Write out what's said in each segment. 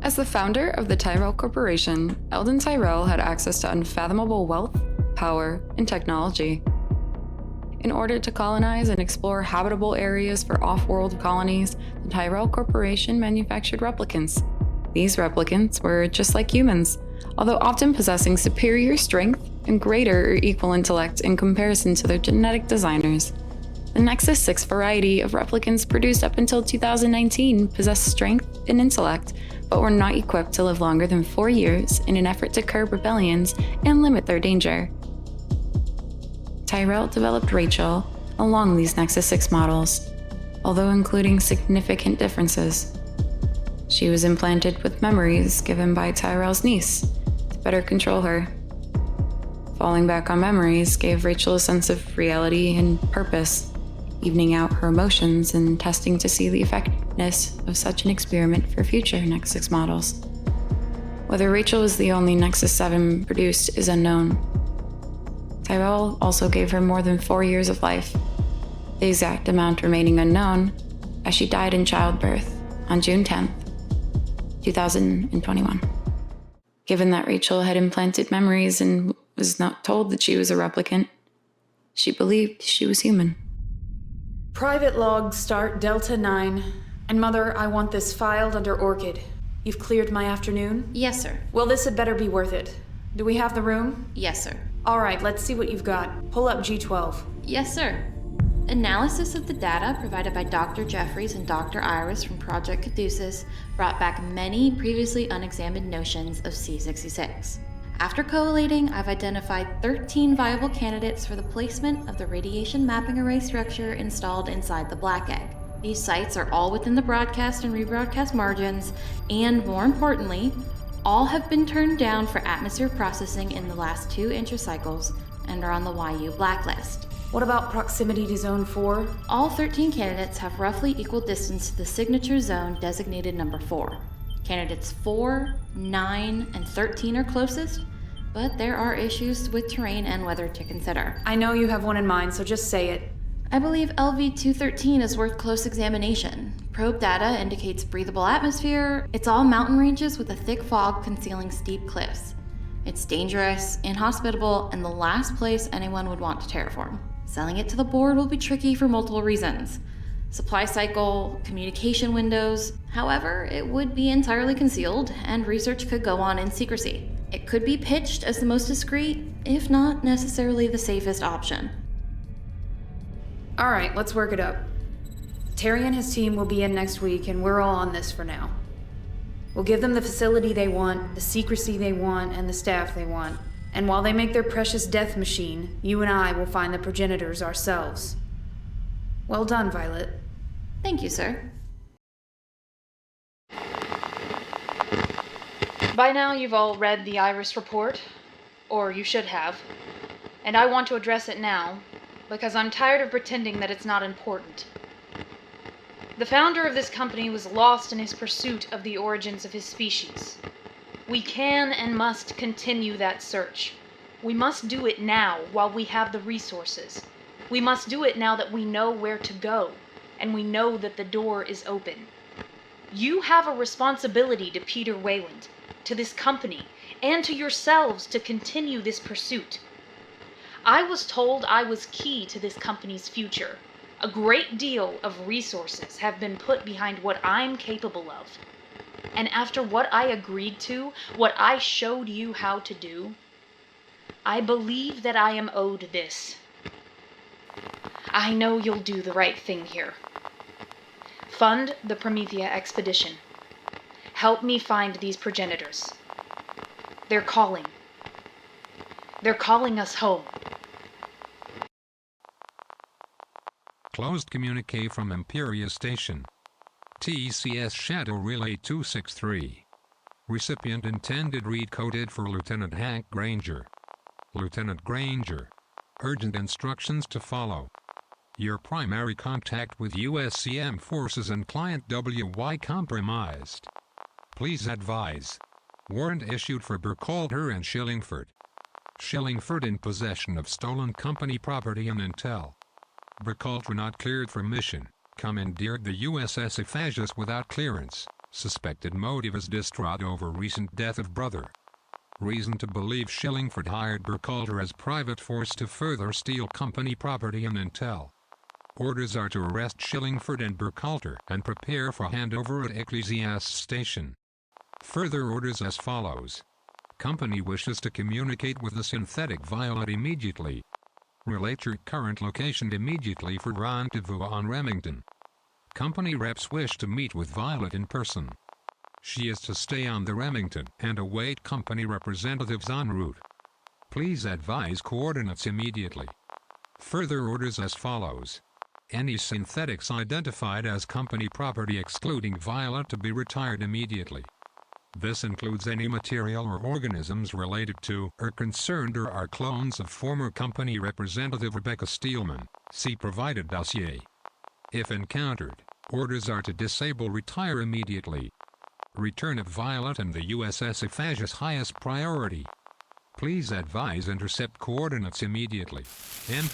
As the founder of the Tyrell Corporation, Eldon Tyrell had access to unfathomable wealth, power, and technology. In order to colonize and explore habitable areas for off-world colonies, the Tyrell Corporation manufactured replicants. These replicants were just like humans, although often possessing superior strength and greater or equal intellect in comparison to their genetic designers. The Nexus 6 variety of replicants produced up until 2019 possessed strength and intellect, but were not equipped to live longer than 4 years in an effort to curb rebellions and limit their danger. Tyrell developed Rachel along these Nexus 6 models, although including significant differences. She was implanted with memories given by Tyrell's niece to better control her. Falling back on memories gave Rachel a sense of reality and purpose, evening out her emotions and testing to see the effectiveness of such an experiment for future Nexus 6 models. Whether Rachel was the only Nexus 7 produced is unknown. Tyrell also gave her more than 4 years of life, the exact amount remaining unknown, as she died in childbirth on June 10th, 2021. Given that Rachel had implanted memories and was not told that she was a replicant, she believed she was human. Private log start Delta 9. And Mother, I want this filed under Orchid. You've cleared my afternoon? Yes, sir. Well, this had better be worth it. Do we have the room? Yes, sir. All right, let's see what you've got. Pull up G12. Yes, sir. Analysis of the data provided by Dr. Jeffries and Dr. Iris from Project Caduceus brought back many previously unexamined notions of C66. After collating, I've identified 13 viable candidates for the placement of the radiation mapping array structure installed inside the Black Egg. These sites are all within the broadcast and rebroadcast margins, and more importantly, all have been turned down for atmosphere processing in the last 2 intracycles and are on the YU blacklist. What about proximity to Zone 4? All 13 candidates have roughly equal distance to the signature zone designated number 4. Candidates 4, 9, and 13 are closest, but there are issues with terrain and weather to consider. I know you have one in mind, so just say it. I believe LV-213 is worth close examination. Probe data indicates breathable atmosphere. It's all mountain ranges with a thick fog concealing steep cliffs. It's dangerous, inhospitable, and the last place anyone would want to terraform. Selling it to the board will be tricky for multiple reasons. Supply cycle, communication windows. However, it would be entirely concealed, and research could go on in secrecy. It could be pitched as the most discreet, if not necessarily the safest option. All right, let's work it up. Terry and his team will be in next week, and we're all on this for now. We'll give them the facility they want, the secrecy they want, and the staff they want. And while they make their precious death machine, you and I will find the progenitors ourselves. Well done, Violet. Thank you, sir. By now you've all read the Iris report, or you should have, and I want to address it now, because I'm tired of pretending that it's not important. The founder of this company was lost in his pursuit of the origins of his species. We can and must continue that search. We must do it now while we have the resources. We must do it now that we know where to go, and we know that the door is open. You have a responsibility to Peter Wayland, to this company, and to yourselves to continue this pursuit. I was told I was key to this company's future. A great deal of resources have been put behind what I'm capable of. And after what I agreed to, what I showed you how to do, I believe that I am owed this. I know you'll do the right thing here. Fund the Promethea expedition. Help me find these progenitors. They're calling. They're calling us home. Closed communique from Imperia Station. TCS Shadow Relay 263. Recipient intended read coded for Lieutenant Hank Granger. Lieutenant Granger. Urgent instructions to follow. Your primary contact with USCM forces and client WY compromised. Please advise. Warrant issued for Burkhalter and Shillingford. Shillingford in possession of stolen company property and intel. Burkhalter not cleared for mission. Commandeered the USS Ephasus without clearance. Suspected motive is distraught over recent death of brother. Reason to believe Shillingford hired Burkhalter as private force to further steal company property and intel. Orders are to arrest Shillingford and Burkhalter and prepare for handover at Ecclesiastes Station. Further orders as follows. Company wishes to communicate with the synthetic Violet immediately. Relate your current location immediately for rendezvous on Remington. Company reps wish to meet with Violet in person. She is to stay on the Remington and await company representatives en route. Please advise coordinates immediately. Further orders as follows. Any synthetics identified as company property excluding Violet to be retired immediately. This includes any material or organisms related to or concerned or are clones of former company representative Rebecca Steelman. See provided dossier. If encountered, orders are to disable retire immediately. Return of Violet and the USS Ephasus highest priority. Please advise intercept coordinates immediately. And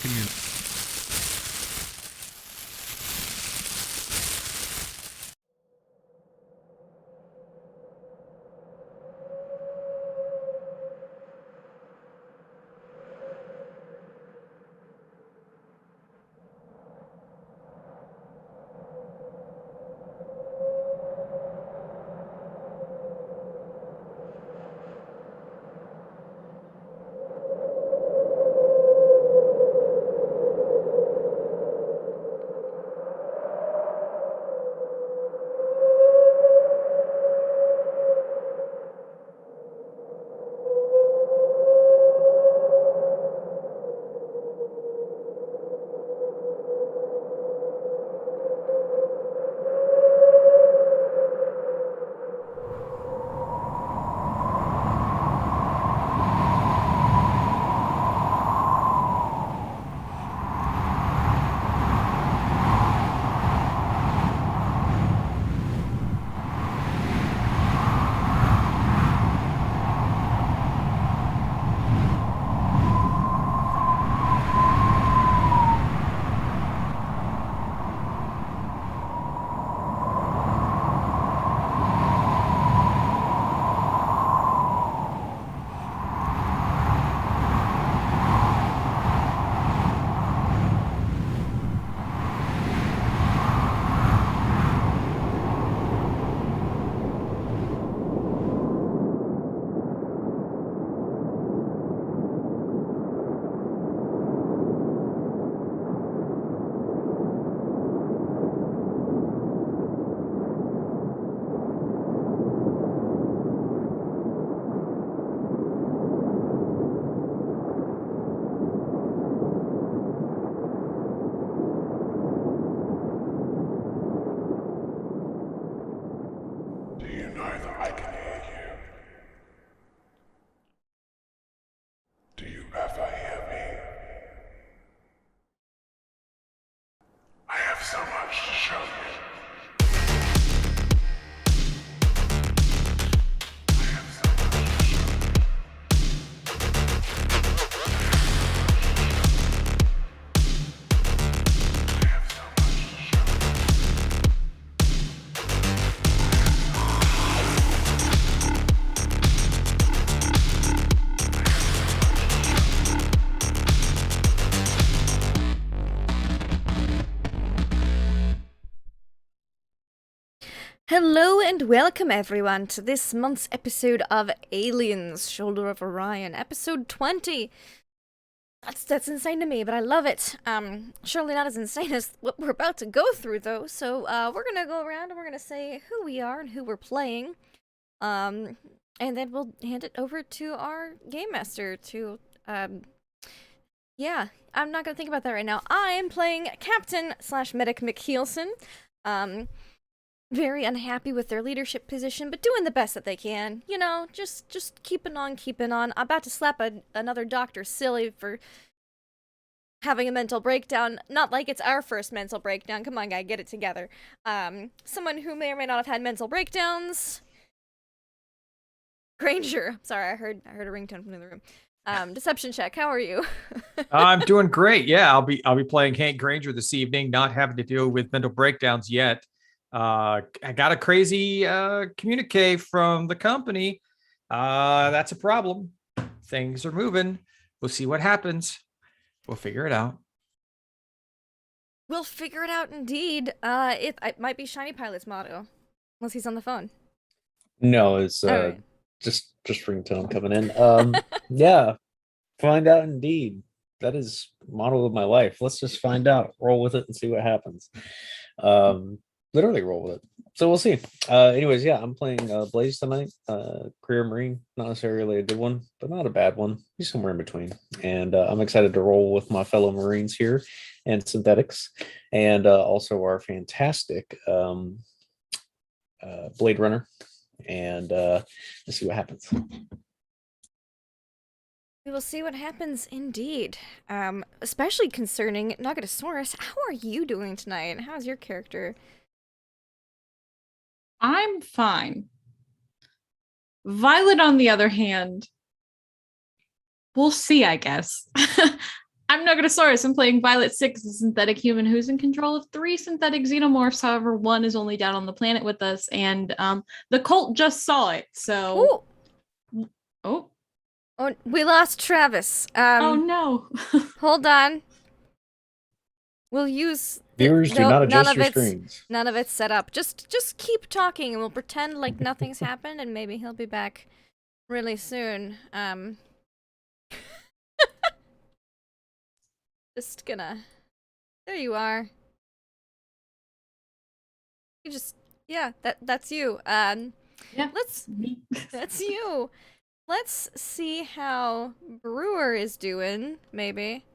Hello and welcome everyone to this month's episode of Aliens, Shoulder of Orion, episode 20. That's insane to me, but I love it. Surely not as insane as what we're about to go through though, so we're gonna go around and we're gonna say who we are and who we're playing. And then we'll hand it over to our game master to, yeah, I'm not gonna think about that right now. I am playing Captain/Medic McKeelson. Very unhappy with their leadership position, but doing the best that they can. You know, just keeping on. I'm about to slap another doctor silly for having a mental breakdown. Not like it's our first mental breakdown. Come on, guy, get it together. Someone who may or may not have had mental breakdowns. Granger. Sorry, I heard a ringtone from the other room. Deception check. How are you? I'm doing great. Yeah, I'll be playing Hank Granger this evening, not having to deal with mental breakdowns yet. I got a crazy communique from the company. That's a problem. Things are moving. We'll see what happens. We'll figure it out. We'll figure it out indeed. It might be Shiny Pilot's motto. Unless he's on the phone. No, it's Alright. just ringtone coming in. Yeah, find out indeed. That is model of my life. Let's just find out, roll with it, and see what happens. Literally roll with it. So we'll see. Anyways, yeah, I'm playing Blaze tonight. Career Marine, not necessarily a good one, but not a bad one. He's somewhere in between. And I'm excited to roll with my fellow Marines here and synthetics, and also our fantastic Blade Runner. And let's see what happens. We will see what happens indeed. Especially concerning Nagatosaurus. How are you doing tonight? How's your character? I'm fine. Violet, on the other hand, we'll see, I guess. I'm Nagatosaurus. I'm playing Violet 6, a synthetic human who's in control of 3 synthetic xenomorphs. However, one is only down on the planet with us, and the cult just saw it, so... Ooh. Oh. Oh, we lost Travis. Oh, no. Hold on. We'll use... Viewers, do not adjust your screens. None of it's set up. Just keep talking and we'll pretend like nothing's happened and maybe he'll be back really soon. Just gonna... There you are. You just... Yeah, that's you. Yeah. That's you. Let's see how Brewer is doing, maybe.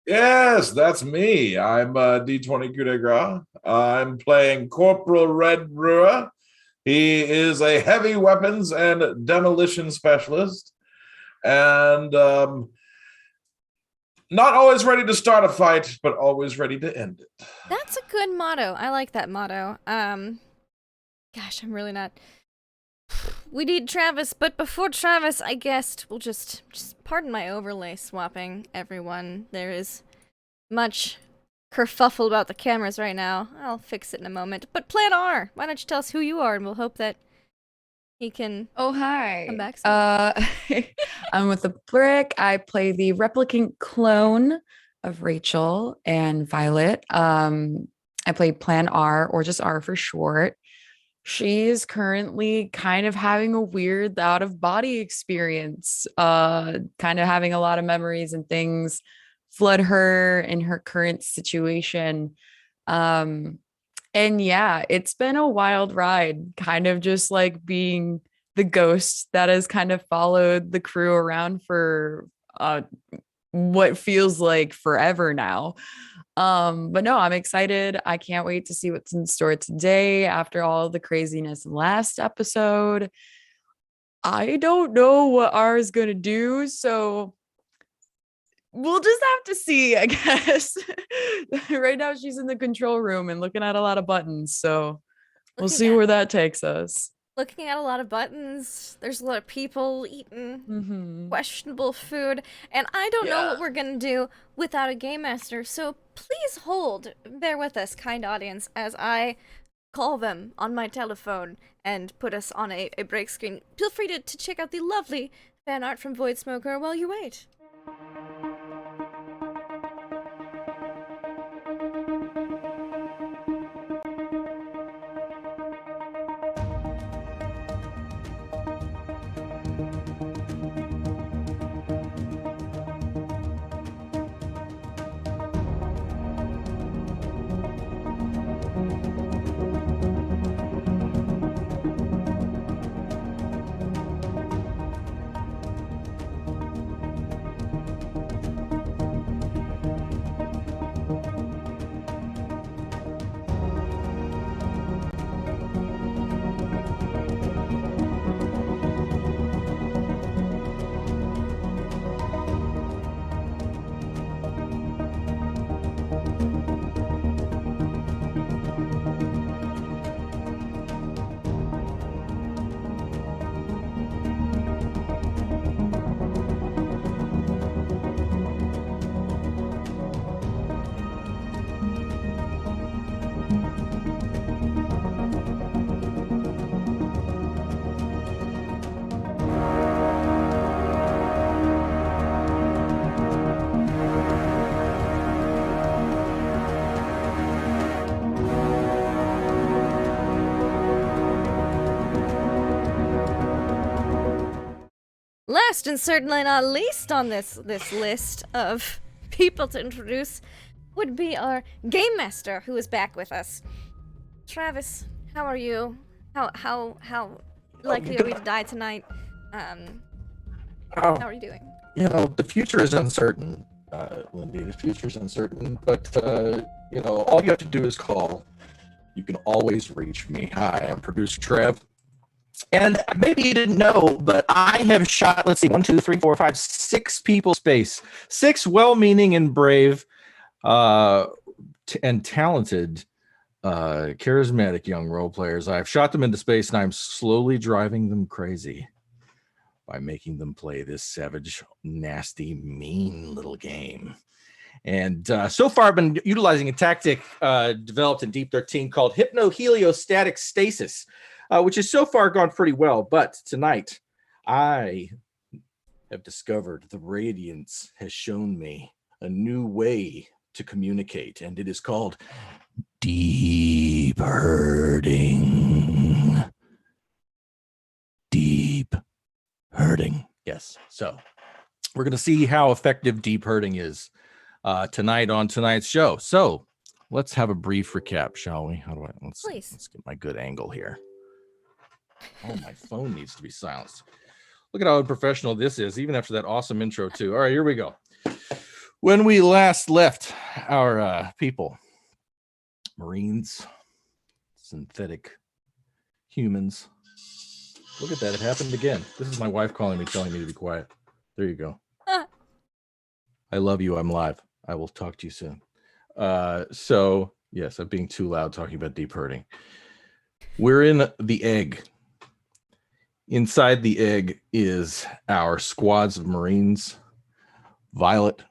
Yes, that's me. I'm D20 Coup de Grace. I'm playing Corporal Red Brewer. He is a heavy weapons and demolition specialist. And not always ready to start a fight, but always ready to end it. That's a good motto. I like that motto. Gosh, I'm really not... We need Travis, but before Travis, I guess we'll just pardon my overlay swapping, everyone. There is much kerfuffle about the cameras right now. I'll fix it in a moment. But Plan R, why don't you tell us who you are, and we'll hope that he can hi. come back soon. I'm with the Brick. I play the replicant clone of Rachel and Violet. I play Plan R, or just R for short. She's currently kind of having a weird out-of-body experience, kind of having a lot of memories and things flood her in her current situation. And yeah, it's been a wild ride, kind of just like being the ghost that has kind of followed the crew around for what feels like forever now. But no, I'm excited. I can't wait to see what's in store today after all the craziness last episode. I don't know what R is going to do, so we'll just have to see, I guess. Right now she's in the control room and looking at a lot of buttons, so we'll see where that takes us. Looking at a lot of buttons, there's a lot of people eating questionable food, and I don't know what we're gonna do without a game master, so please hold, bear with us, kind audience, as I call them on my telephone and put us on a break screen. Feel free to check out the lovely fan art from Void Smoker while you wait. last and certainly not least on this list of people to introduce would be our game master, who is back with us. Travis, how are you? How likely are we to die tonight? How are you doing? The future is uncertain, Lindy. The future is uncertain, but all you have to do is call. You can always reach me. Hi, I'm producer Trev. And maybe you didn't know, but I have shot, 1, 2, 3, 4, 5, 6 people space. 6 well-meaning and brave and talented, charismatic young role players. I've shot them into space, and I'm slowly driving them crazy by making them play this savage, nasty, mean little game. And so far, I've been utilizing a tactic developed in Deep 13 called hypnoheliostatic stasis, which has so far gone pretty well. But tonight, I have discovered the Radiance has shown me a new way to communicate, and it is called deep hurting. Deep hurting. Yes. So we're going to see how effective deep hurting is tonight on tonight's show. So let's have a brief recap, shall we? Let's get my good angle here. Oh, my phone needs to be silenced. Look at how unprofessional this is, even after that awesome intro, too. All right, here we go. When we last left our people, Marines, synthetic humans. Look at that. It happened again. This is my wife calling me, telling me to be quiet. There you go. I love you. I'm live. I will talk to you soon. So, yes, I'm being too loud talking about deep hurting. We're in the egg. Inside the egg is our squads of Marines. Violet,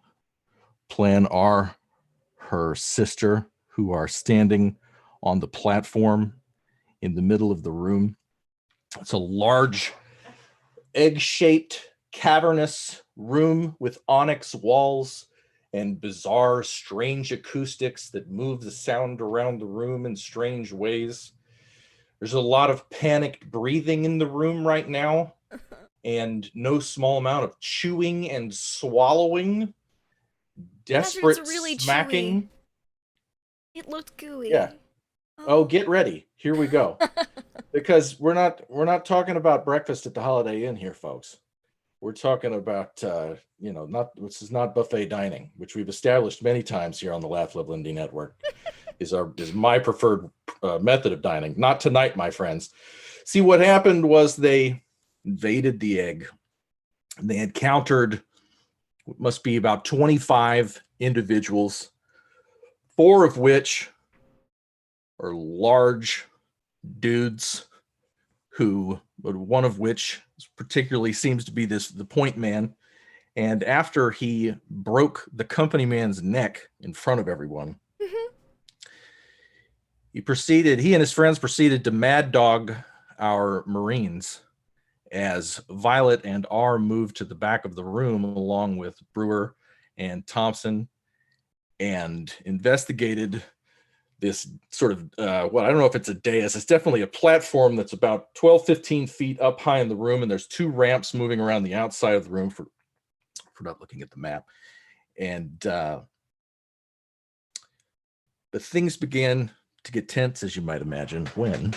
Plan R, her sister, who are standing on the platform in the middle of the room. It's a large egg-shaped cavernous room with onyx walls and bizarre, strange acoustics that move the sound around the room in strange ways. There's a lot of panicked breathing in the room right now, and no small amount of chewing and swallowing, desperate really smacking. chewy. It looked gooey. Yeah. Oh, get ready. Here we go. Because we're not talking about breakfast at the Holiday Inn here, folks. We're talking about this is not buffet dining, which we've established many times here on the Laugh Live Lindy Network. is my preferred method of dining. Not tonight, my friends. See, what happened was they invaded the egg. They encountered what must be about 25 individuals, 4 of which are large dudes one of which particularly seems to be the point man. And after he broke the company man's neck in front of everyone, he and his friends proceeded to mad dog our Marines as Violet and R moved to the back of the room along with Brewer and Thompson and investigated this sort of, I don't know if it's a dais. It's definitely a platform that's about 12, 15 feet up high in the room. And there's 2 ramps moving around the outside of the room for not looking at the map. And but things began to get tense, as you might imagine, when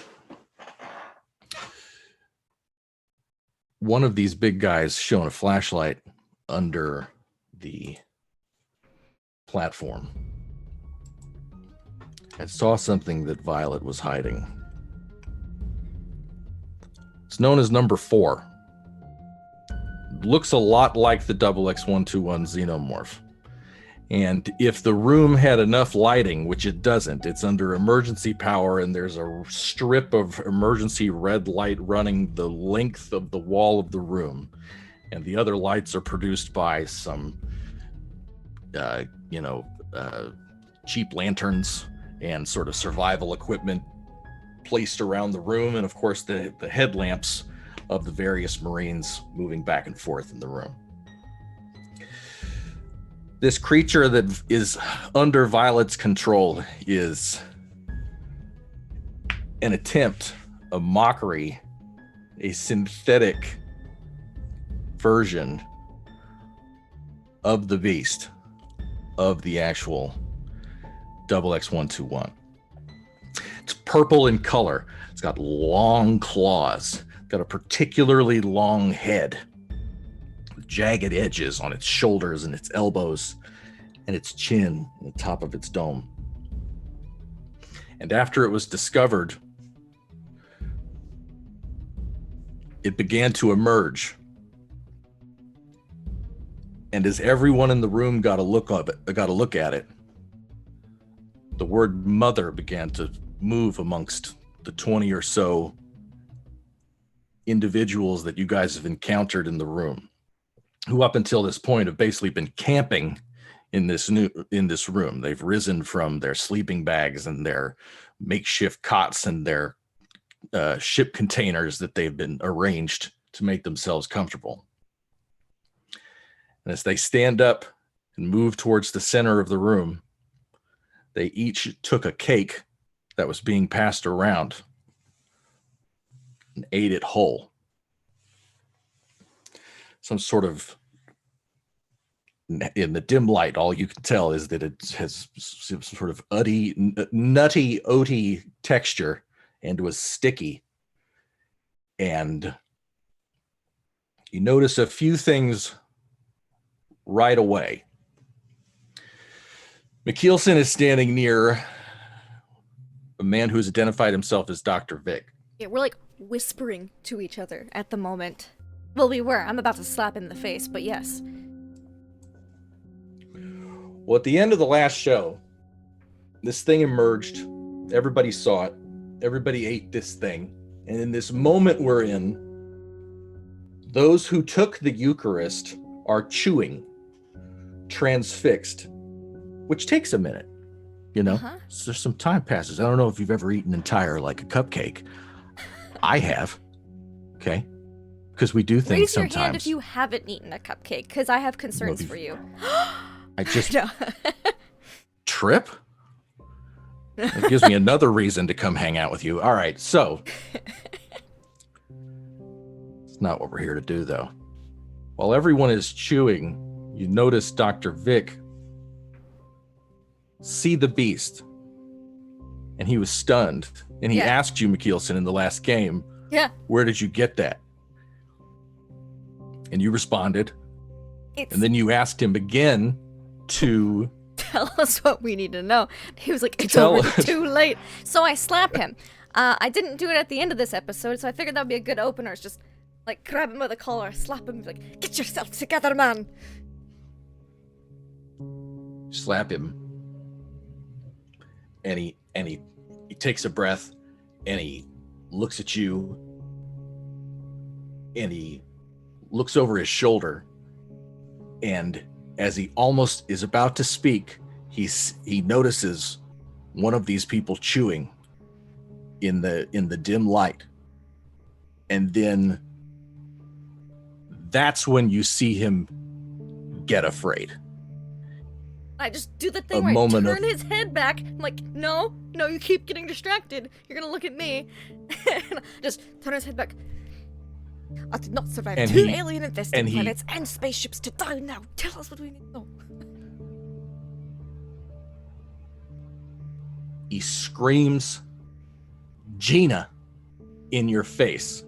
one of these big guys shone a flashlight under the platform and saw something that Violet was hiding. It's known as number 4. Looks a lot like the XX121 xenomorph. And if the room had enough lighting, which it doesn't, it's under emergency power, and there's a strip of emergency red light running the length of the wall of the room. And the other lights are produced by some, cheap lanterns and sort of survival equipment placed around the room. And of course, the headlamps of the various Marines moving back and forth in the room. This creature that is under Violet's control is an attempt, a mockery, a synthetic version of the beast, of the actual XX121. It's purple in color. It's got long claws, got a particularly long head, with jagged edges on its shoulders and its elbows, and its chin, and the top of its dome. And after it was discovered, it began to emerge. And as everyone in the room got a look at it, the word mother began to move amongst the 20 or so individuals that you guys have encountered in the room, who up until this point have basically been camping in this room. They've risen from their sleeping bags and their makeshift cots and their ship containers that they've been arranged to make themselves comfortable. And as they stand up and move towards the center of the room, they each took a cake that was being passed around and ate it whole. Some sort of, in the dim light, all you can tell is that it has some sort of nutty, oaty texture and was sticky. And you notice a few things right away. McKeelson is standing near a man who has identified himself as Dr. Vic. Yeah, we're like whispering to each other at the moment. Well, we were. I'm about to slap him in the face, but yes. Well, at the end of the last show, this thing emerged. Everybody saw it. Everybody ate this thing. And in this moment we're in, those who took the Eucharist are chewing, transfixed, which takes a minute, you know? So there's some time passes. I don't know if you've ever eaten entire like a cupcake. I have. Okay. Because we do things Raise sometimes. your hand if you haven't eaten a cupcake, because I have concerns for you. I just No. trip? It gives me another reason to come hang out with you. All right, so it's not what we're here to do, though. While everyone is chewing, you notice Dr. Vic see the beast, and he was stunned. And he asked you, McKeelson, in the last game, where did you get that? And you responded. And then you asked him again to tell us what we need to know. He was like, it's already too late. So I slap him. I didn't do it at the end of this episode, so I figured that would be a good opener. It's just like grab him by the collar, slap him, like, get yourself together, man. Slap him. And he takes a breath and he looks at you and he looks over his shoulder, and as he almost is about to speak, he notices one of these people chewing in the dim light. And then that's when you see him get afraid. I just do the thing where I turn his head back. I'm like, no, you keep getting distracted. You're gonna look at me. And just turn his head back. I did not survive two alien-infested planets and spaceships to die now. Tell us what we need to know. He screams, Gina, in your face.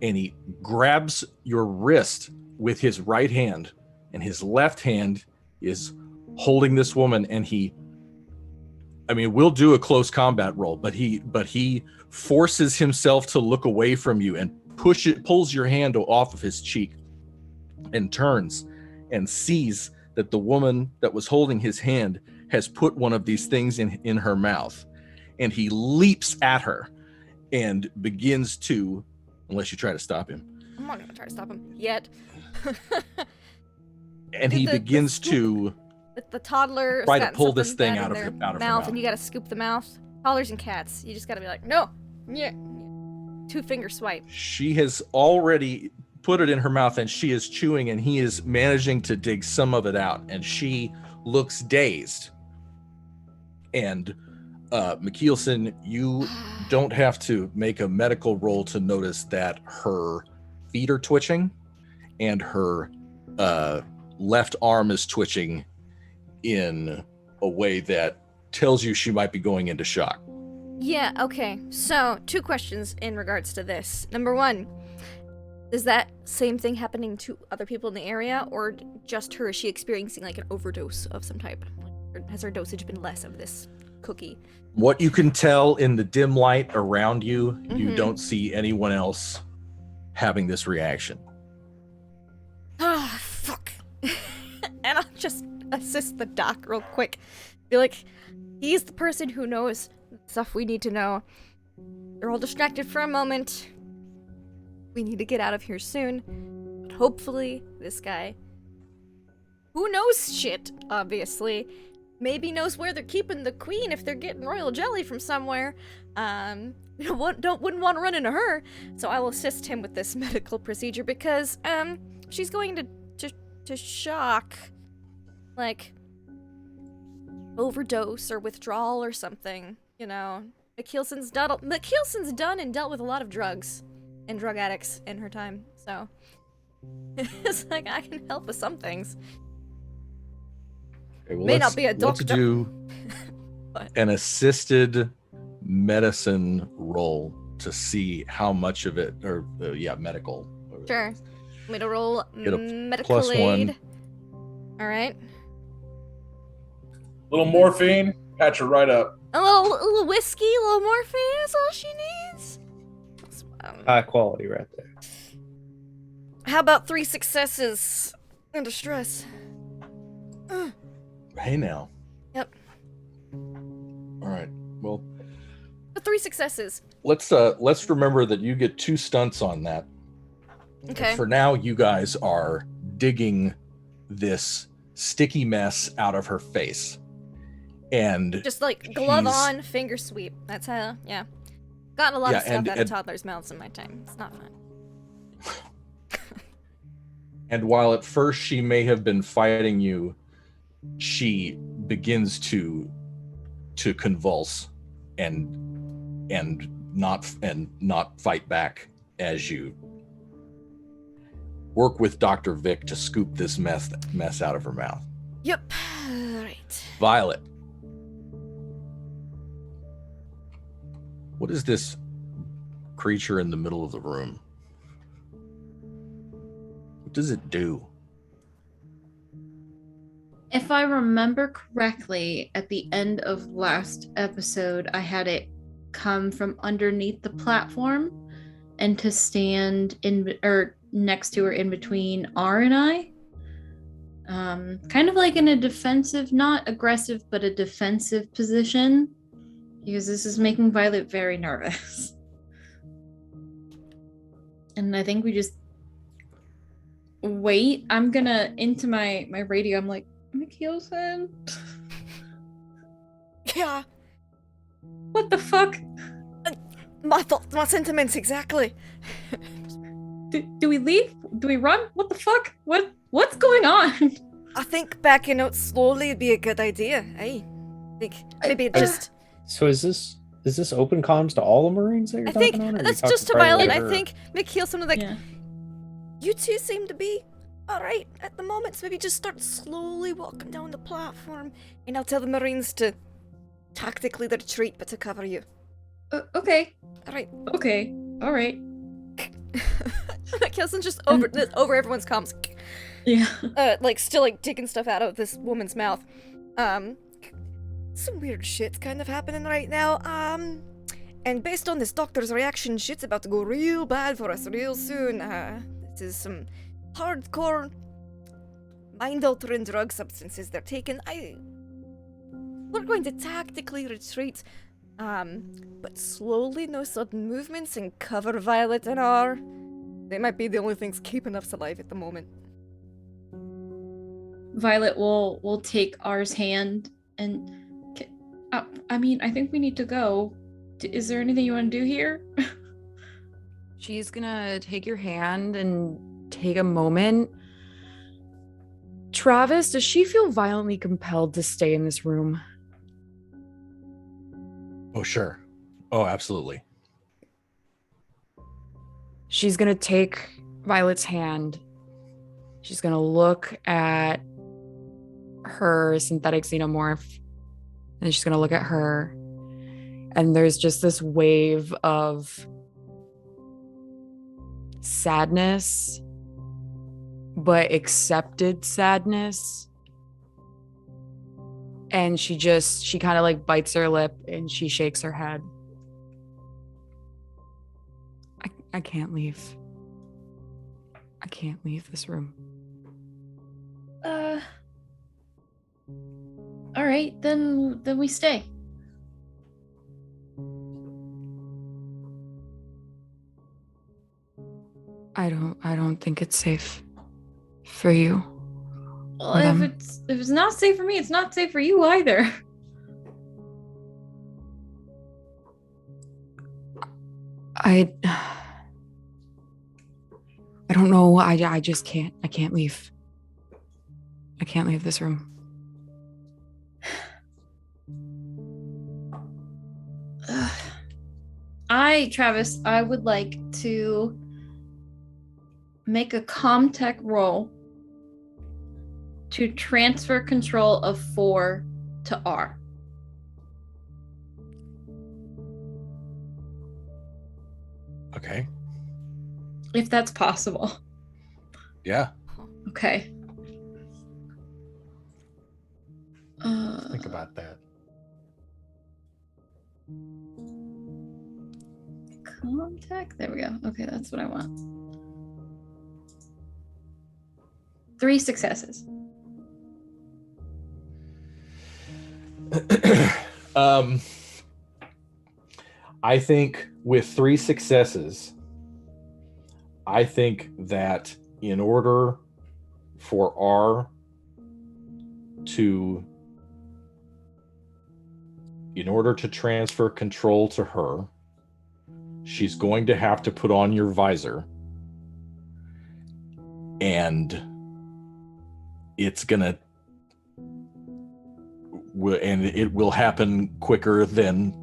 And he grabs your wrist with his right hand. And his left hand is holding this woman. And we'll do a close combat roll, but he forces himself to look away from you and pulls your hand off of his cheek and turns and sees that the woman that was holding his hand has put one of these things in her mouth. And he leaps at her and begins to, unless you try to stop him. I'm not gonna try to stop him yet. And he begins to the toddler try to pull this thing out of her mouth. And you gotta scoop the mouth. Toddlers and cats, you just gotta be like, no, yeah. 2-finger swipe. She has already put it in her mouth and she is chewing, and he is managing to dig some of it out, and she looks dazed. And McKeelson, you don't have to make a medical roll to notice that her feet are twitching and her left arm is twitching in a way that tells you she might be going into shock. Yeah, okay. So, 2 questions in regards to this. Number 1, is that same thing happening to other people in the area, or just her? Is she experiencing like an overdose of some type? Or has her dosage been less of this cookie? What you can tell in the dim light around you, you Mhm. don't see anyone else having this reaction. Ah, fuck. And I'll just assist the doc real quick. Be like, he's the person who knows stuff we need to know. They're all distracted for a moment. We need to get out of here soon. But hopefully, this guy, who knows shit, obviously, maybe knows where they're keeping the queen if they're getting royal jelly from somewhere. Wouldn't want to run into her, so I'll assist him with this medical procedure because, she's going to shock, like, overdose or withdrawal or something, you know. McKeelson's done and dealt with a lot of drugs and drug addicts in her time, so it's like I can help with some things. Okay, well, May not be a Let's doctor. do But- an assisted medicine roll to see how much of it, or medical. Sure. Want me to roll Get a medical +1. aid? Alright. Little morphine, patch her right up. A little whiskey, a little morphine, that's all she needs. High quality right there. How about 3 successes under stress? Hey now. Yep. All right. Well, 3 successes. let's remember that you get 2 stunts on that. Okay. For now, you guys are digging this sticky mess out of her face. And Just like glove he's- on, finger sweep. That's how, yeah. Gotten a lot Yeah, of stuff and- out and- of toddlers' mouths in my time. It's not fun. And while at first she may have been fighting you, she begins to convulse and not fight back as you work with Dr. Vic to scoop this mess out of her mouth. Yep. Right. Violet, what is this creature in the middle of the room? What does it do? If I remember correctly, at the end of last episode, I had it come from underneath the platform and to stand in or next to or in between R and I. Kind of like in a defensive, not aggressive, but a defensive position, because this is making Violet very nervous. And I think we just wait. I'm gonna into my radio. I'm like, McKeelson? Yeah. What the fuck? My thoughts, my sentiments, exactly. Do we leave? Do we run? What the fuck? What's going on? I think backing out slowly would be a good idea, eh? I think maybe just... So is this open comms to all the Marines that you're I think talking on? or are you that's talking just to primarily Violet. I her? think McKeelson was like, Yeah. you two seem to be alright at the moment, so maybe just start slowly walking down the platform, and I'll tell the Marines to tactically retreat, but to cover you. Okay. Alright. Okay. All right. McKeelson's just over everyone's comms. Yeah. Like still like taking stuff out of this woman's mouth. Some weird shit's kind of happening right now. And based on this doctor's reaction, shit's about to go real bad for us real soon. This is some hardcore mind-altering drug substances they're taking. We're going to tactically retreat, but slowly, no sudden movements, and cover Violet and R. They might be the only things keeping us alive at the moment. Violet will take R's hand and. I mean, I think we need to go. Is there anything you want to do here? She's gonna take your hand and take a moment. Travis, does she feel violently compelled to stay in this room? Oh, sure. Oh, absolutely. She's gonna take Violet's hand She's going to look at her synthetic xenomorph, and she's going to look at her, and there's just this wave of sadness, but accepted sadness. And she kind of like bites her lip and she shakes her head. I can't leave. I can't leave this room. All right, then we stay. I don't think it's safe for you. Well, if it's not safe for me, it's not safe for you either. I don't know. I just can't. I can't leave. I can't leave this room. Travis, I would like to make a Comtech roll to transfer control of 4 to R. Okay. If that's possible. Yeah. Okay. Think about that. Comtech? There we go. Okay, that's what I want. 3 successes. I think with 3 successes, I think that in order for R to transfer control to her, she's going to have to put on your visor, and it will happen quicker than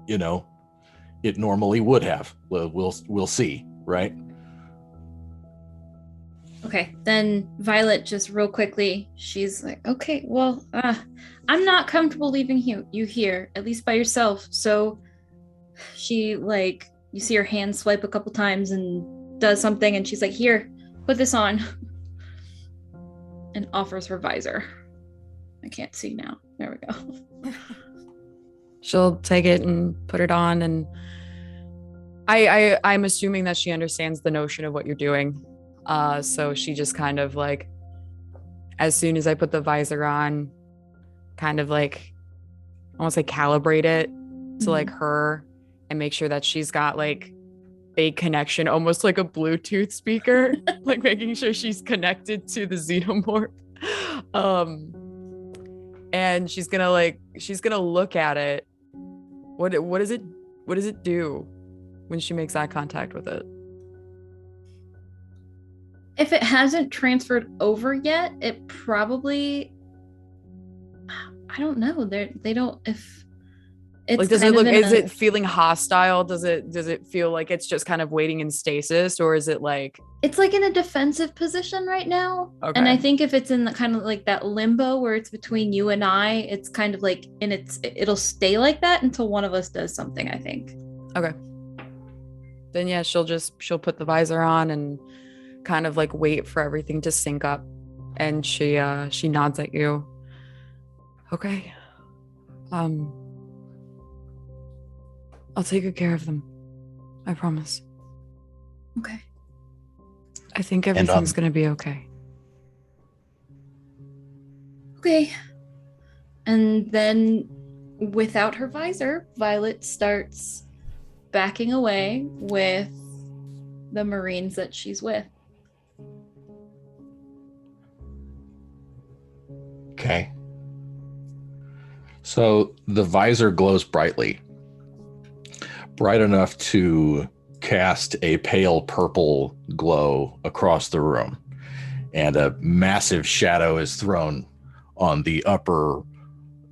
it normally would have. We'll see, right? Okay, then Violet, just real quickly, she's like, okay, well, I'm not comfortable leaving you here, at least by yourself. So she, like, you see her hand swipe a couple times and does something, and she's like, here, put this on. And offers her visor. I can't see now. There we go. She'll take it and put it on, and I'm assuming that she understands the notion of what you're doing. So she just kind of like, as soon as I put the visor on, kind of like, I won't say calibrate it to like her and make sure that she's got like a connection, almost like a Bluetooth speaker, like making sure she's connected to the xenomorph. And she's gonna look at it. What does it do when she makes eye contact with it? If it hasn't transferred over yet, it probably, I don't know. They don't, if it's like, does it look, is it feeling hostile? Does it feel like it's just kind of waiting in stasis, or is it like, it's like in a defensive position right now? Okay. And I think if it's in the kind of like that limbo where it's between you and I, it's kind of like, and it'll stay like that until one of us does something, I think. Okay. Then yeah, she'll put the visor on and kind of like wait for everything to sync up, and she nods at you. Okay. I'll take good care of them. I promise. Okay. I think everything's gonna be okay. Okay. And then without her visor, Violet starts backing away with the Marines that she's with. Okay. So the visor glows brightly, bright enough to cast a pale purple glow across the room, and a massive shadow is thrown on the upper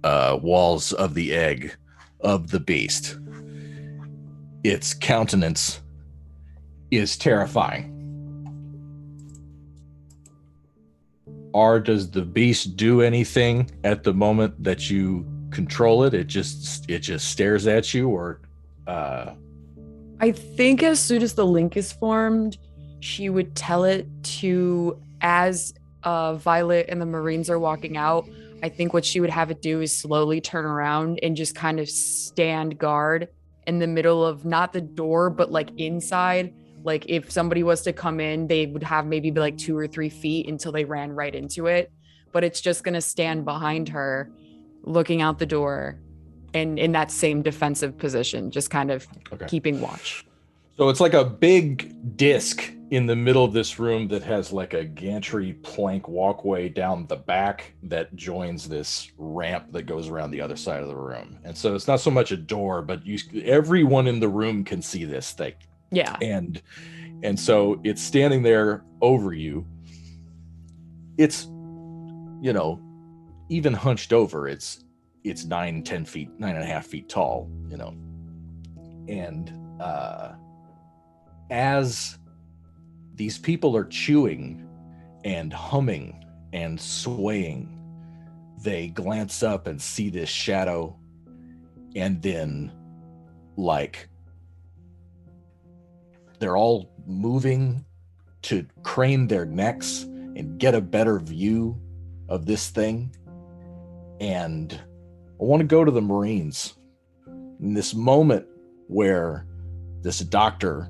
walls of the egg of the beast. Its countenance is terrifying. does the beast do anything at the moment that you control it? It just stares at you, or I think as soon as the link is formed, she would tell it to, as Violet and the Marines are walking out, I think what she would have it do is slowly turn around and just kind of stand guard in the middle of not the door, but like inside. Like if somebody was to come in, they would have maybe like 2 or 3 feet until they ran right into it. But it's just going to stand behind her, looking out the door and in that same defensive position, just kind of keeping watch. So it's like a big disc in the middle of this room that has like a gantry plank walkway down the back that joins this ramp that goes around the other side of the room. And so it's not so much a door, but everyone in the room can see this thing. Yeah. And so it's standing there over you. It's, you know, even hunched over, it's 9.5 feet tall, you know. And as these people are chewing and humming and swaying, they glance up and see this shadow, and then like they're all moving to crane their necks and get a better view of this thing. And I want to go to the Marines in this moment where this doctor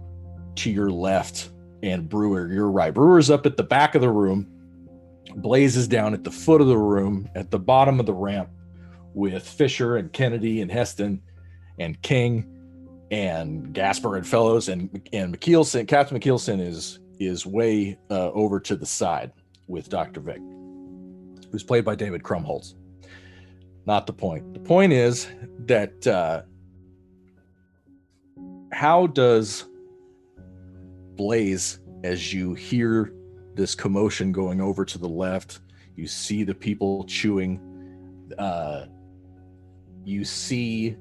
to your left and Brewer, you're right. Brewer's up at the back of the room. Blaze is down at the foot of the room at the bottom of the ramp with Fisher and Kennedy and Heston and King and Gasper and Fellows and McKeelson. Captain McKeelson is way over to the side with Dr. Vic, who's played by David Krumholtz. Not the point. The point is that how does Blaze, as you hear this commotion going over to the left, you see the people chewing, you see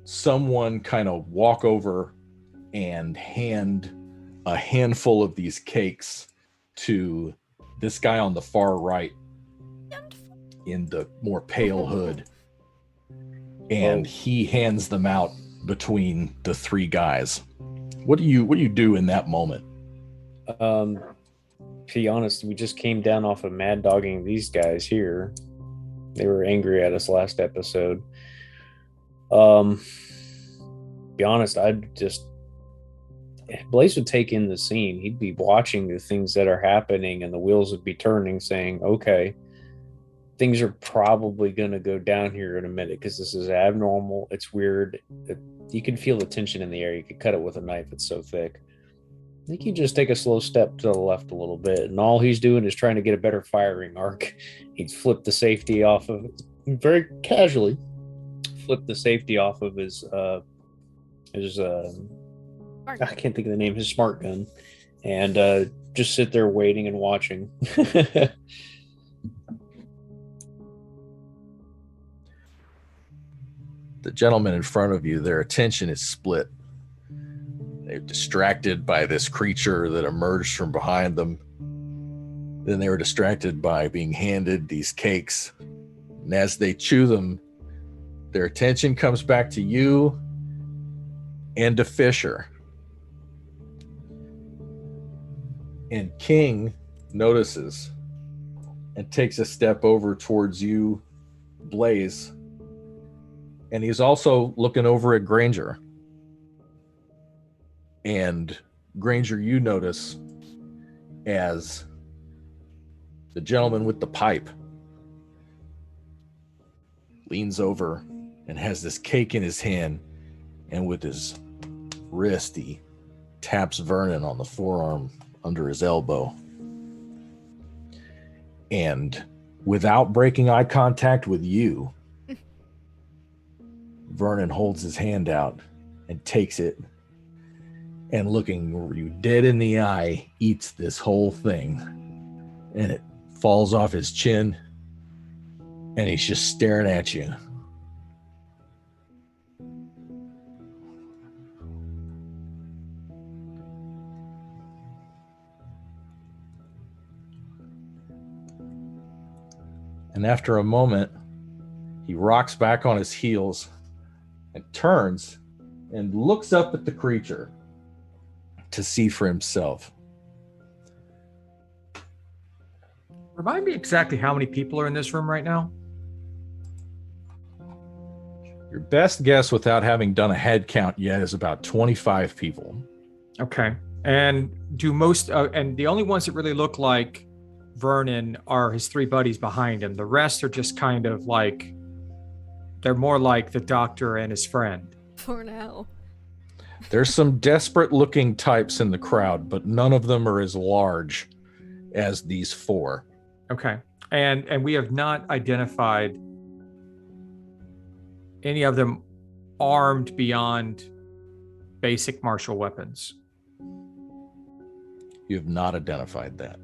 someone kind of walk over and hand a handful of these cakes to this guy on the far right in the more pale hood, and he hands them out between the 3 guys. What do you do in that moment? To be honest, we just came down off of mad dogging these guys here. They were angry at us last episode. Be honest, Blaze would take in the scene. He'd be watching the things that are happening, and the wheels would be turning, saying, okay, things are probably going to go down here in a minute because this is abnormal. It's weird. You can feel the tension in the air. You could cut it with a knife. It's so thick. I think you just take a slow step to the left a little bit, and all he's doing is trying to get a better firing arc. He'd flip the safety off of it very casually. Flip the safety off of his I can't think of the name, his smart gun, and just sit there waiting and watching. The gentleman in front of you, their attention is split. They're distracted by this creature that emerged from behind them. Then they were distracted by being handed these cakes. And as they chew them, their attention comes back to you and to Fisher. And King notices and takes a step over towards you, Blaze. And he's also looking over at Granger. And Granger, you notice as the gentleman with the pipe leans over and has this cake in his hand, and with his wrist, he taps Vernon on the forearm under his elbow. And without breaking eye contact with you, Vernon holds his hand out and takes it, and looking you dead in the eye, eats this whole thing. And it falls off his chin, and he's just staring at you. And after a moment, he rocks back on his heels and turns and looks up at the creature to see for himself. Remind me exactly how many people are in this room right now? Your best guess without having done a head count yet is about 25 people. Okay. And do most, and the only ones that really look like Vernon are his three buddies behind him. The rest are just kind of like, they're more like the doctor and his friend. For now. There's some desperate looking types in the crowd, but none of them are as large as these four. Okay. And we have not identified any of them armed beyond basic martial weapons. You have not identified that.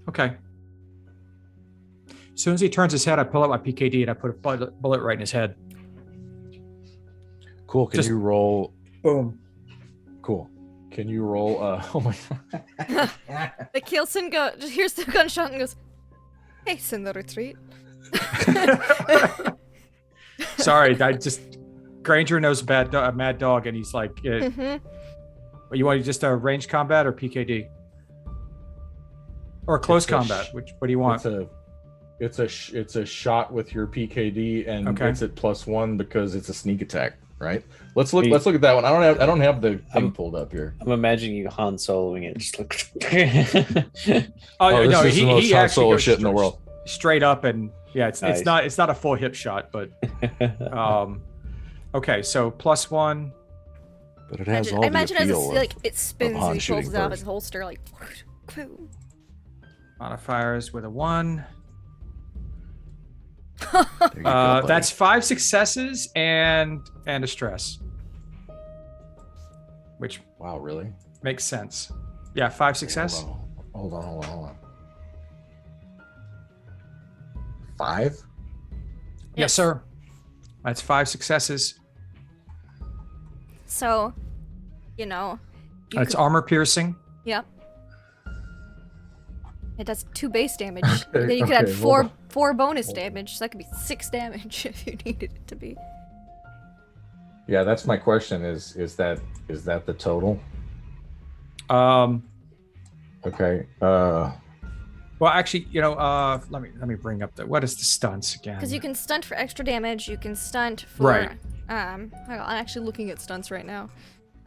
Okay. As soon as he turns his head, I pull out my PKD and I put a bullet right in his head. Cool. Can you roll? Boom. Cool. Can you roll? Oh my God. The Keelson hears the gunshot and goes, "Haste in the retreat." Sorry, I just Granger knows a mad dog, and he's like, You want just a range combat or PKD or close combat? What do you want? It's a shot with your PKD, and it's at +1 because it's a sneak attack. Right. Let's look at that one. I don't have the thing pulled up here. I'm imagining you Han Soloing it. Just look. No, this is the most Han Solo shit in the world. Straight up, and it's not a full hip shot, but okay, so +1. But it has all the appeal it spins and he pulls it out of his holster like. Modifiers with a 1. That's 5 successes and a stress. Which really makes sense. Yeah, 5 success. Hold on. 5? Yes, sir. That's 5 successes. So, it's armor piercing. Yep. It does 2 base damage. Then you could add 4 bonus damage. So that could be 6 damage if you needed it to be. Yeah, that's my question. Is that the total? Okay. Well, actually, let me bring up what is the stunts again? Because you can stunt for extra damage. You can stunt for. Right. I'm actually looking at stunts right now.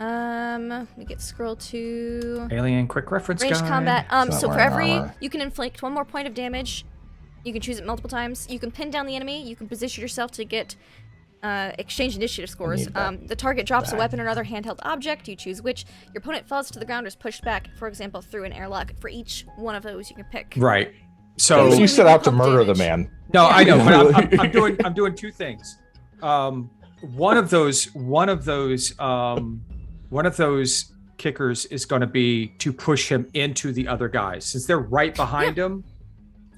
Let me scroll to Alien quick reference range guide. combat. So for every, you can inflict 1 more point of damage. You can choose it multiple times. You can pin down the enemy. You can position yourself to get exchange initiative scores. The target drops a weapon or another handheld object. You choose which. Your opponent falls to the ground or is pushed back, for example, through an airlock. For each one of those, you can pick. Right. So you set out to murder the man. No, I know, but I'm doing 2 things. One of those kickers is going to be to push him into the other guys. Since they're right behind him,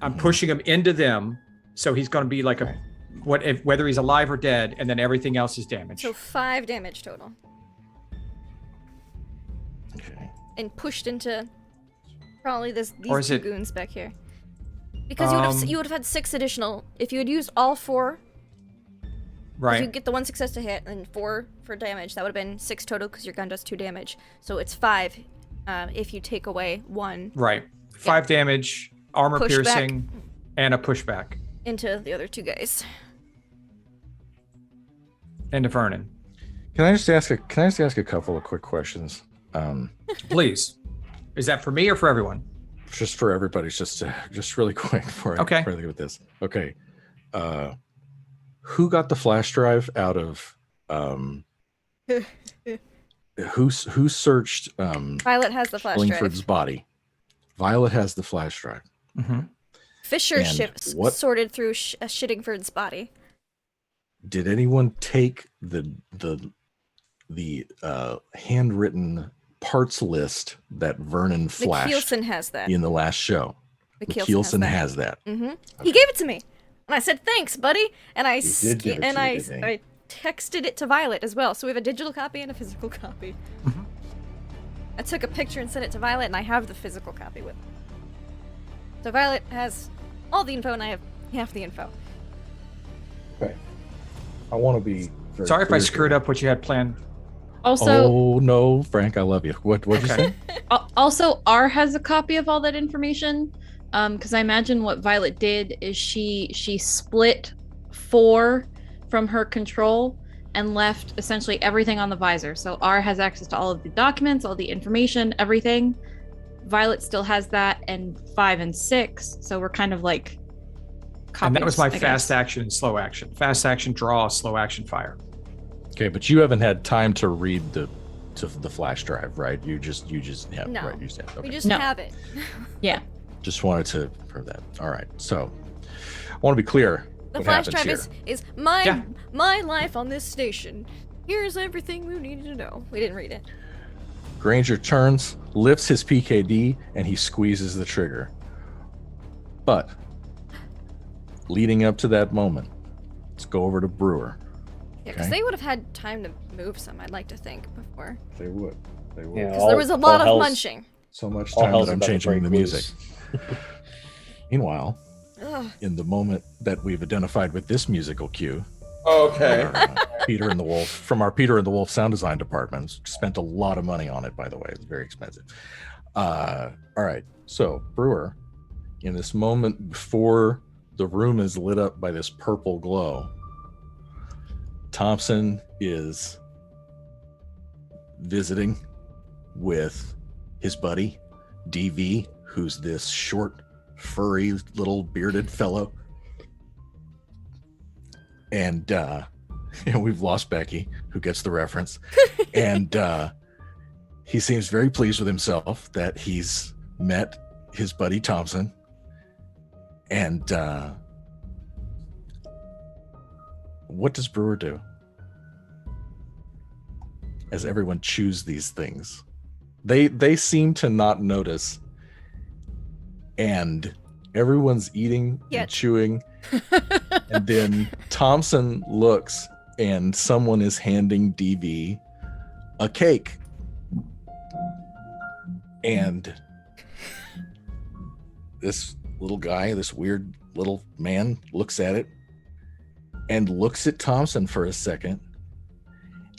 I'm pushing him into them, so he's going to be like whether he's alive or dead, and then everything else is damaged. So 5 damage total. Okay. And pushed into probably these 2 goons back here. Because you would have had 6 additional if you had used all 4. Right. If you get the 1 success to hit and 4 for damage, that would have been 6 total because your gun does 2 damage. So it's 5 if you take away 1. Right. 5 damage, armor piercing, and a pushback. Into the other 2 guys. Into Vernon. Can I just ask a couple of quick questions? Please. Is that for me or for everyone? Just for everybody. Just really quick before I go with this. Okay. Who got the flash drive out of who searched Violet has the flash Lingford's drive. body? Violet has the flash drive. Mm-hmm. Fisher sorted through Shittingford's body. Did anyone take the handwritten parts list that Vernon flashed McKeelson has that. in the last show? McKeelson has that. Mm-hmm. He gave it to me. And I said, "Thanks, buddy." And I texted it to Violet as well. So we have a digital copy and a physical copy. Mm-hmm. I took a picture and sent it to Violet, and I have the physical copy with me. So Violet has all the info, and I have half the info. Okay. I want to be very Sorry if I clear screwed here. up what you had planned. Also, Oh no, Frank, I love you. What'd you Okay. say? Also, R has a copy of all that information. Because I imagine what Violet did is she split 4 from her control and left essentially everything on the visor. So R has access to all of the documents, all the information, everything. Violet still has that, and 5 and 6. So we're kind of like copious, And that was my I guess. fast action and slow action. Fast action, draw, slow action, fire. Okay, but you haven't had time to read the flash drive, right? You just have No. right. You just have, okay. We just No. have it. Yeah. Just wanted to prove that. All right. So I want to be clear. The what flash happens drive here. is my Yeah. my life on this station. Here's everything we needed to know. We didn't read it. Granger turns, lifts his PKD, and he squeezes the trigger. But leading up to that moment, let's go over to Brewer. Yeah, because Okay. they would have had time to move some, I'd like to think, before. They would. They would. Yeah, Because there was a lot of munching. So much all time hell's that I'm about to changing break the loose. music. Meanwhile, Ugh. in the moment that we've identified with this musical cue, Okay. our, Peter and the Wolf, from our Peter and the Wolf sound design department, spent a lot of money on it, by the way. It was very expensive. All right. So, Brewer, in this moment before the room is lit up by this purple glow, Thompson is visiting with his buddy, DV, who's this short, furry, little bearded fellow. And we've lost Becky, who gets the reference. And he seems very pleased with himself that he's met his buddy Thompson. And what does Brewer do? As everyone chews these things, they seem to not notice, and everyone's eating and chewing. And then Thompson looks, and someone is handing DV a cake. And this little guy, this weird little man, looks at it and looks at Thompson for a second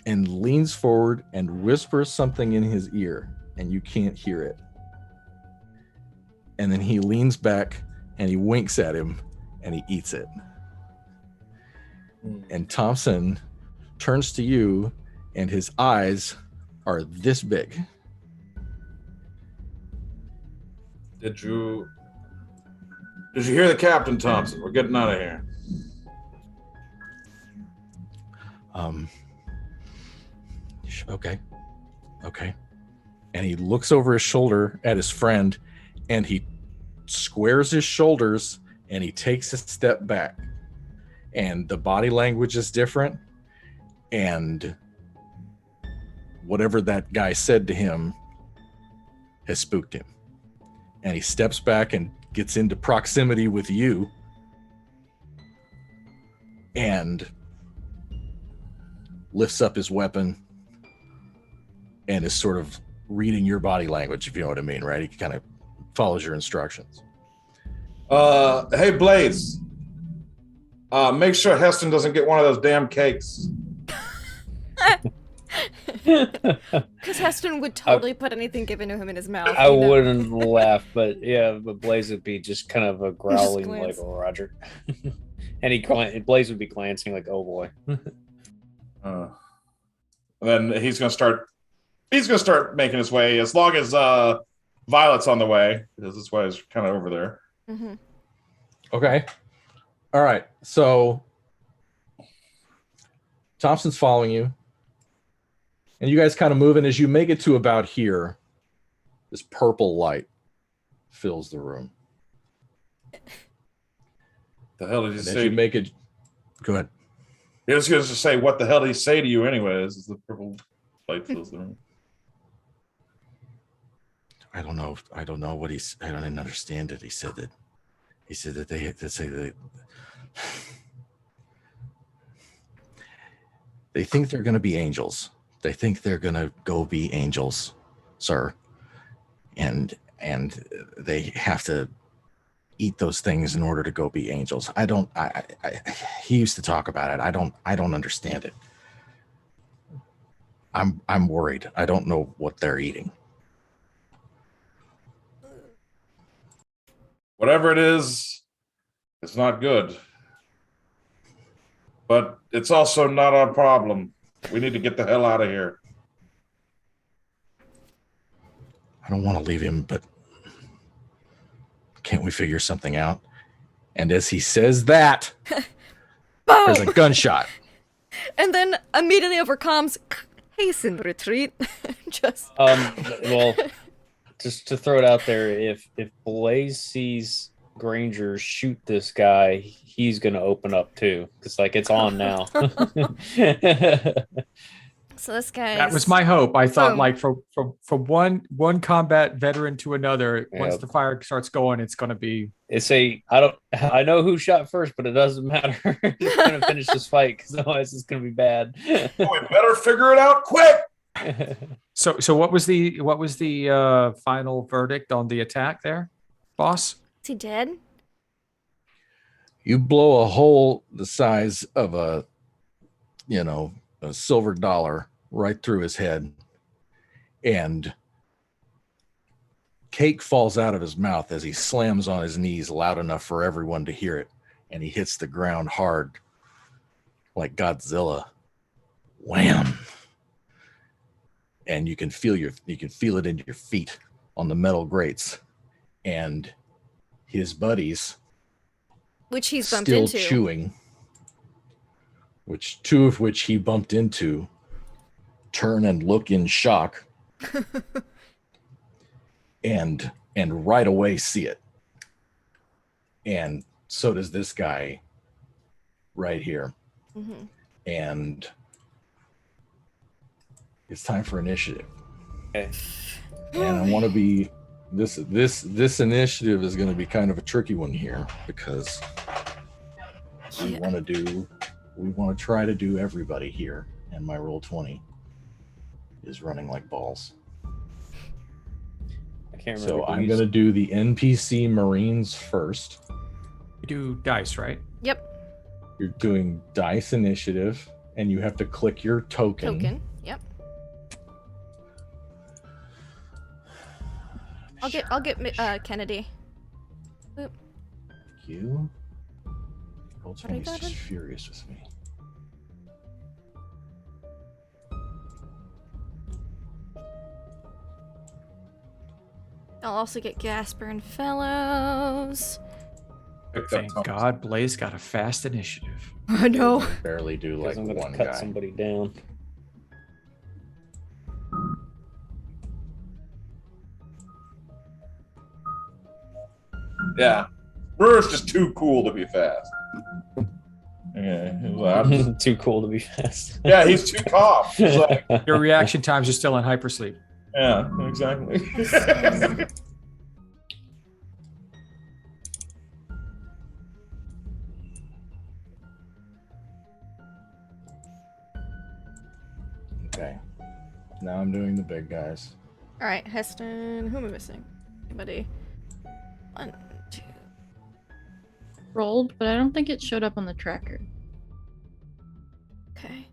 and leans forward and whispers something in his ear, and you can't hear it. And then he leans back and he winks at him and he eats it. And Thompson turns to you, and his eyes are this big. Did you hear the captain, Thompson? We're getting out of here. Okay. And he looks over his shoulder at his friend, and he squares his shoulders, and he takes a step back. And the body language is different, and whatever that guy said to him has spooked him. And he steps back and gets into proximity with you, and lifts up his weapon and is sort of reading your body language, if you know what I mean, right? He kind of follows your instructions. Hey, Blaze. Make sure Heston doesn't get one of those damn cakes. Because Heston would totally put anything given to him in his mouth. I wouldn't laugh, but yeah, but Blaze would be just kind of a growling like glance. Roger. And Blaze would be glancing like, oh boy. Then he's gonna start making his way, as long as Violet's on the way, because this way is kind of over there. Mm-hmm. Okay. All right. So Thompson's following you. And you guys kind of move, and as you make it to about here, this purple light fills the room. The hell did he And say? as you make it, go ahead. He was going to say, what the hell did he say to you anyways? As the purple light fills the room. I don't know what I didn't understand it. He said that they had to say that they think they're going to be angels. They think they're going to go be angels, sir. And they have to eat those things in order to go be angels. He used to talk about it. I don't understand it. I'm worried. I don't know what they're eating. Whatever it is, it's not good. But it's also not our problem. We need to get the hell out of here. I don't want to leave him, but can't we figure something out? And as he says that, there's a gunshot. And then immediately over comms, hasten retreat. Just Well, just to throw it out there, if Blaze sees Granger shoot this guy, he's gonna open up too, because like it's on now. So this guy. That was my hope. I thought, Boom. like, from one combat veteran to another, once Yep. the fire starts going, it's going to be. I know who shot first, but it doesn't matter. It's gonna finish this fight because otherwise it's gonna be bad. We better figure it out quick. So what was the final verdict on the attack there, boss? Is he dead? You blow a hole the size of a silver dollar right through his head, and cake falls out of his mouth as he slams on his knees loud enough for everyone to hear it, and he hits the ground hard like Godzilla. Wham! And you can feel it in your feet on the metal grates, and his buddies, Which he's bumped still into. chewing, two of which he bumped into, turn and look in shock, and right away see it. And so does this guy right here. Mm-hmm. And it's time for initiative. Okay. And I want to be this initiative is going to be kind of a tricky one here, because we want to try to do everybody here, and my roll 20 is running like balls. I can't remember. So I'm going to do the NPC Marines first. You do dice, right? Yep. You're doing dice initiative, and you have to click your token. Yep. I'll get Kennedy. Boop. You. Roll What I 20's got just in? furious with me. I'll also get Gasper and Fellows. Thank God Blaze got a fast initiative. I know. Barely do like I'm gonna one cut guy. somebody down. Yeah. Brewer's just too cool to be fast. Yeah, Too cool to be fast. yeah, he's too calm. He's like, Your reaction times are still in hypersleep. yeah, exactly. Okay. Now I'm doing the big guys. All right, Heston. Who am I missing? Anybody? 1, 2. Rolled, but I don't think it showed up on the tracker. Okay.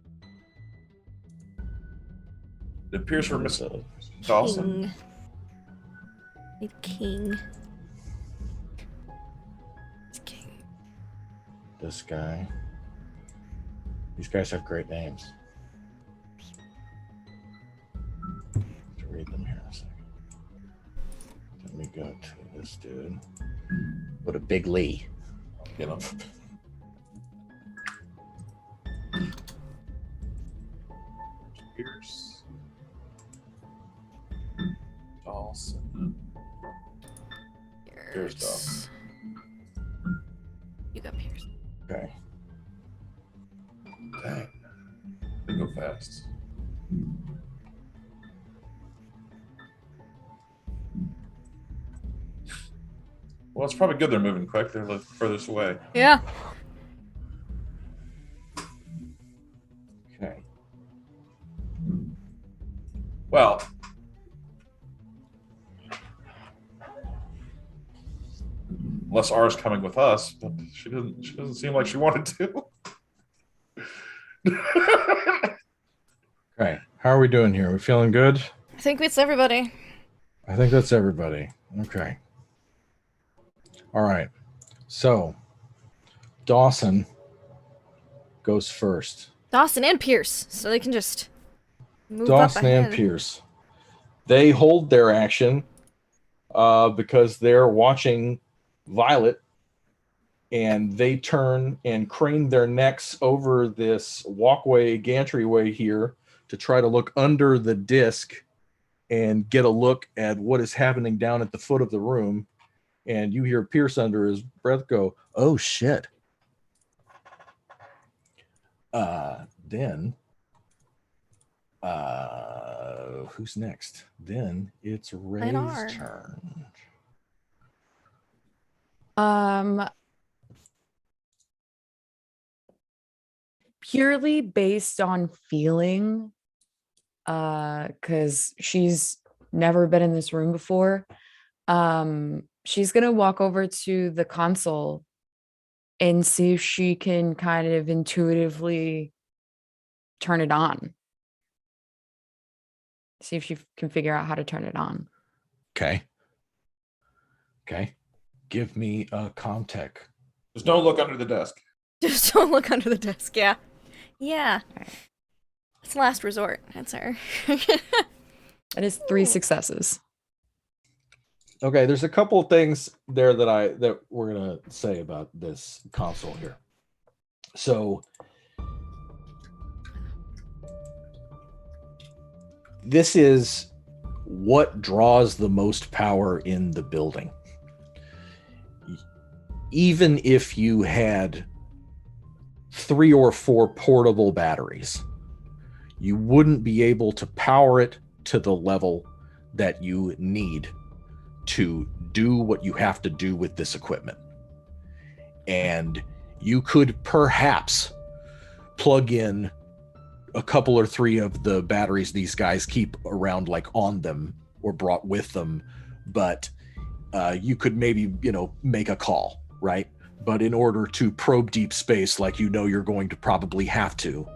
It appears we're missing Dawson. King. Need king. It's king. This guy. These guys have great names. To read them here in a second. Let me go to this dude. What a big Lee. You know. Pierce. Dawson. Here's Dawson. You got Pierce. Okay. Dang. They go fast. Well, it's probably good they're moving quick. They're like furthest away. Yeah. Okay. Well, unless R's coming with us, but she doesn't seem like she wanted to. Okay, how are we doing here? We feeling good? I think it's everybody. I think that's everybody. Okay. All right. So Dawson goes first. Dawson and Pierce, so they can just move Dawson up ahead. and Pierce. They hold their action because they're watching Violet, and they turn and crane their necks over this walkway, gantry-way here to try to look under the disc and get a look at what is happening down at the foot of the room. And you hear Pierce under his breath go, "Oh shit." Then who's next? Then it's Ray's R. turn. Purely based on feeling, because she's never been in this room before. She's gonna walk over to the console and see if she can kind of intuitively turn it on. See if she can figure out how to turn it on. Okay. Give me a Comtech. Just don't look under the desk. Just don't look under the desk, yeah. Yeah. It's last resort. That's her. That is 3 successes. Okay, there's a couple of things there that we're gonna say about this console here. So this is what draws the most power in the building. Even if you had 3 or 4 portable batteries, you wouldn't be able to power it to the level that you need to do what you have to do with this equipment. And you could perhaps plug in a couple or 3 of the batteries these guys keep around, like on them or brought with them, but you could maybe, make a call, right? But in order to probe deep space, like you're going to probably have to,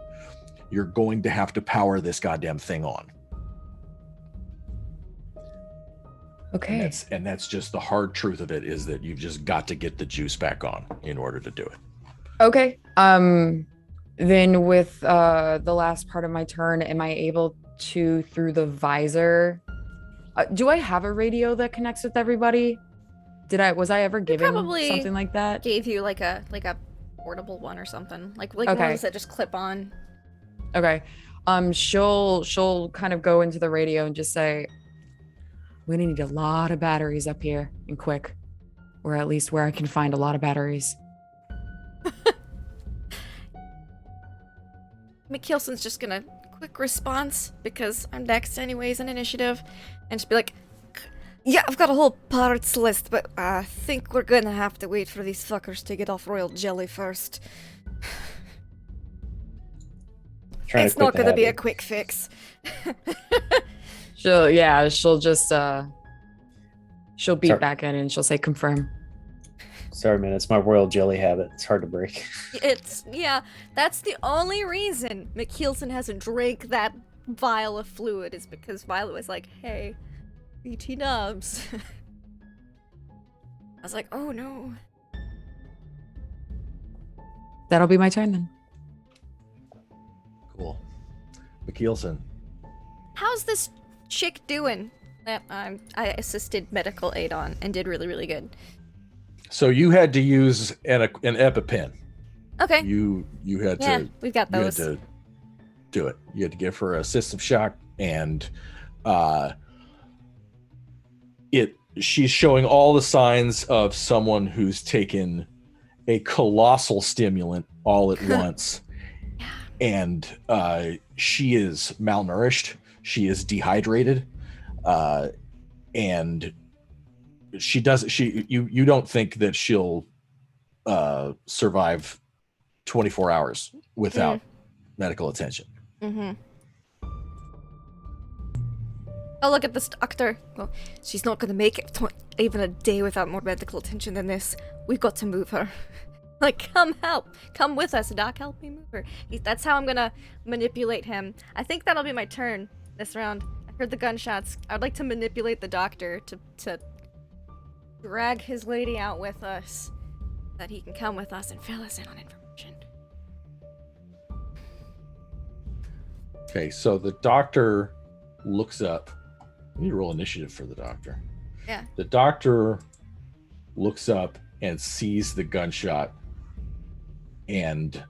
you're going to have to power this goddamn thing on. Okay. And that's just the hard truth of it, is that you've just got to get the juice back on in order to do it. Okay. Then with the last part of my turn, am I able to, through the visor, do I have a radio that connects with everybody? Was I ever given probably something like that? Gave you like a portable one or something. Like one that just clip on. Okay. She'll kind of go into the radio and just say, "We're gonna need a lot of batteries up here, and quick. Or at least where I can find a lot of batteries." McKelson's just gonna quick response, because I'm next anyways in initiative, and just be like, "Yeah, I've got a whole parts list, but I think we're gonna have to wait for these fuckers to get off royal jelly first. It's not gonna be a quick fix." She'll just she'll beat back in and she'll say confirm. Sorry, man, it's my royal jelly habit. It's hard to break. That's the only reason McKelson hasn't drank that vial of fluid, is because Violet was like, "Hey, BT nubs." I was like, "Oh no." That'll be my turn then. Cool. McKelson. How's this chick doing that I assisted medical aid on and did really, really good? So you had to use an EpiPen. Okay. You had to. We've got those. You had to do it. You had to give her a system shock, and she's showing all the signs of someone who's taken a colossal stimulant all at once. And she is malnourished. She is dehydrated, and you don't think that she'll survive 24 hours without medical attention. Mm-hmm. Oh, look at this doctor. Well, she's not gonna make it even a day without more medical attention than this. We've got to move her. Like, come help. Come with us, Doc. Help me move her. That's how I'm gonna manipulate him. I think that'll be my turn this round. I heard the gunshots. I'd like to manipulate the doctor to drag his lady out with us, that he can come with us and fill us in on information. Okay, so the doctor looks up. We need to roll initiative for the doctor. Yeah. The doctor looks up and sees the gunshot, and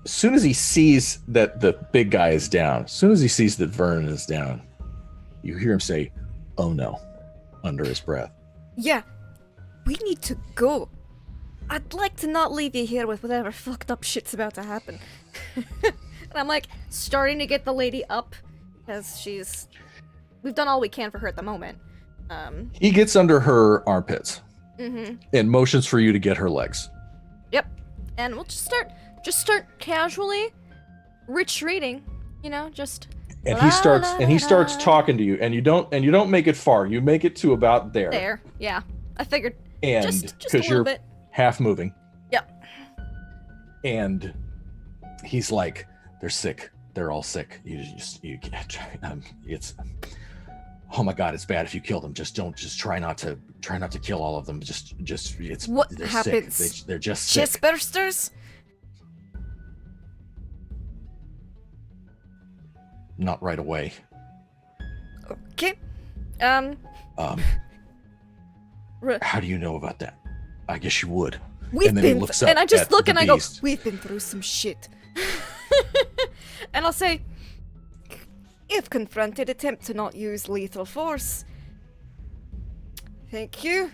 as soon as he sees that the big guy is down, as soon as he sees that Vernon is down, you hear him say, "Oh no," under his breath. Yeah, we need to go. I'd like to not leave you here with whatever fucked up shit's about to happen. And I'm like starting to get the lady up because we've done all we can for her at the moment. He gets under her armpits Mm-hmm. and motions for you to get her legs. Yep. And we'll just start casually retreating, you know, just And he starts talking to you, and you don't make it far. You make it to about there. there. Yeah. I figured And just a because little you're bit. half moving. Yep. And he's like, "They're sick. They're all sick. It's oh my God, it's bad if you kill them. Just try not to kill all of them. Just it's What they're happens? sick. They're just sick." Chest bursters? Not right away. Okay. How do you know about that? I guess you would. We've been, and I just look and I go, beast. we've been through some shit. And I'll say, if confronted, attempt to not use lethal force. Thank you.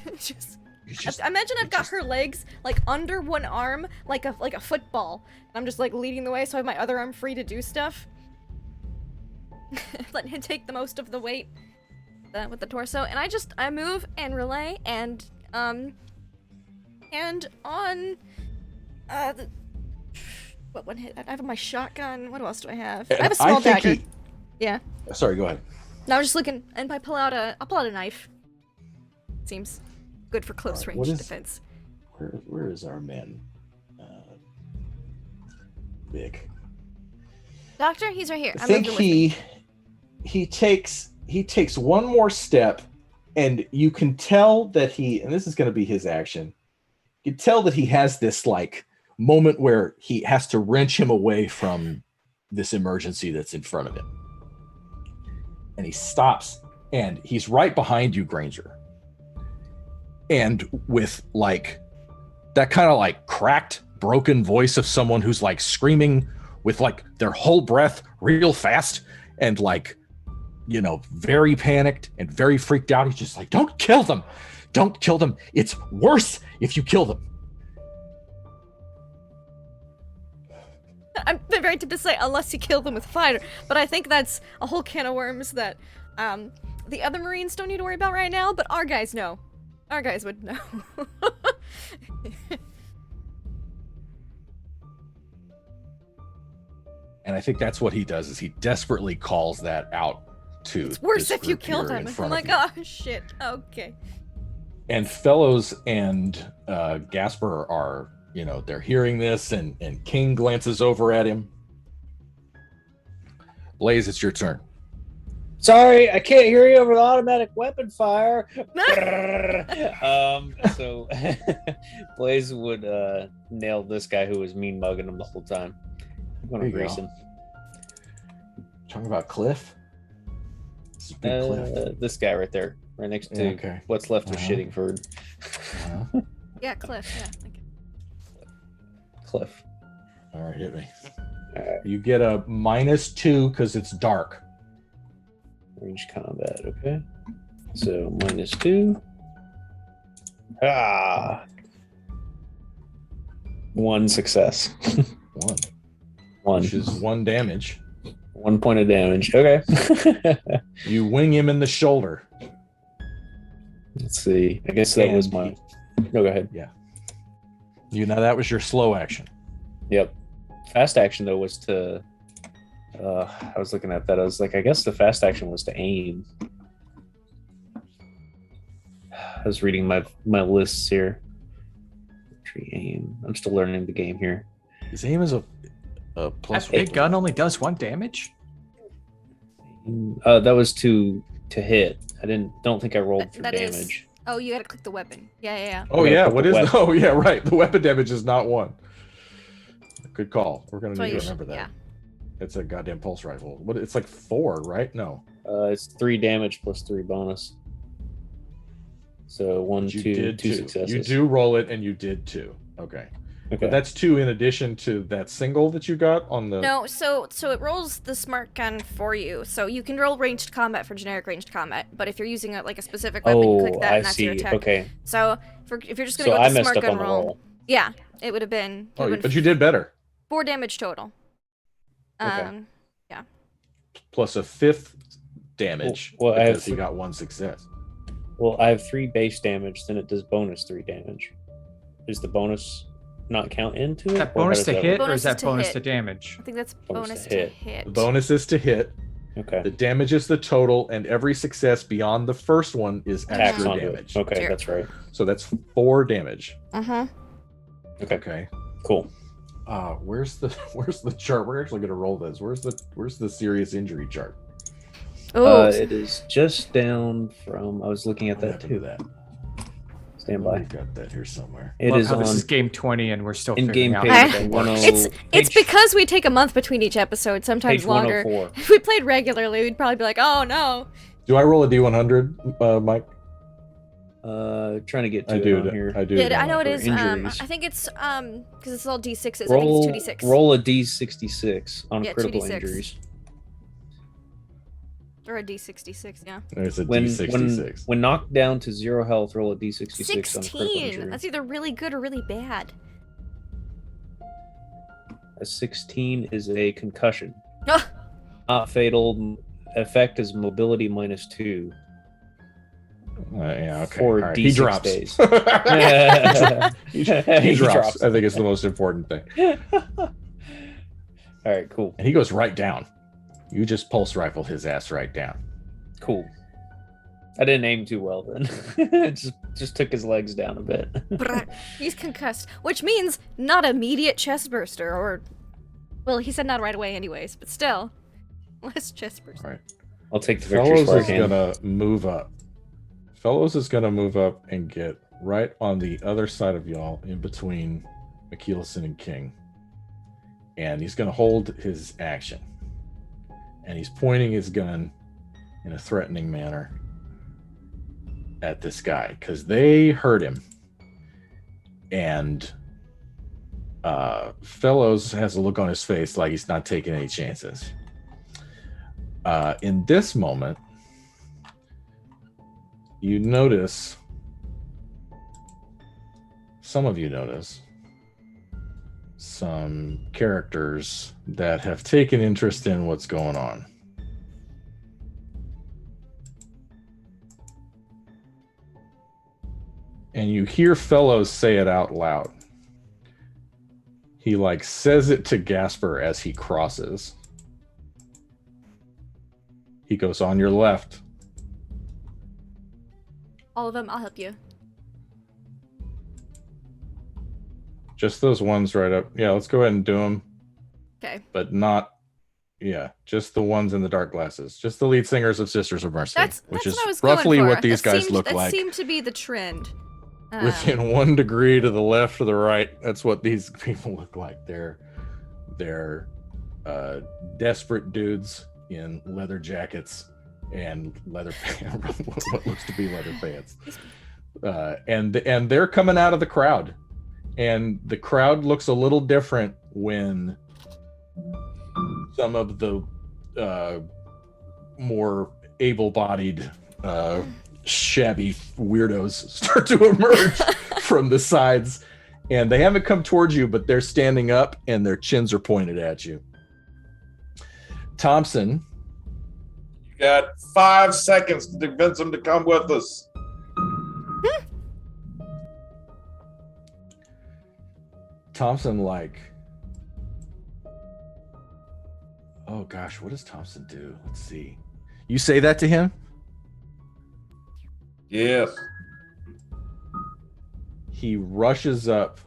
Imagine I've got her legs like under one arm, like a football, and I'm just like leading the way, so I have my other arm free to do stuff. Let him take the most of the weight with the torso, and I move and relay and on what one hit? I have my shotgun. What else do I have? I have a small dagger. Yeah. Sorry, go ahead. No, I was just looking, and I'll pull out a knife. Seems good for close range defense. Where is our man? Vic. Doctor, he's right here. I think he takes one more step, and you can tell that and this is going to be his action. You can tell that he has this like moment where he has to wrench him away from this emergency that's in front of him. And he stops, and he's right behind you, Granger. And with like that kind of like cracked, broken voice of someone who's like screaming with like their whole breath real fast and like, you know, very panicked and very freaked out. He's just like, "Don't kill them. Don't kill them. It's worse if you kill them." I'm very tempted to say, unless you kill them with fire, but I think that's a whole can of worms that the other Marines don't need to worry about right now, but our guys know. Our guys would know. And I think that's what he does, is he desperately calls that out to It's worse this if you group killed here him. in I'm front like, of oh shit, okay. And Fellows and Gasper are, you know, they're hearing this, and King glances over at him. Blaze, it's your turn. Sorry, I can't hear you over the automatic weapon fire. So Blaze would nail this guy who was mean mugging him the whole time. I'm gonna grease him. Talking about Cliff? This is big Cliff. This guy right there, right next to what's left of Shittingford. Yeah, Cliff. Yeah. Okay. Cliff. All right, hit me. You get a -2 because it's dark. Range combat, okay. So -2. One success. One. Which is 1 damage. 1 point of damage. Okay. You wing him in the shoulder. Let's see. I guess that was my. No, go ahead. Yeah. You know, that was your slow action. Yep. Fast action though was to I was looking at that. I was like, I guess the fast action was to aim. I was reading my lists here. Tree aim. I'm still learning the game here. His aim is a plus. That big gun only does 1 damage. That was to hit. I don't think I rolled for That is- damage. Oh, you gotta click the weapon. Yeah. Oh Okay, yeah, put what the is? weapon. Oh yeah, right. The weapon damage is not 1. Good call. We're gonna That's why need to you should- remember that. yeah. It's a goddamn pulse rifle. What? It's like 4, right? No. It's 3 damage plus 3 bonus. So 1, You 2, did 2 2. successes. You do roll it, and you did 2. Okay. Okay. But that's 2 in addition to that single that you got on the. No, so it rolls the smart gun for you. So you can roll ranged combat for generic ranged combat, but if you're using a specific weapon, you click that I and that's your see. attack. Okay. So if you're just gonna So go I with the messed smart up gun on the roll, roll. yeah, it would have been. Oh, but you did better. 4 damage total. Okay. Yeah. Plus a 5th damage Well, I have because he got 1 success. Well, I have 3 base damage, then it does bonus 3 damage. Is the bonus not count into it? Is that or how bonus does to that hit, work? or is that to bonus hit. to damage? I think that's Bonus bonus to to hit. hit. The bonus is to hit. Okay. The damage is the total, and every success beyond the first one is Tax extra onto it. damage. Okay, Sure. that's right. So that's 4 damage. Uh-huh. Okay. Okay. Cool. Where's the chart? We're actually gonna roll this. Where's the serious injury chart? Oh, It is just down from. I was looking at What that happened to too. that? Stand Oh, by. we've got that here somewhere. It Love is how on this is game 20 and we're still in figuring game out page how I- it works. it's because we take a month between each episode, sometimes page longer. 104. If we played regularly, we'd probably be like, oh no. Do I roll a D100, Mike? Trying to get to I it do. on here. I do. Yeah, I know it for is. injuries. I think it's because it's all D6s. Roll, I think it's 2D6. roll a D66 on Yeah, critical 2d6. injuries. Or a D66, yeah. There's a When, D66. when knocked down to 0 health, roll a D66 on a critical 16. injury. That's either really good or really bad. A 16 is a concussion. Ah! Not fatal. Effect is mobility minus 2. Yeah, okay. For All right. D6 He drops. days. he drops. I think it's the most important thing. All right, cool. And he goes right down. You just pulse rifle his ass right down. Cool. I didn't aim too well then. just took his legs down a bit. Brr. He's concussed, which means not immediate chest burster, or, well, he said not right away anyways, but still, less chest burster. All right. I'll take the victory Fellows spark is in. gonna move up. Fellows is gonna move up and get right on the other side of y'all, in between McKeelson and King. And he's gonna hold his action. And he's pointing his gun in a threatening manner at this guy because they hurt him. And Fellows has a look on his face like he's not taking any chances. In this moment, you notice, some of you notice, some characters that have taken interest in what's going on. And you hear Fellows say it out loud. He says it to Gasper as he crosses. He goes, on your left. All of them, I'll help you. Just those ones right up. Yeah, let's go ahead and do them. Okay. But not, yeah, just the ones in the dark glasses. Just the lead singers of Sisters of Mercy. That's which is what I was roughly going for. what these That guys seemed- look that like. seemed to be the trend. Within 1 degree to the left or the right, that's what these people look like. They're desperate dudes in leather jackets and leather pants, what looks to be leather pants. And they're coming out of the crowd. And the crowd looks a little different when some of the more able-bodied, shabby weirdos start to emerge from the sides. And they haven't come towards you, but they're standing up and their chins are pointed at you. Thompson. You got 5 seconds to convince them to come with us. Thompson Oh gosh, what does Thompson do? Let's see. You say that to him? Yes. He rushes up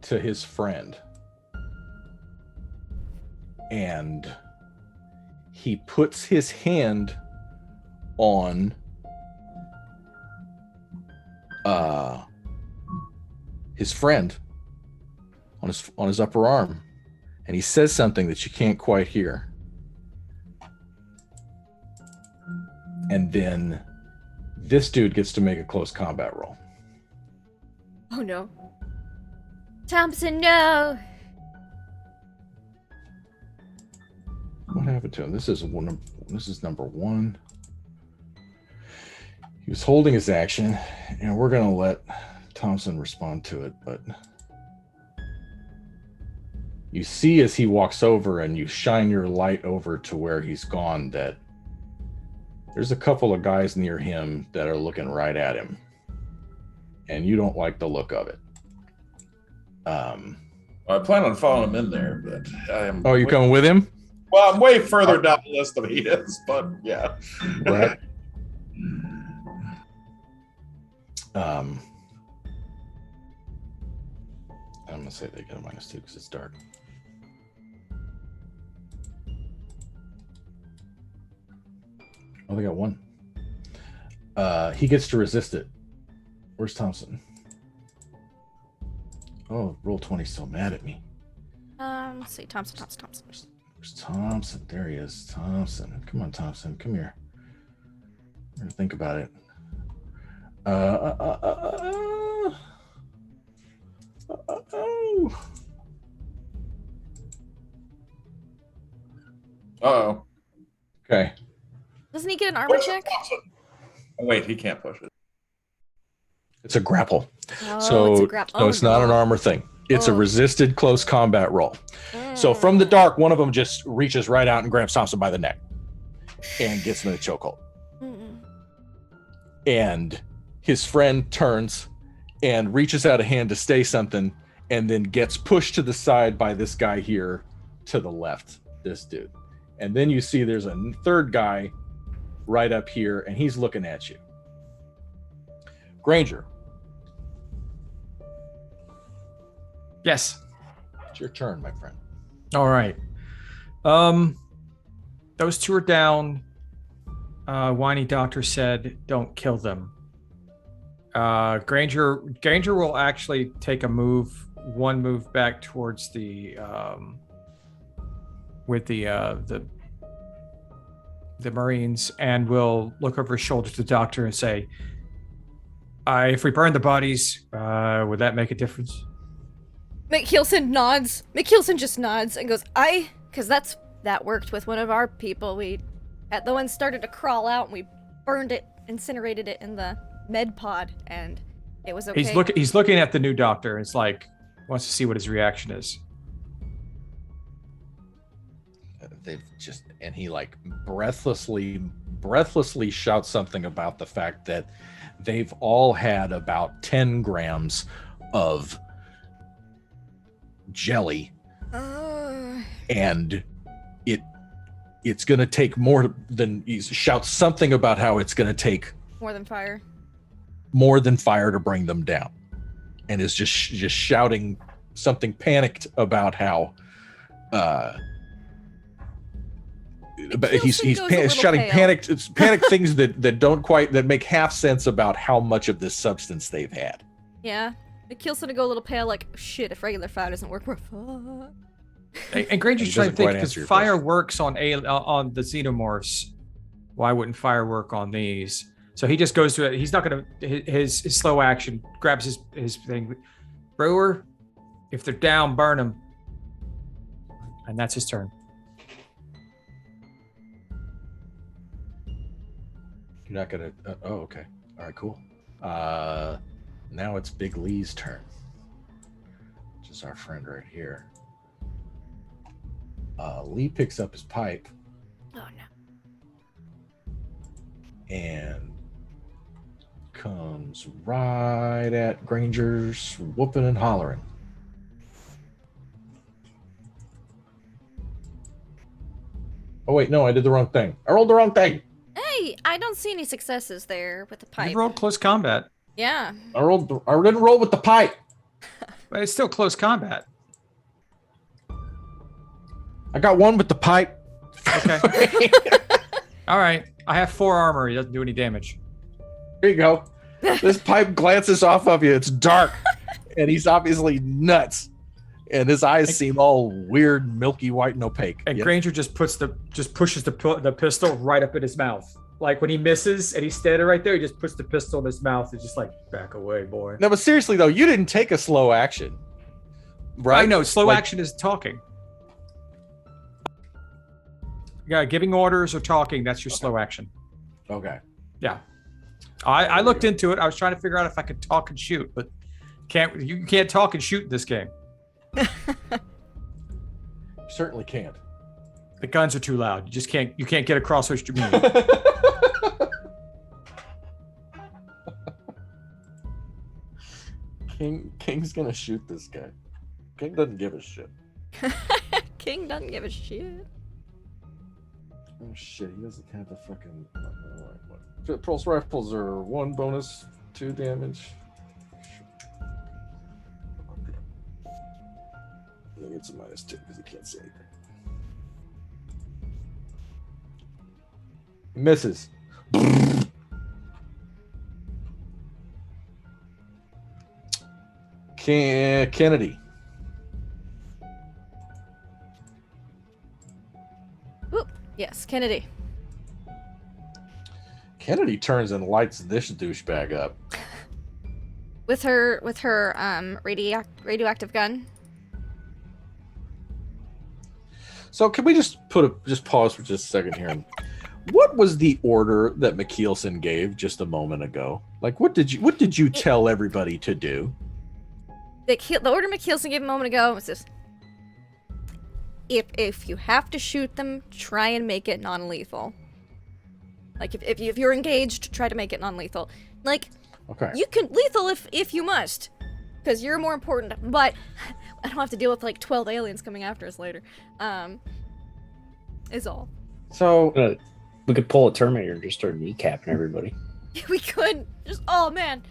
to his friend and he puts his hand on his friend on his upper arm, and he says something that you can't quite hear. And then this dude gets to make a close combat roll. Oh no. Thompson, no! What happened to him? This is number one. He was holding his action, and we're gonna let Thompson respond to it, but you see as he walks over and you shine your light over to where he's gone that there's a couple of guys near him that are looking right at him, and you don't like the look of it. I plan on following him in there, but I am. Oh, you coming with him? Well, I'm way further down the list than he is, but yeah. Right. I'm gonna say they get a -2 because it's dark. Oh, they got 1. He gets to resist it. Where's Thompson? Oh, roll 20's so mad at me. Let's see, Thompson. Where's Thompson? There he is. Thompson. Come on, Thompson. Come here. We're gonna think about it. Uh-oh. Okay. Doesn't he get an armor check? Oh, wait, he can't push it. It's a grapple. Oh, So it's not an armor thing. It's a resisted close combat roll. So from the dark, one of them just reaches right out and grabs Thompson by the neck and gets him in a chokehold. And his friend turns and reaches out a hand to say something and then gets pushed to the side by this guy here to the left, this dude. And then you see there's a third guy right up here and he's looking at you. Granger. Yes. It's your turn, my friend. All right. Those two are down. Whiny doctor said, "Don't kill them." Granger will actually take one move back towards the with the Marines, and will look over his shoulder to the doctor and say, "If we burn the bodies, would that make a difference?" McKeelson nods. McKeelson just nods and goes, because that worked with one of our people. The one started to crawl out and we burned it, incinerated it in the med pod, and it was okay. He's looking at the new doctor and it's like, wants to see what his reaction is. And he like breathlessly shouts something about the fact that they've all had about 10 grams of jelly, and it's gonna take more than, he shouts something about how it's gonna take more than fire to bring them down, and is just shouting something panicked about how but he's shouting panicked things that make half sense about how much of this substance they've had. Yeah. McKeelson to go a little pale, like, shit, if regular fire doesn't work, we're fucked. And Granger's trying to think, because fire works on the xenomorphs, why wouldn't fire work on these? So he just goes to it. He's not going to, his slow action, grabs his thing. Brewer, if they're down, burn them. And that's his turn. You're not going to, oh, okay. All right, cool. Now it's Big Lee's turn, which is our friend right here. Lee picks up his pipe. Oh, no. And comes right at Granger's whooping and hollering. Oh wait, no, I did the wrong thing. I rolled the wrong thing. Hey, I don't see any successes there with the pipe. You rolled close combat. Yeah. I didn't roll with the pipe. But it's still close combat. I got one with the pipe. Okay. All right. I have 4 armor. He doesn't do any damage. There you go. This pipe glances off of you. It's dark, and he's obviously nuts. And his eyes seem all weird, milky white, and opaque. And Yep. Granger just pushes the pistol right up in his mouth. Like when he misses and he's standing right there, he just puts the pistol in his mouth. It's just like, back away, boy. No, but seriously though, you didn't take a slow action, right? I know. Slow Like- action is talking. Yeah, giving orders or talking, that's your slow action. Okay. Yeah. I looked into it. I was trying to figure out if I could talk and shoot, but you can't talk and shoot in this game. You certainly can't. The guns are too loud. You can't get across what you mean. King's gonna shoot this guy. King doesn't give a shit. King doesn't give a shit. Oh shit, he doesn't have the fucking. Pulse rifles are 1 bonus, 2 damage. I think it's a -2 because he can't see anything. Misses. Kennedy. Oop. Yes, Kennedy. Kennedy turns and lights this douchebag up. With her radioactive gun. So can we just pause for just a second here? What was the order that McKeelson gave just a moment ago? Like, what did you tell everybody to do? The order McKeelson gave a moment ago was this: if you have to shoot them, try and make it non-lethal. Like if you're engaged, try to make it non-lethal. Like, okay, you can lethal if you must, because you're more important. But I don't have to deal with like 12 aliens coming after us later. Is all. So we could pull a Terminator and just start kneecapping everybody. We could just. Oh man,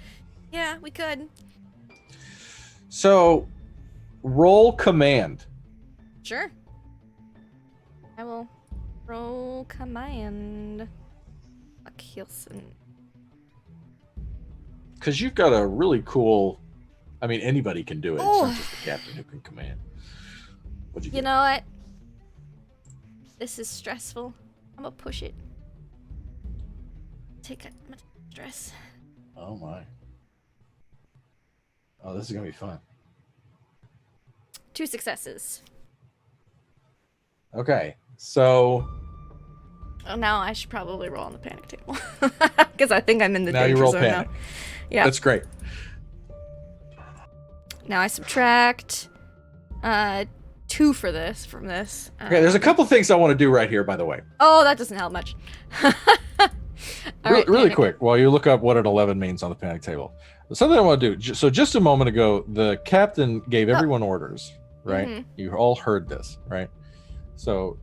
yeah, we could. So, roll command. Sure. I will roll command. McKeelson. Because you've got a really cool. I mean, anybody can do it. It's not just the captain who can command. What'd you You get? know what? This is stressful. I'm gonna push it. Take much stress. Oh my. Oh, this is gonna be fun. 2 successes. Okay, so Oh, now I should probably roll on the panic table because I think I'm in the now you danger roll zone panic. now. Yeah. That's great. Now I subtract 2 for this from this. Okay, there's a couple things I want to do right here, by the way. Oh, that doesn't help much. All right, Really panic. quick, while you look up what an 11 means on the panic table. Something I want to do. So just a moment ago, the captain gave everyone orders, right? Mhm. You all heard this, right? So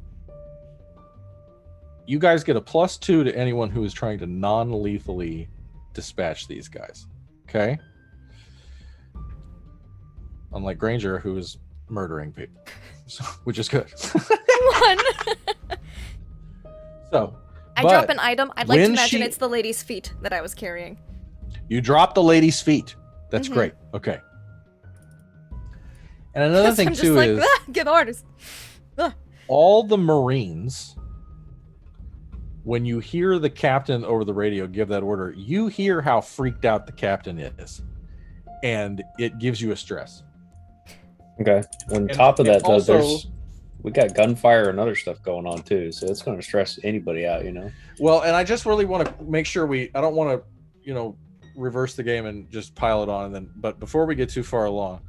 you guys get a +2 to anyone who is trying to non-lethally dispatch these guys. Okay? Unlike Granger, who is murdering people, so, which is good. 1. So I but drop an item. I'd like to when imagine she- it's the lady's feet that I was carrying. you drop the lady's feet. That's Mhm. great. Okay. And another thing I'm just too like, is give orders. all the Marines, when you hear the captain over the radio give that order, you hear how freaked out the captain is, and it gives you a stress. Okay. On And- top of and that, though, also- we got gunfire and other stuff going on too, so it's going to stress anybody out, you know. Well, and I just really want to make sure I don't want to, reverse the game and just pile it on. And then, but before we get too far along,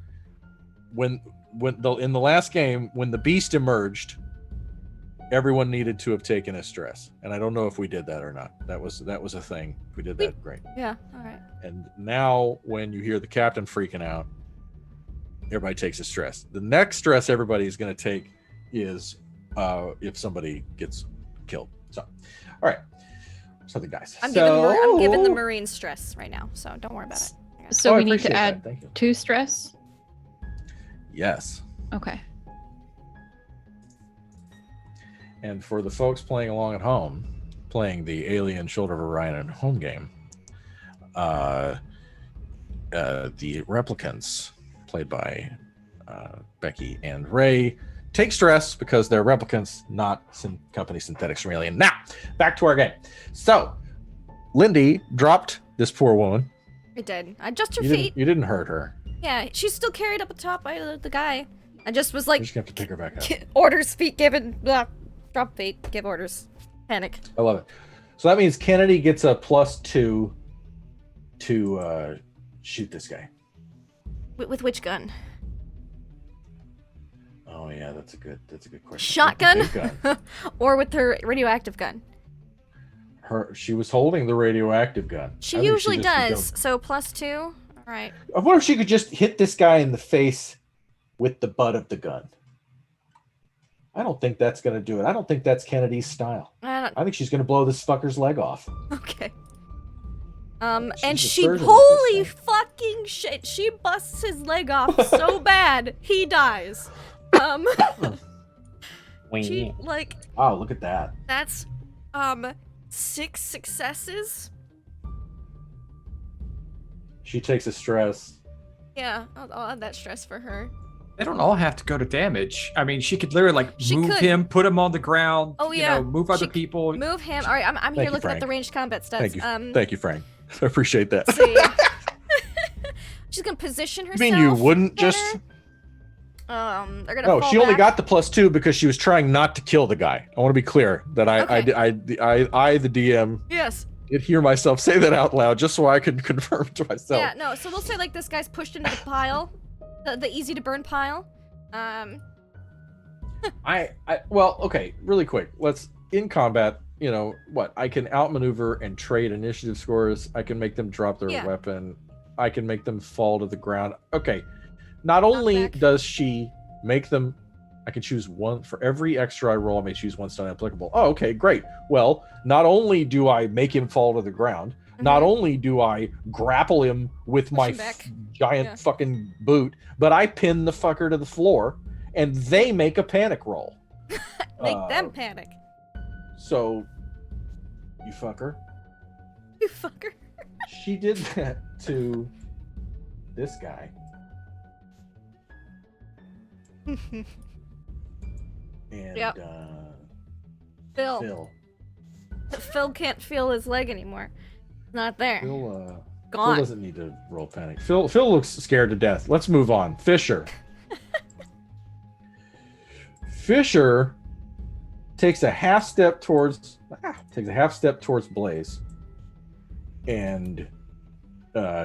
in the last game, when the beast emerged, everyone needed to have taken a stress, and I don't know if we did that or not. That was a thing. If we did that, great. Yeah. All right. And now, when you hear the captain freaking out, everybody takes a stress. The next stress everybody is going to take is if somebody gets killed. So, all right. So the guys. I'm giving the Marines stress right now, so don't worry about it. So I we need appreciate to that. add Thank you. 2 stress. Yes. Okay. And for the folks playing along at home, playing the Alien Shoulder of Orion home game, the replicants, played by Becky and Ray, take stress because they're replicants, not company synthetics from Alien. Now, back to our game. So, Lindy dropped this poor woman. I did. I just her You feet. didn't hurt her. Yeah, she's still carried up atop by the guy. I just was like, You're just gonna have to pick her back up. orders, feet given, blah, drop feet, give orders, panic. I love it. So that means Kennedy gets a +2 to shoot this guy. With which gun? Oh yeah, that's a good question. Shotgun? Big gun. Or with her radioactive gun? She was holding the radioactive gun. She I think usually just was does. So +2. All right. I wonder if she could just hit this guy in the face with the butt of the gun. I don't think that's going to do it. I don't think that's Kennedy's style. I think she's going to blow this fucker's leg off. Okay. She's And a she, surgeon with holy this thing. fucking shit, she busts his leg off so bad, he dies. She, like, Oh, look at that. that's, 6 successes? She takes a stress. Yeah, I'll add that stress for her. They don't all have to go to damage. I mean, she could literally like She move could. him, put him on the ground. Oh, yeah. Move other She- people. Move him. All right, I'm Thank here you, looking at Frank. the ranged combat stats. Thank you. Thank you, Frank. I appreciate that. See. She's gonna position You herself. mean you wouldn't better. just? They're gonna. No, fall she only back. got the +2 because she was trying not to kill the guy. I want to be clear that I, the DM, Yes. did hear myself say that out loud just so I could confirm to myself. Yeah. No. So we'll say like this guy's pushed into the pile, the easy to burn pile. Well, okay, really quick. Let's in combat. You know what? I can outmaneuver and trade initiative scores. I can make them drop their Yeah. weapon. I can make them fall to the ground. Okay. Not only Knockback. does she make them, I can choose one for every extra I roll. I may choose one stun applicable. Oh, okay, great. Well, not only do I make him fall to the ground, not only do I grapple him with my him back. giant Yeah. fucking boot, but I pin the fucker to the floor, and they make a panic roll. Make them panic. So, you fucker. You fucker. She did that to this guy. And Yep. Phil. Phil. Phil can't feel his leg anymore. Not there. Phil Gone. doesn't need to roll panic. Phil looks scared to death. Let's move on. Fisher. Fisher takes a half step towards Blaze and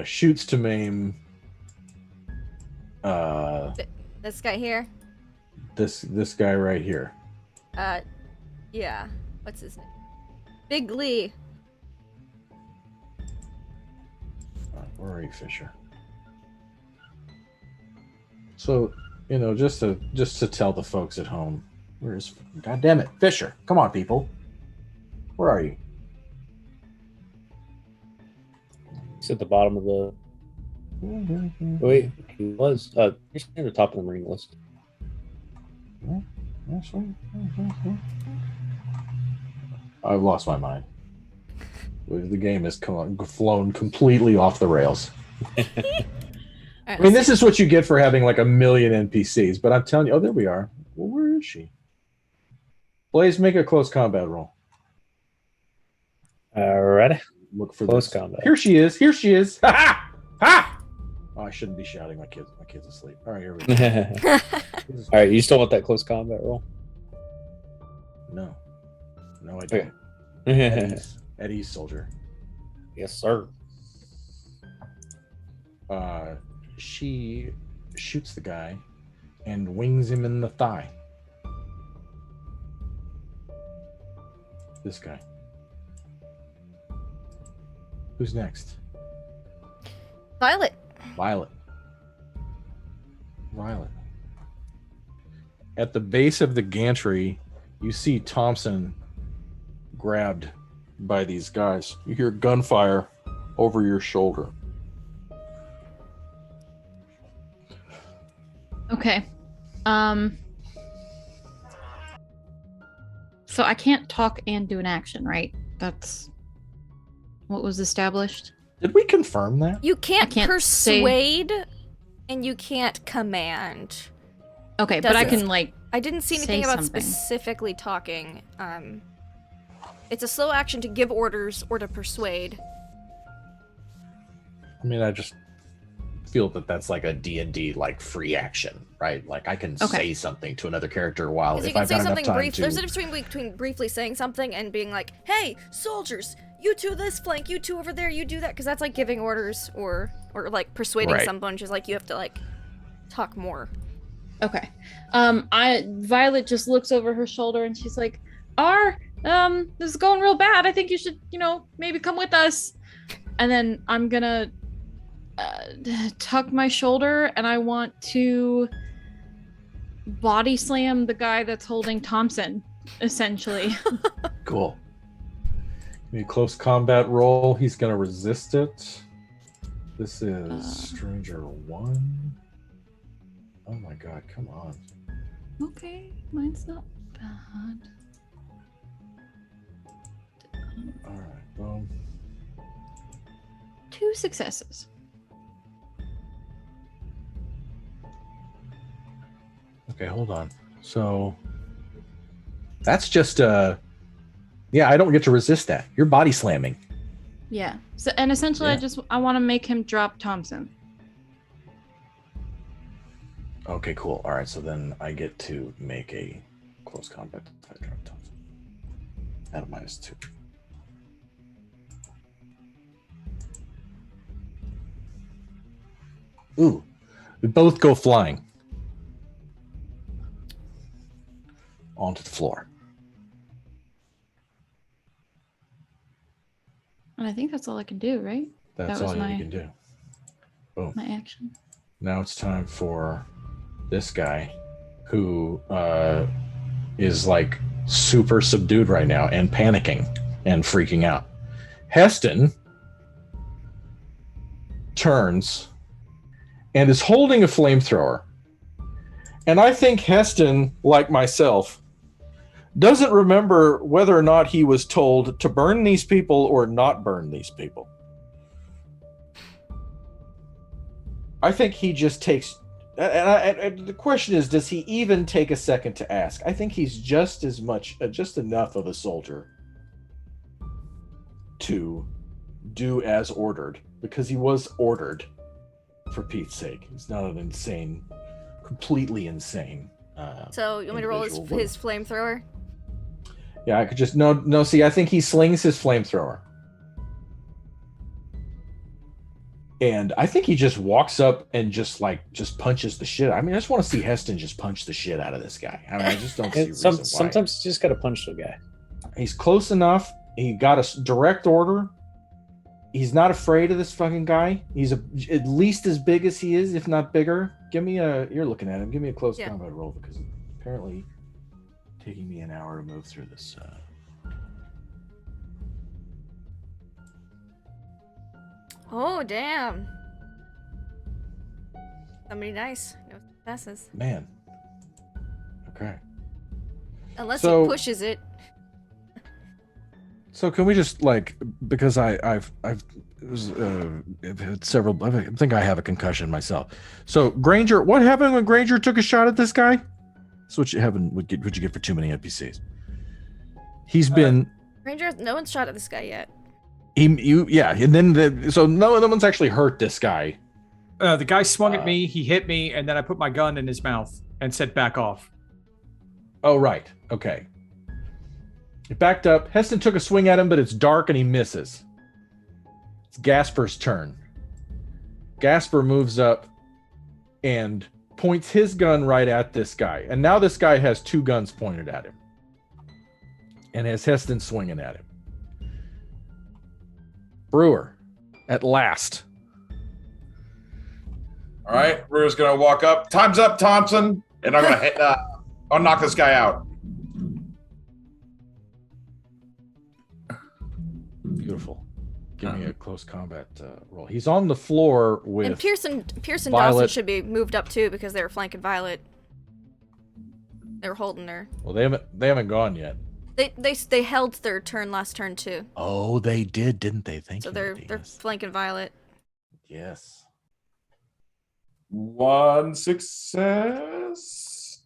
shoots to maim This guy here. this guy right here. Yeah. What's his name? Big Lee. Where are you, Fisher? So, you know, just to tell the folks at home, God damn it, Fisher! Come on, people. Where are you? He's at the bottom of the. Wait, he was. He's near the top of the Marine list. I've lost my mind. The game has flown completely off the rails. I mean, this is what you get for having like a million NPCs, but I'm telling you, oh, there we are. Well, where is she? Blaze, make a close combat roll. Alright. Look for Close this. combat. Here she is. Here she is. Ha ha! Ha! Oh, I shouldn't be shouting. My kid's asleep. All right, here we go. Alright, you still want that close combat roll? No, I don't. Okay. Eddie's soldier. Yes, sir. She shoots the guy and wings him in the thigh. This guy. Who's next? Violet. Violet. At the base of the gantry, you see Thompson grabbed by these guys. You hear gunfire over your shoulder. Okay. So I can't talk and do an action, right? That's what was established. Did we confirm that? You can't, can't persuade, and you can't command. Okay, but I Doesn't- can I didn't see say anything about something. specifically talking. It's a slow action to give orders or to persuade. I mean, I just feel that that's like a D&D like free action, right? Like I can say something to another character while Because you if can I've say got enough something time brief. to. There's a difference between briefly saying something and being like, "Hey, soldiers, you two this flank, you two over there, you do that," because that's like giving orders or like persuading Right. someone. Just like you have to like talk more. Okay. Violet just looks over her shoulder and she's like, this is going real bad. I think you should, maybe come with us. And then I'm gonna tuck my shoulder and I want to body slam the guy that's holding Thompson, essentially. Cool. Give me a close combat roll. He's gonna resist it. This is Stranger 1. Oh my god, come on. Okay, mine's not bad. Alright, boom. 2 successes. Okay, hold on. So that's just yeah, I don't get to resist that. You're body slamming. Yeah. So, and essentially, Yeah. I want to make him drop Thompson. Okay, cool. All right, so then I get to make a close combat fight drop Thompson. At a -2. Ooh, we both go flying onto the floor. And I think that's all I can do, right? That's That was all my- you can do. Boom. My action. Now it's time for this guy who is like super subdued right now and panicking and freaking out. Heston turns and is holding a flamethrower. And I think Heston, like myself, doesn't remember whether or not he was told to burn these people or not burn these people. I think he just takes, and the question is, does he even take a second to ask? I think he's just as much, just enough of a soldier to do as ordered, because he was ordered, for Pete's sake. He's not an insane, completely insane. So you want me to roll his flamethrower? Yeah, I could just, no, see, I think he slings his flamethrower. And I think he just walks up and just punches the shit. I mean, I just want to see Heston just punch the shit out of this guy. I mean, I just don't see a reason why. Sometimes you just got to punch the guy. He's close enough. He got a direct order. He's not afraid of this fucking guy. He's at least as big as he is, if not bigger. You're looking at him. Give me a close combat roll, because it's apparently taking me an hour to move through this. Oh, damn. Somebody nice. No successes. Man. Okay. Unless So- he pushes it. So can we just because I've had several. I think I have a concussion myself. So Granger, what happened when Granger took a shot at this guy? That's what would you get for too many NPCs. He's been. Ranger, no one's shot at this guy yet. And then so no one's actually hurt this guy. The guy swung at me, he hit me, and then I put my gun in his mouth and said, "Back off." Oh right, okay. He backed up. Heston took a swing at him, but it's dark and he misses. It's Gasper's turn. Gasper moves up and points his gun right at this guy. And now this guy has 2 guns pointed at him. And has Heston swinging at him. Brewer, at last. All right, Brewer's gonna walk up. Time's up, Thompson, and I'm gonna I'll knock this guy out. Beautiful. Give me a close combat roll. He's on the floor with And Pearson Dawson Violet. should be moved up too because they were flanking Violet. They were holding her. Well, they haven't gone yet. They held their last turn too. Oh, they did, didn't they? Thank So you. they're Matthias. flanking Violet. Yes. 1 success.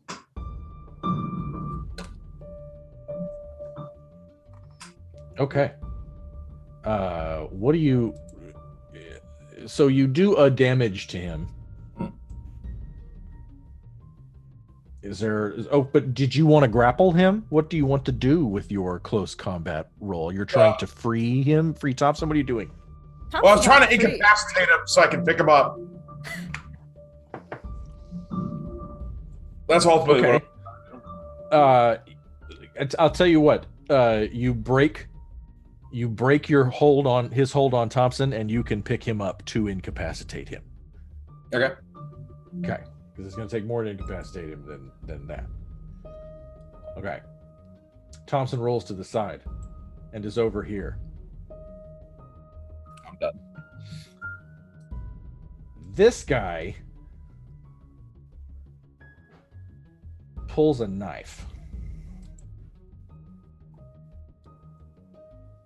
Okay. What do you? So you do a damage to him. Is there? Oh, but did you want to grapple him? What do you want to do with your close combat roll? You're trying to free him, free Thompson. What are you doing? Well, I was trying to incapacitate him so I can pick him up. That's ultimately Okay. I'll tell you what. You break your hold on his hold on Thompson, and you can pick him up to incapacitate him. Okay. Okay. Because it's going to take more to incapacitate him than that. Okay. Thompson rolls to the side and is over here. I'm done. This guy pulls a knife.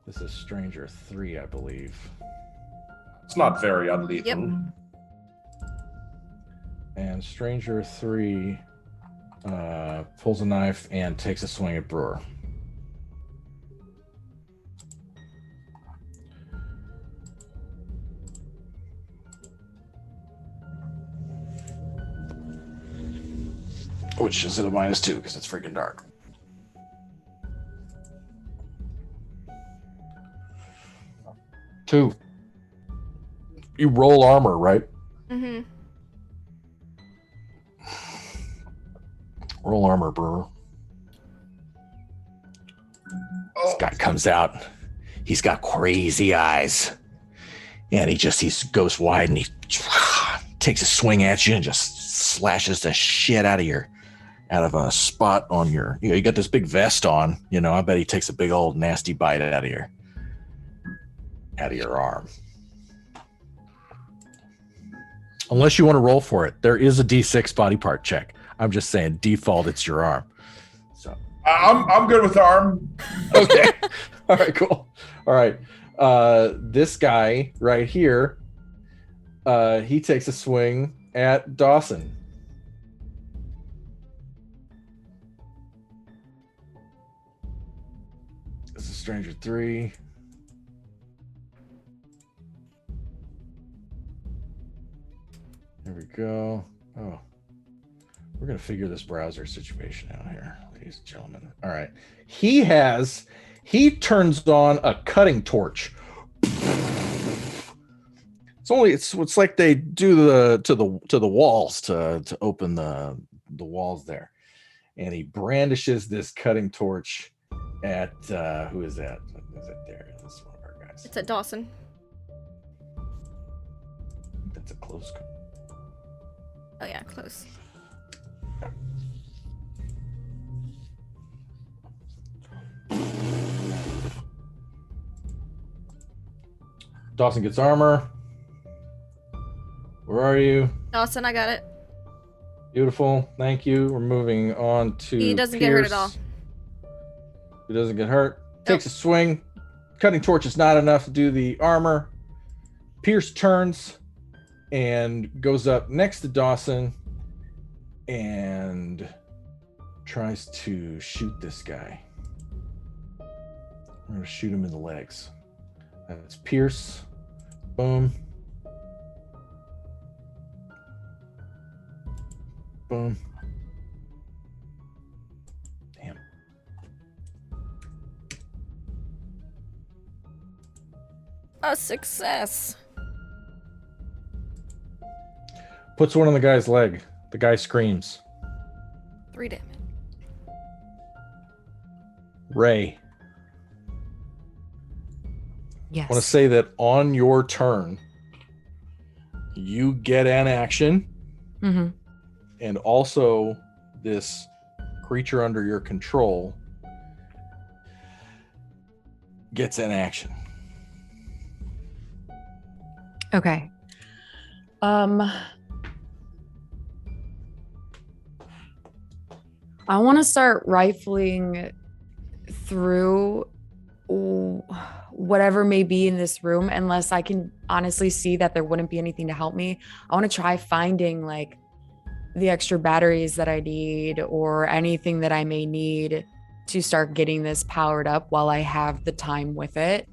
This is Stranger 3, I believe. It's not very unlethal. Yep. And Stranger 3 pulls a knife and takes a swing at Brewer. Which is at a -2 because it's freaking dark. Two. You roll armor, right? Mm-hmm. Roll armor, Brewer. This guy comes out. He's got crazy eyes. And he goes wide and he takes a swing at you and just slashes the shit out of a spot on your, you got this big vest on, I bet he takes a big old nasty bite out of your arm. Unless you want to roll for it. There is a D6 body part check. I'm just saying default, it's your arm. So I'm good with the arm. okay. All right, cool. All right. This guy right here, he takes a swing at Dawson. This is Stranger 3. There we go. Oh, we're going to figure this browser situation out here, ladies and gentlemen. All right. He turns on a cutting torch. It's like they do to the walls to open the walls there. And he brandishes this cutting torch at who is that? Is that there? This is one of our guys. It's at Dawson. That's a close. Oh yeah, close. Dawson gets armor. Where are you? Dawson, I got it. Beautiful. Thank you. We're moving on to He doesn't get hurt at all. He doesn't get hurt. Takes a swing. Cutting torch is not enough to do the armor. Pierce turns and goes up next to Dawson and tries to shoot this guy. We're going to shoot him in the legs. That's Pierce. Boom. Boom. Damn. A success. Puts one on the guy's leg. The guy screams. 3 damage. Ray. Yes. I want to say that on your turn, you get an action, Mm-hmm. and also this creature under your control gets an action. Okay. I want to start rifling through whatever may be in this room, unless I can honestly see that there wouldn't be anything to help me. I want to try finding like the extra batteries that I need or anything that I may need to start getting this powered up while I have the time with it.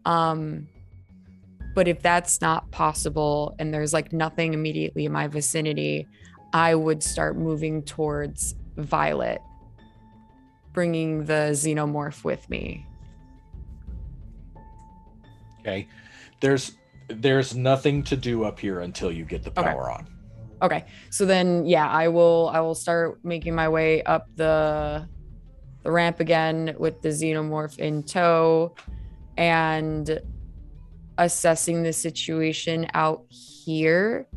But if that's not possible and there's like nothing immediately in my vicinity, I would start moving towards Violet, bringing the xenomorph with me. Okay. There's nothing to do up here until you get the power on. Okay. So then yeah, I will start making my way up the ramp again with the xenomorph in tow and assessing the situation out here.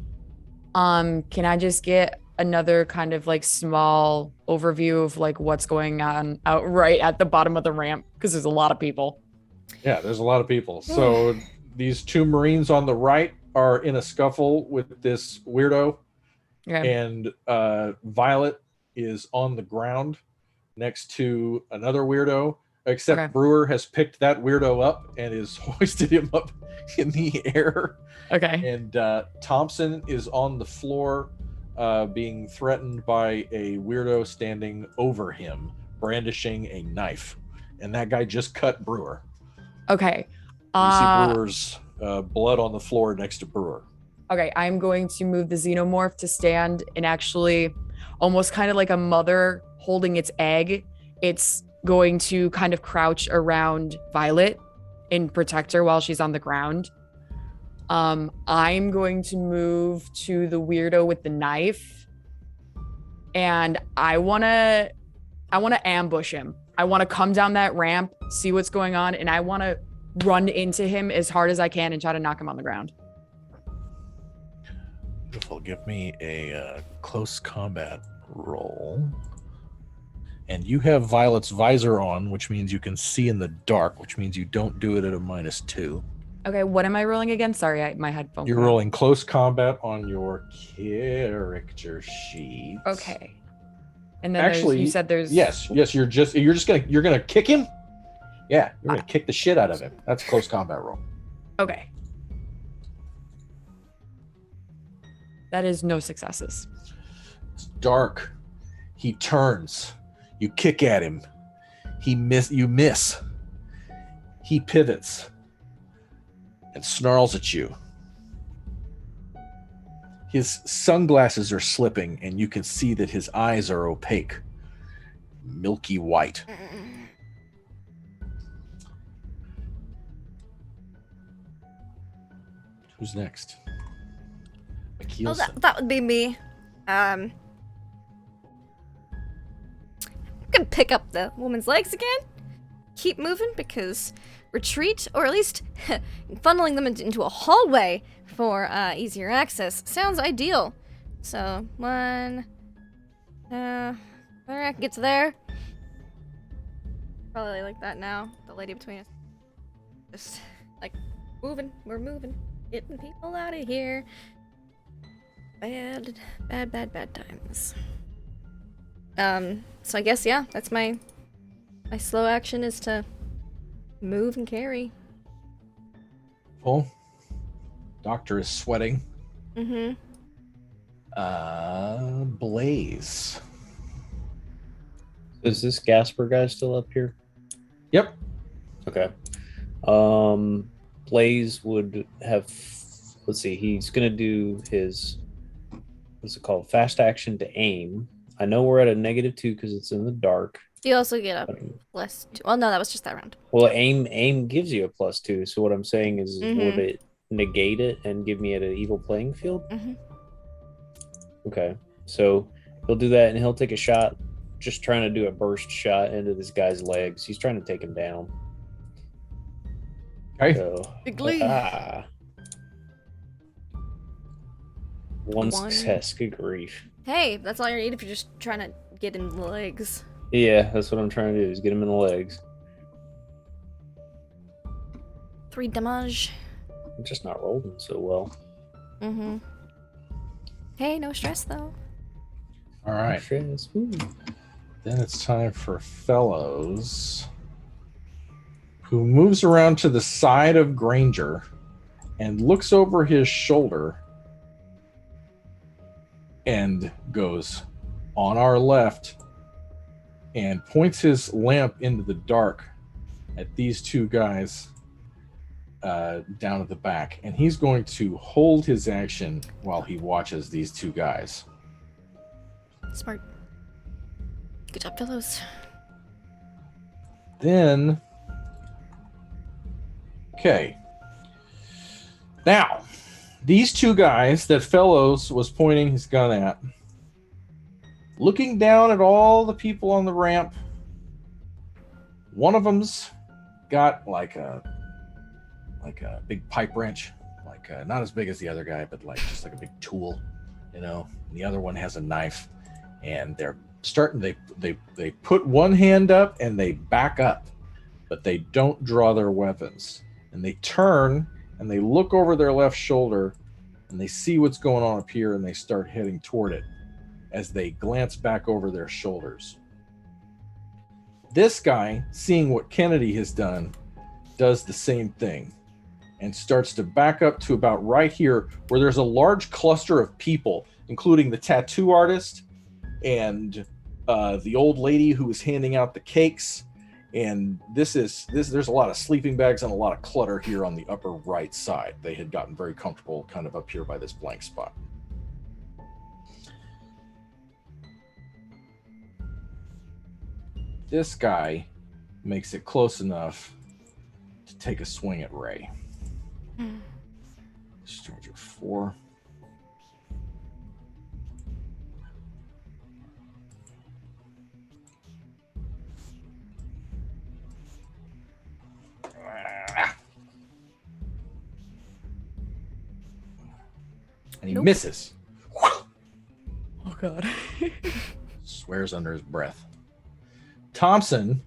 Can I just get another kind of like small overview of like what's going on out right at the bottom of the ramp? Because there's a lot of people. Yeah, there's a lot of people. So these two Marines on the right are in a scuffle with this weirdo. Okay. And Violet is on the ground next to another weirdo, except Brewer has picked that weirdo up and is hoisted him up in the air. Okay. And Thompson is on the floor being threatened by a weirdo standing over him, brandishing a knife. And that guy just cut Brewer. Okay. You see Brewer's blood on the floor next to Brewer. Okay, I'm going to move the xenomorph to stand and actually almost kind of like a mother holding its egg. It's going to kind of crouch around Violet and protect her while she's on the ground. I'm going to move to the weirdo with the knife, and I want to ambush him. I want to come down that ramp, see what's going on, and I want to run into him as hard as I can and try to knock him on the ground. Beautiful. Give me a close combat roll. And you have Violet's visor on, which means you can see in the dark, which means you don't do it at a -2. Okay, what am I rolling again? Sorry, my headphone. You're rolling close combat on your character sheet. Okay. And then actually, you said there's yes. You're gonna kick him. Yeah, you're gonna kick the shit out of him. That's a close combat roll. Okay. That is no successes. It's dark. He turns. You kick at him. You miss. He pivots and snarls at you. His sunglasses are slipping, and you can see that his eyes are opaque, milky white. Who's next? Oh, that would be me. I'm gonna pick up the woman's legs again. Keep moving, because retreat, or at least funneling them into a hallway for easier access sounds ideal. So, I can get to there. Probably like that now. The lady between us. Just, like, we're moving. Getting people out of here. Bad times. So I guess, yeah, that's my slow action is to move and carry. Full. Doctor is sweating. Mm-hmm. Blaze. Is this Gasper guy still up here? Yep. Okay. Blaze would have, let's see, he's gonna do his, what's it called? Fast action to aim. I know we're at a -2 because it's in the dark. Do you also get a +2? Well, no, that was just that round. Well, aim gives you a +2. So what I'm saying is, would it negate it and give me an even playing field? Mm-hmm. Okay, so he'll do that, and he'll take a shot, just trying to do a burst shot into this guy's legs. He's trying to take him down. Okay. So, Big Lee. One success. Good grief. Hey, that's all you need if you're just trying to get in the legs. Yeah, that's what I'm trying to do, is get him in the legs. 3 damage. I'm just not rolling so well. Mm-hmm. Hey, no stress though. All right. Then it's time for Fellows, who moves around to the side of Granger and looks over his shoulder and goes on our left and points his lamp into the dark at these two guys down at the back. And he's going to hold his action while he watches these two guys. Smart. Good job, fellows. Then, okay. Now, these two guys that Fellows was pointing his gun at, looking down at all the people on the ramp, one of them's got like a big pipe wrench, not as big as the other guy, but just like a big tool, you know. And the other one has a knife, and they're starting. They put one hand up and they back up, but they don't draw their weapons, and they turn and they look over their left shoulder, and they see what's going on up here, and they start heading toward it as they glance back over their shoulders. This guy, seeing what Kennedy has done, does the same thing and starts to back up to about right here, where there's a large cluster of people, including the tattoo artist and the old lady who was handing out the cakes. And there's a lot of sleeping bags and a lot of clutter here on the upper right side. They had gotten very comfortable kind of up here by this blank spot. This guy makes it close enough to take a swing at Ray. Stranger 4. And he misses. Oh god. Swears under his breath. Thompson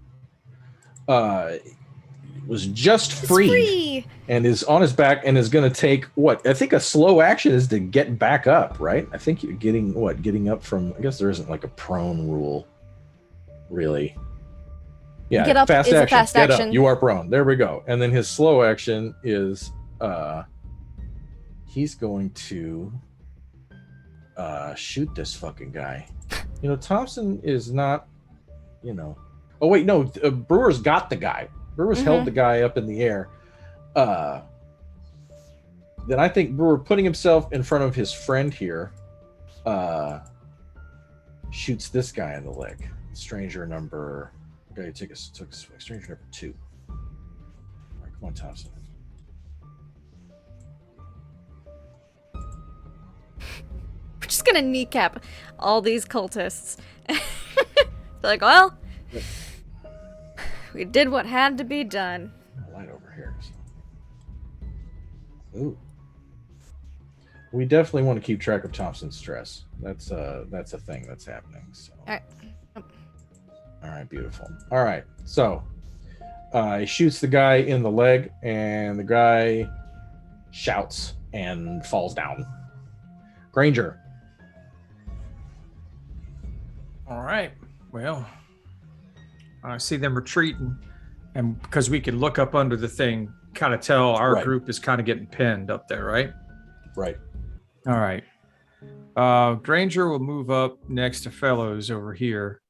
was just free and is on his back and is going to take what I think a slow action is to get back up, right? I think you're getting up from, I guess there isn't like a prone rule really. Yeah, get up fast is action. A fast get action. Up. You are prone. There we go. And then his slow action is he's going to shoot this fucking guy. You know, Thompson is not, you know. Oh wait, no. Brewer's got the guy. Brewer's held the guy up in the air. Then I think Brewer, putting himself in front of his friend here, shoots this guy in the leg. Stranger number. Okay, took stranger number 2. All right, come on, Thompson. We're just gonna kneecap all these cultists. They're like, well, we did what had to be done. Light over here. Ooh. We definitely want to keep track of Thompson's stress. That's a thing that's happening. So. All right. All right, beautiful. All right, so he shoots the guy in the leg, and the guy shouts and falls down. Granger. All right. Well, I see them retreating, and because we can look up under the thing, kind of tell our group is kind of getting pinned up there, right? Right. All right. Granger will move up next to Fellows over here.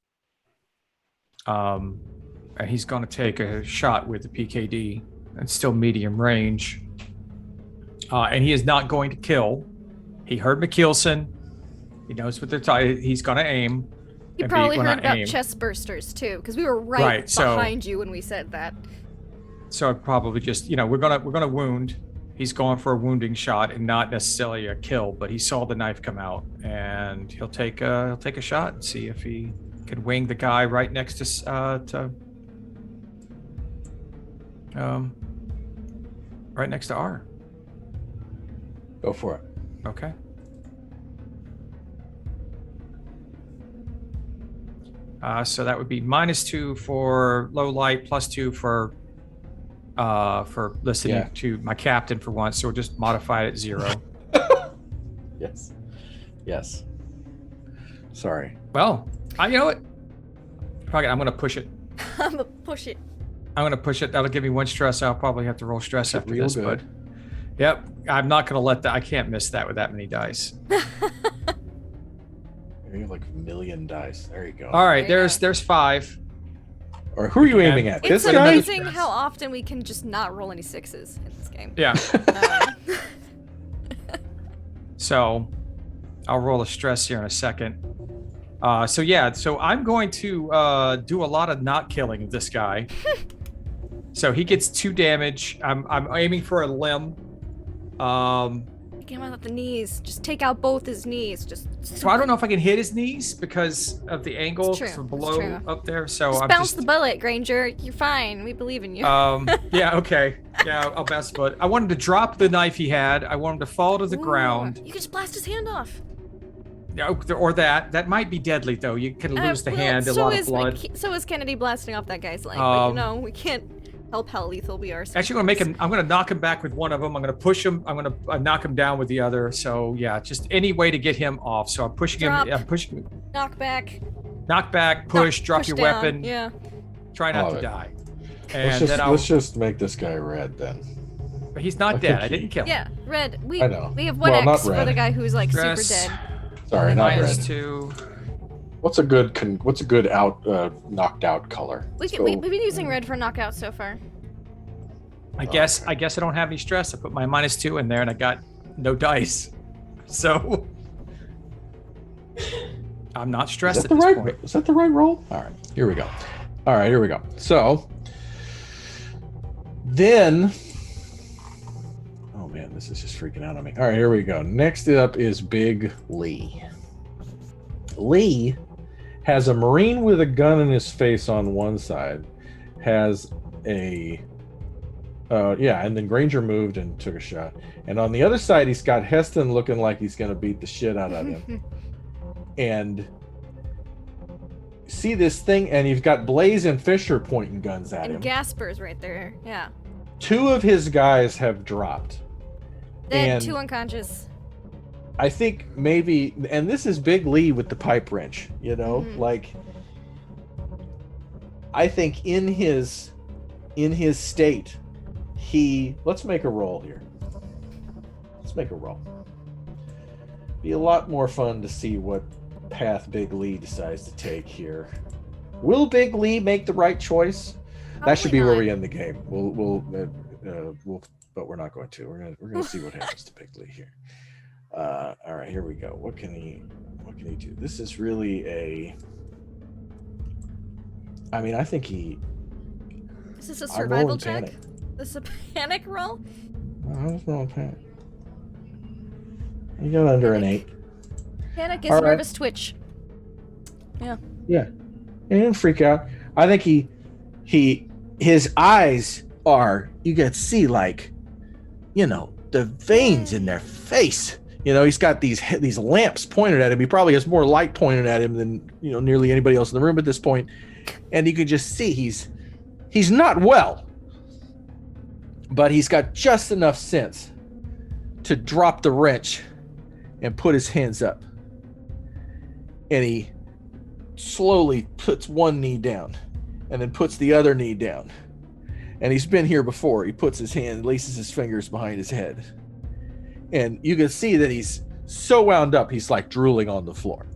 And he's going to take a shot with the PKD. It's still medium range. And he is not going to kill. He heard McKeelson. He knows what they're talking. He's going to aim. You probably heard about chest bursters too, because we were right behind you when we said that. So I'd probably just, we're gonna wound. He's going for a wounding shot and not necessarily a kill, but he saw the knife come out, and he'll take a shot and see if he can wing the guy right next to right next to R. Go for it. Okay. So that would be -2 for low light, +2 for for listening to my captain for once. So we'll just modify it at 0. Yes. Yes. Sorry. Well, you know what? I'm gonna push it. I'm gonna push it. I'm gonna push it. That'll give me 1 stress. I'll probably have to roll stress after real this, good. but yep, I'm not gonna let that. I can't miss that with that many dice. You have like a million dice. There you go. All right, there's 5. Or who are you aiming at? It's This guy? amazing how often we can just not roll any 6s in this game. Yeah. So I'll roll a stress here in a second. So I'm going to do a lot of not killing of this guy. So he gets 2 damage. I'm aiming for a limb. Get him out the knees. Just take out both his knees. So I don't know if I can hit his knees because of the angle It's true. from It's below true. up there. So Just I'm bounce the bullet, Granger. You're fine. We believe in you. Yeah, okay. Yeah, I'll bounce the bullet. I want him to drop the knife he had. I want him to fall to the ground. You could just blast his hand off. Yeah, or that might be deadly though. You can lose the hand, a lot of blood. So is Kennedy blasting off that guy's leg. But we can't help how lethal we are. Actually, I'm gonna knock him back with one of them. I'm gonna push him. I'm gonna knock him down with the other. So yeah, just any way to get him off. So I'm pushing him. I'm pushing. Knock back. Knock back. Push. Drop push your down. weapon. Yeah. Try not Love to it. die. And Let's just make this guy red then. But he's not dead. I didn't kill him. Yeah, red. I know. We have 1 Well, not X for red. the guy who's like Stress. super dead. Sorry, not red. -2. What's a good knocked out color? We've been using red for knockouts so far. I guess I don't have any stress. I put my -2 in there, and I got no dice. So I'm not stressed at this point. Is that the right roll? All right, here we go. So then, oh man, this is just freaking out on me. All right, here we go. Next up is Big Lee. Lee has a Marine with a gun in his face on one side, has a and then Granger moved and took a shot. And on the other side, he's got Heston looking like he's going to beat the shit out of him. And see this thing, and you've got Blaze and Fisher pointing guns at And him. Gasper's right there. Yeah. 2 of his guys have dropped. Dead, And 2 unconscious. I think maybe, and this is Big Lee with the pipe wrench, like, I think in his state, let's make a roll here. Be a lot more fun to see what path Big Lee decides to take here. Will Big Lee make the right choice? That should be where we end the game. But we're not going to. We're going to see what happens to Big Lee here. All right, here we go. What can he do? This is really I think he. Is this a I'm survival rolling check? panic. This a panic roll? I was rolling panic. You got under an 8. Panic is All right. nervous twitch. Yeah. Yeah. He didn't freak out. I think his eyes are, you can see like, the veins in their face. He's got these lamps pointed at him. He probably has more light pointed at him than, nearly anybody else in the room at this point. And you can just see he's not well. But he's got just enough sense to drop the wrench and put his hands up. And he slowly puts one knee down and then puts the other knee down. And he's been here before. He puts his hand, laces his fingers behind his head. And you can see that he's so wound up, he's like drooling on the floor.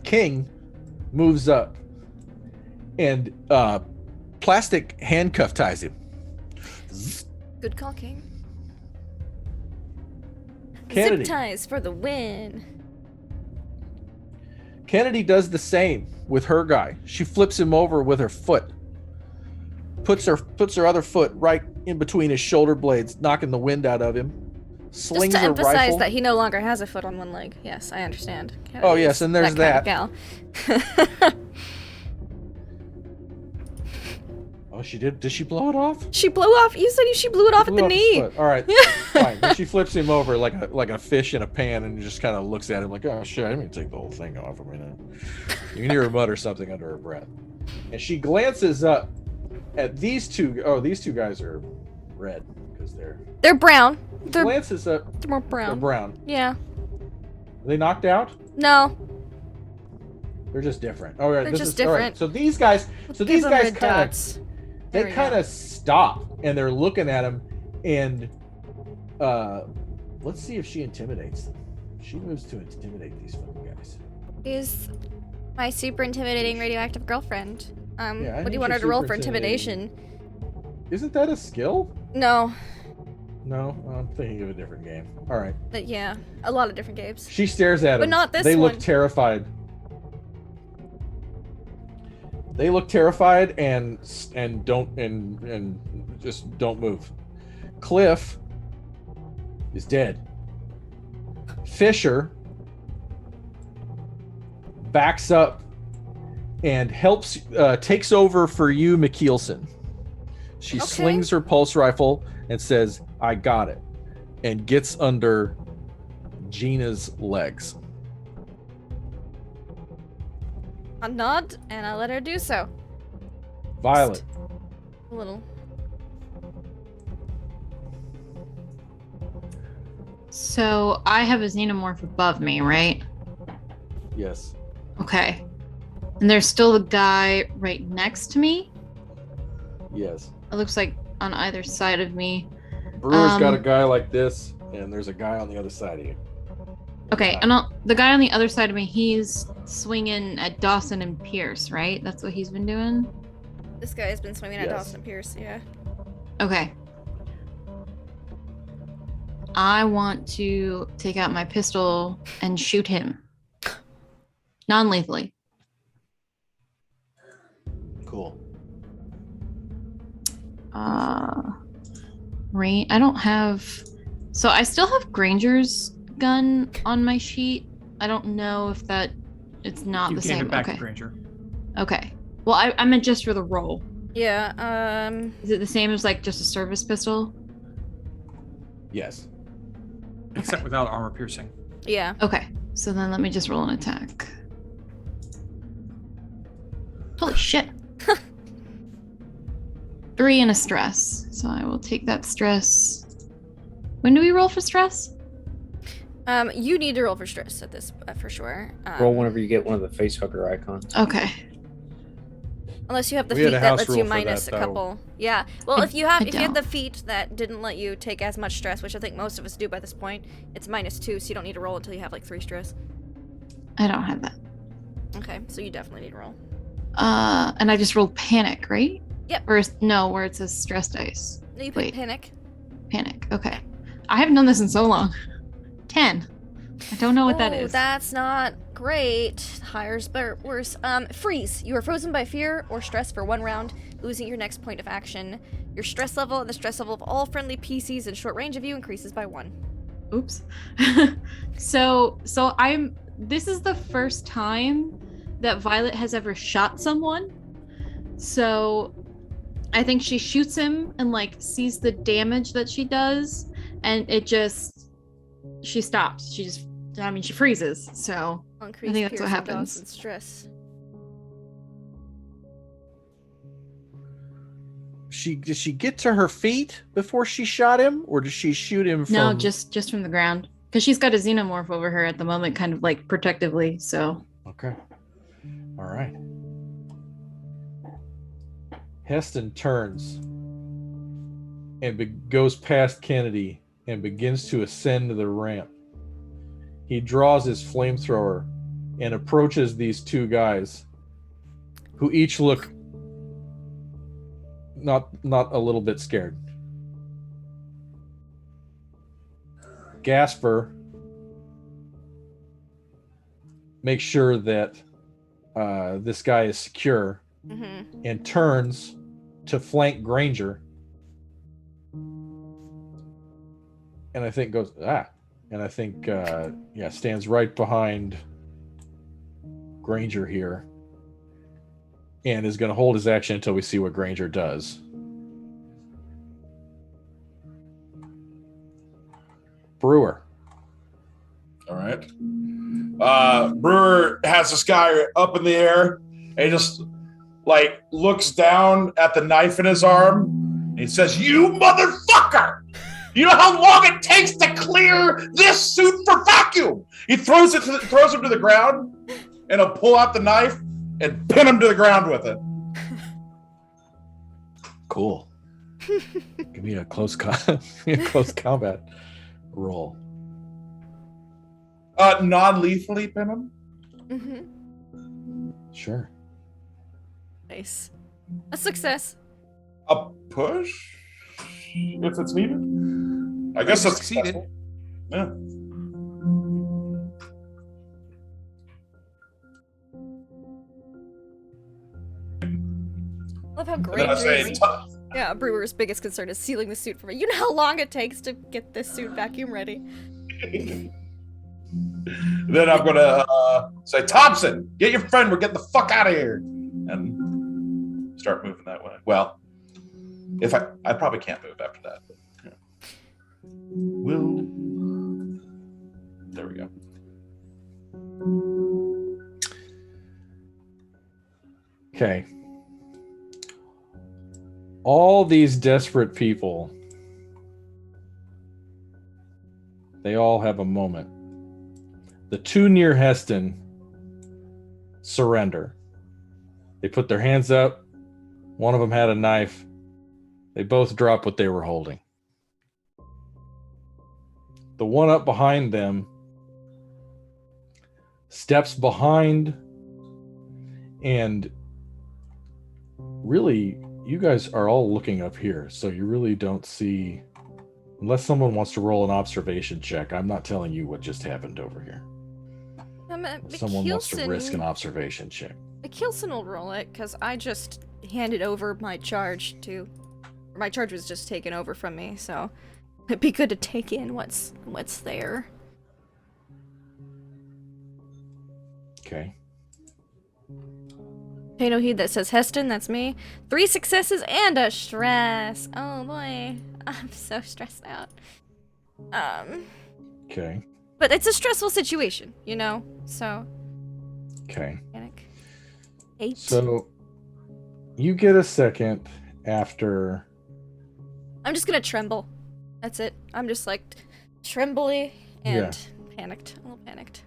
King moves up and plastic handcuff ties him. Good call, King. Kennedy. Zip ties for the win. Kennedy does the same with her guy. She flips him over with her foot. Puts her other foot right in between his shoulder blades, knocking the wind out of him. Slings Just to her emphasize rifle. that he no longer has a foot on one leg. Yes, I understand. Oh, yes, and there's that. Kind of gal. Oh, she did. Did she blow it off? She blew off. You said she blew it off at the knee. All right, fine. Then she flips him over like a fish in a pan and just kind of looks at him like, oh shit, I didn't take the whole thing off. I mean, you can hear her mutter something under her breath, and she glances up at these two. Oh, these two guys are red because they're brown. Glances up. They're more brown. They're brown. Yeah. Are they knocked out? No. They're just different. Oh, right. They're This just is, different. All right. So these guys. So these guys kind of. There They we kind go. of stop and they're looking at him, and let's see if she intimidates them. She moves to intimidate these fucking guys. Is my super intimidating radioactive girlfriend. Yeah, I What do think you want her you're to roll super for intimidation? Isn't that a skill? No. No, I'm thinking of a different game. All right. But yeah, a lot of different games. She stares at him. But not this They one. look terrified. They look terrified and just don't move. Cliff is dead. Fisher backs up and helps takes over for you, McKeelson. She slings her pulse rifle and says, "I got it," and gets under Gina's legs. I nod and I let her do so. Violet. A little. So I have a xenomorph above me, right? Yes. Okay. And there's still the guy right next to me. Yes. It looks like on either side of me. Brewer's got a guy like this, and there's a guy on the other side of you. Okay, and the guy on the other side of me, he's swinging at Dawson and Pierce, right? That's what he's been doing? This guy has been swinging at Yes. Dawson and Pierce, yeah. Okay. I want to take out my pistol and shoot him. Non-lethally. Cool. I don't have... So I still have Granger's gun on my sheet. I don't know if that... It's not You the gave same. it back Okay. to Granger. Okay. Well, I meant just for the roll. Yeah, Is it the same as like just a service pistol? Yes. Except without armor piercing. yeah. Okay. So then let me just roll an attack. Holy shit. 3 and a stress. So I will take that stress. When do we roll for stress? You need to roll for stress at this, for sure. Roll whenever you get one of the face hugger icons. Okay. Unless you have the We had feat a that house lets you rule for minus that, a though. couple. Yeah. Well, if you have the don't. feat that didn't let you take as much stress, which I think most of us do by this point, it's -2, so you don't need to roll until you have like 3 stress. I don't have that. Okay, so you definitely need to roll. And I just rolled panic, right? Yep. Or no, where it says stress dice. No, you Wait. pick panic. Panic. Okay. I haven't done this in so long. 10. I don't know what that is. That's not great. Higher's better, worse. Freeze. You are frozen by fear or stress for 1 round, losing your next point of action. Your stress level and the stress level of all friendly PCs in short range of you increases by 1. Oops. So this is the first time that Violet has ever shot someone. So I think she shoots him and like sees the damage that she does, and she stops. She freezes. So Increase I think that's Pierce what and happens. Dawson's stress. Did she get to her feet before she shot him, or did she shoot him from... No, just from the ground. Because she's got a xenomorph over her at the moment, kind of like protectively, so. Okay. All right. Heston turns and goes past Kennedy and begins to ascend the ramp. He draws his flamethrower and approaches these 2 guys who each look not a little bit scared. Gasper makes sure that this guy is secure and turns to flank Granger, and I think stands right behind Granger here and is going to hold his action until we see what Granger does. Brewer. All right. Brewer has this guy up in the air, and he just like looks down at the knife in his arm, and he says, "You motherfucker! You know how long it takes to clear this suit for vacuum?" He throws him to the ground, and he'll pull out the knife and pin him to the ground with it. Cool. Give me a close combat roll. Non-lethally pin him. Mm-hmm. Sure. Nice. A success. A push, if it's needed. I guess that's succeeded. successful. Yeah. Love how And then I say, yeah, Brewer's biggest concern is sealing the suit for me. You know how long it takes to get this suit vacuum ready. then I'm gonna say, Thompson, get your friend. We're getting the fuck out of here, and start moving that way. Well, if I probably can't move after that. But, yeah. There we go. Okay. All these desperate people, they all have a moment. The two near Heston surrender. They put their hands up. One of them had a knife. They both drop what they were holding. The one up behind them steps behind, and really, you guys are all looking up here, so you really don't see, unless someone wants to roll an observation check. I'm not telling you what just happened over here. Someone wants to risk an observation check. Kilson will roll it, because I just handed over my charge to... My charge was just taken over from me, so it'd be good to take in what's there. Okay. Pay no heed that says Heston, that's me. 3 successes and a stress. Oh boy, I'm so stressed out. Okay. But it's a stressful situation, you know, so. Okay. Panic. 8. So you get a second after. I'm just gonna tremble. That's it. I'm just like trembly and panicked. A little panicked.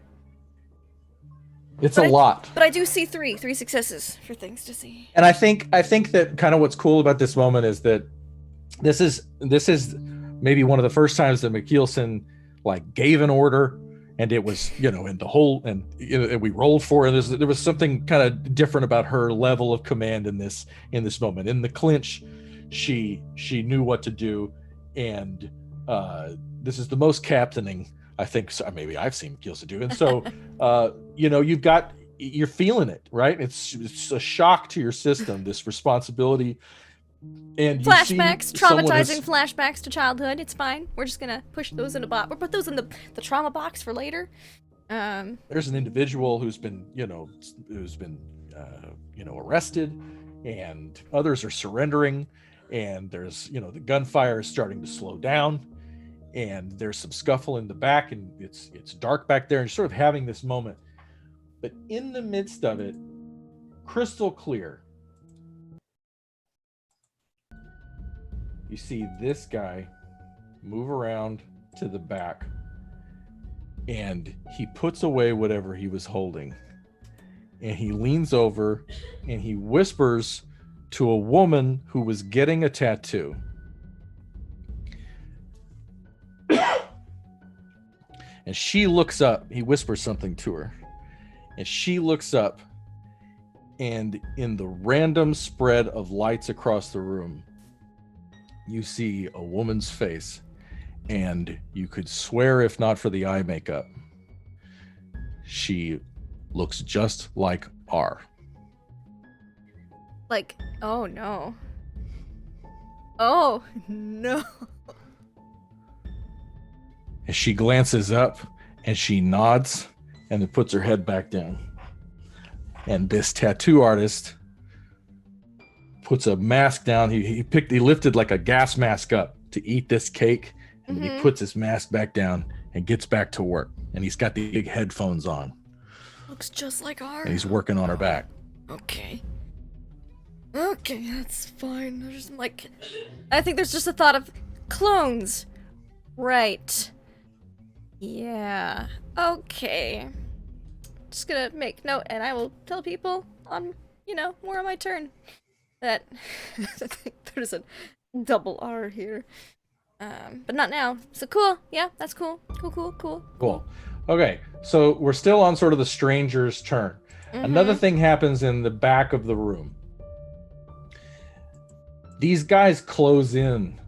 It's a lot. But I do see 3 successes for things to see. And I think that kind of what's cool about this moment is that this is maybe one of the first times that McKeelson like gave an order, and it was, you know, and the whole, and you know, and we rolled for it. And there was something kind of different about her level of command in this moment. In the clinch, she knew what to do, and this is the most captaining I think maybe I've seen McKeelson do. And so you know, you're feeling it, right? It's a shock to your system, this responsibility. And flashbacks, traumatizing flashbacks to childhood. It's fine. We're just gonna push those in a box. We'll put those in the trauma box for later. There's an individual who's been arrested, and others are surrendering, and there's, you know, the gunfire is starting to slow down, and there's some scuffle in the back, and it's dark back there, and you're sort of having this moment. But in the midst of it, crystal clear, you see this guy move around to the back, and he puts away whatever he was holding, and he leans over and he whispers to a woman who was getting a tattoo. And she looks up. He whispers something to her, and she looks up, and in the random spread of lights across the room, you see a woman's face, and you could swear, if not for the eye makeup, she looks just like R. Like, oh no. Oh no. And she glances up, and she nods, and then puts her head back down. And this tattoo artist puts a mask down. He lifted like a gas mask up to eat this cake, and then he puts his mask back down and gets back to work. And he's got the big headphones on. Looks just like ours. And he's working on her back. Okay. Okay, that's fine. There's just like, I think there's just a thought of clones. Right. Yeah. Okay. Just gonna make note, and I will tell people on, more on my turn that I think there's a double R here. But not now. So cool. Yeah, that's cool. Cool. Okay, so we're still on sort of the stranger's turn. Another thing happens in the back of the room. These guys close in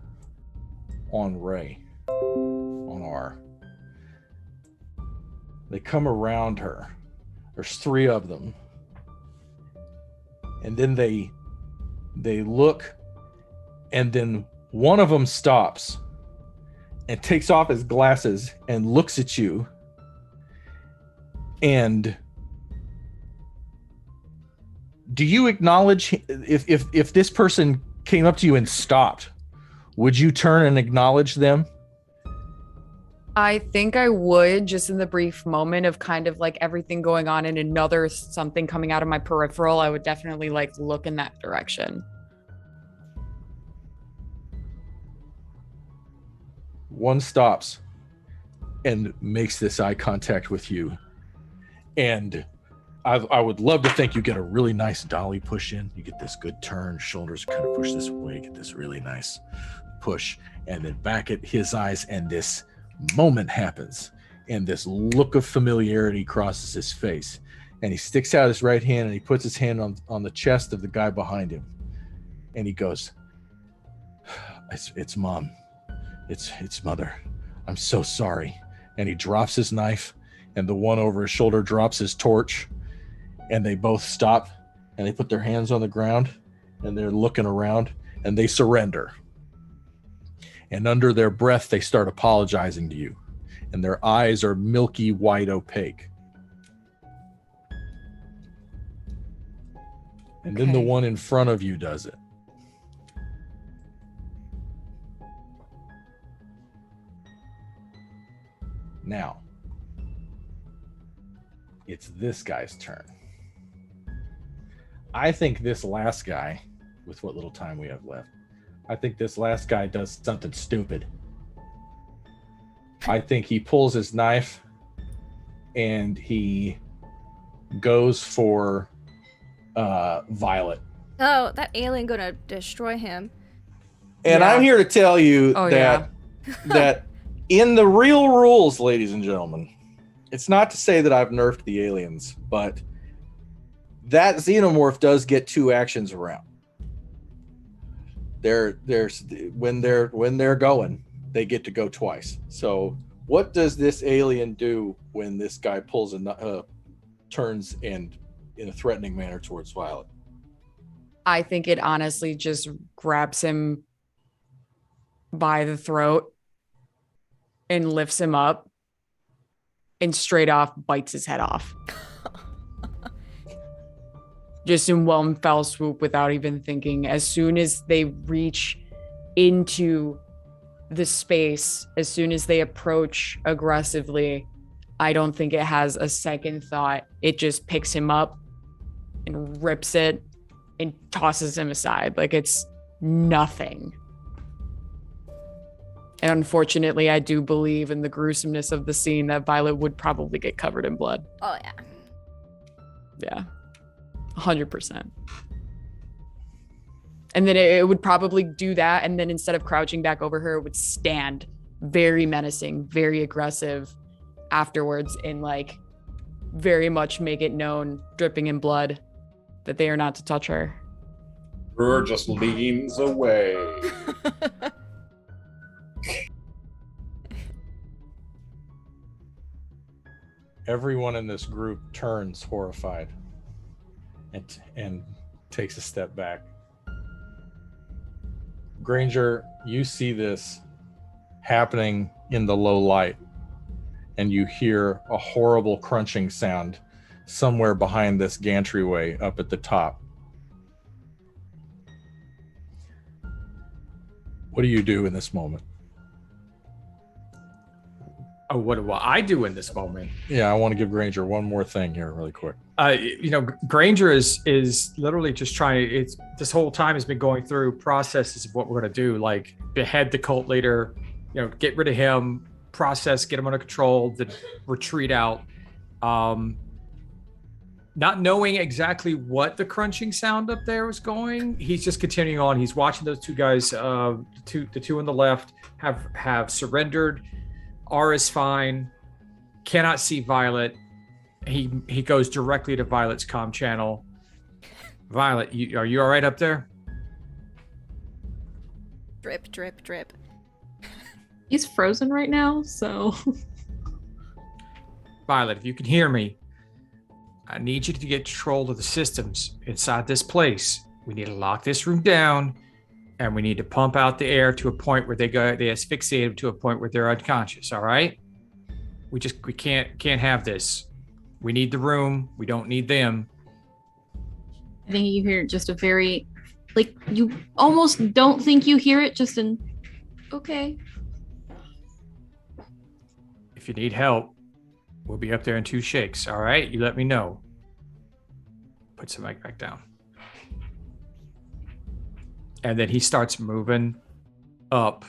on Ray, on R. They come around her. There's 3 of them. And then they look, and then one of them stops and takes off his glasses and looks at you. And do you acknowledge, if this person came up to you and stopped, would you turn and acknowledge them? I think I would, just in the brief moment of kind of like everything going on and another something coming out of my peripheral. I would definitely like look in that direction. One stops and makes this eye contact with you. And I would love to think you get a really nice dolly push in. You get this good turn, shoulders kind of push this way, get this really nice push, and then back at his eyes, and this moment happens, and this look of familiarity crosses his face, and he sticks out his right hand and he puts his hand on the chest of the guy behind him, and he goes, it's Mom. It's Mother. I'm so sorry. And he drops his knife, and the one over his shoulder drops his torch, and they both stop, and they put their hands on the ground, and they're looking around, and they surrender. And under their breath, they start apologizing to you, and their eyes are milky white opaque. And then the one in front of you does it. Now, it's this guy's turn. I think this last guy, with what little time we have left, I think this last guy does something stupid. I think he pulls his knife and he goes for Violet. Oh, that alien gonna destroy him. And I'm here to tell you that in the real rules, ladies and gentlemen, it's not to say that I've nerfed the aliens, but that xenomorph does get 2 actions around. When they're going, they get to go twice. So what does this alien do when this guy pulls turns and in a threatening manner towards Violet? I think it honestly just grabs him by the throat and lifts him up and straight off bites his head off. Just in one fell swoop without even thinking. As soon as they reach into the space, as soon as they approach aggressively, I don't think it has a second thought. It just picks him up and rips it and tosses him aside like it's nothing. And unfortunately, I do believe in the gruesomeness of the scene that Violet would probably get covered in blood. Oh, yeah. Yeah. 100%. And then it would probably do that, and then instead of crouching back over her, it would stand very menacing, very aggressive afterwards, and like very much make it known, dripping in blood, that they are not to touch her. Brewer just leans away. Everyone in this group turns horrified and takes a step back. Granger, you see this happening in the low light, and you hear a horrible crunching sound somewhere behind this gantry way up at the top. What do you do in this moment? Oh, what do I do in this moment? Yeah, I want to give Granger one more thing here, really quick. Granger is literally just trying. It's this whole time has been going through processes of what we're gonna do, like behead the cult leader, get rid of him, process, get him under control, then retreat out. Not knowing exactly what the crunching sound up there was going, he's just continuing on. He's watching those two guys, the two on the left, have surrendered. R is fine. Cannot see Violet. He goes directly to Violet's comm channel. Violet, are you all right up there? Drip, drip, drip. He's frozen right now, so. Violet, if you can hear me, I need you to get control of the systems inside this place. We need to lock this room down, and we need to pump out the air to a point where they asphyxiate them to a point where they're unconscious. All right? We can't have this. We need the room. We don't need them. I think you hear just a very, you almost don't think you hear it, just an, okay. If you need help, we'll be up there in 2 shakes. All right? You let me know. Put some mic back down. And then he starts moving up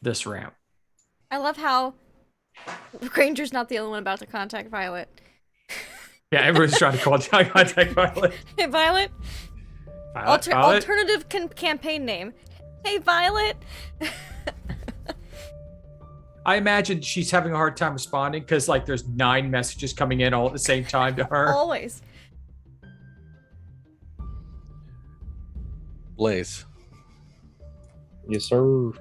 this ramp. I love how Granger's not the only one about to contact Violet. Yeah, everyone's trying to contact Violet. Hey, Violet. Violet. Alternative campaign name. Hey, Violet. I imagine she's having a hard time responding because there's 9 messages coming in all at the same time to her. Always. Blaze. Yes, sir.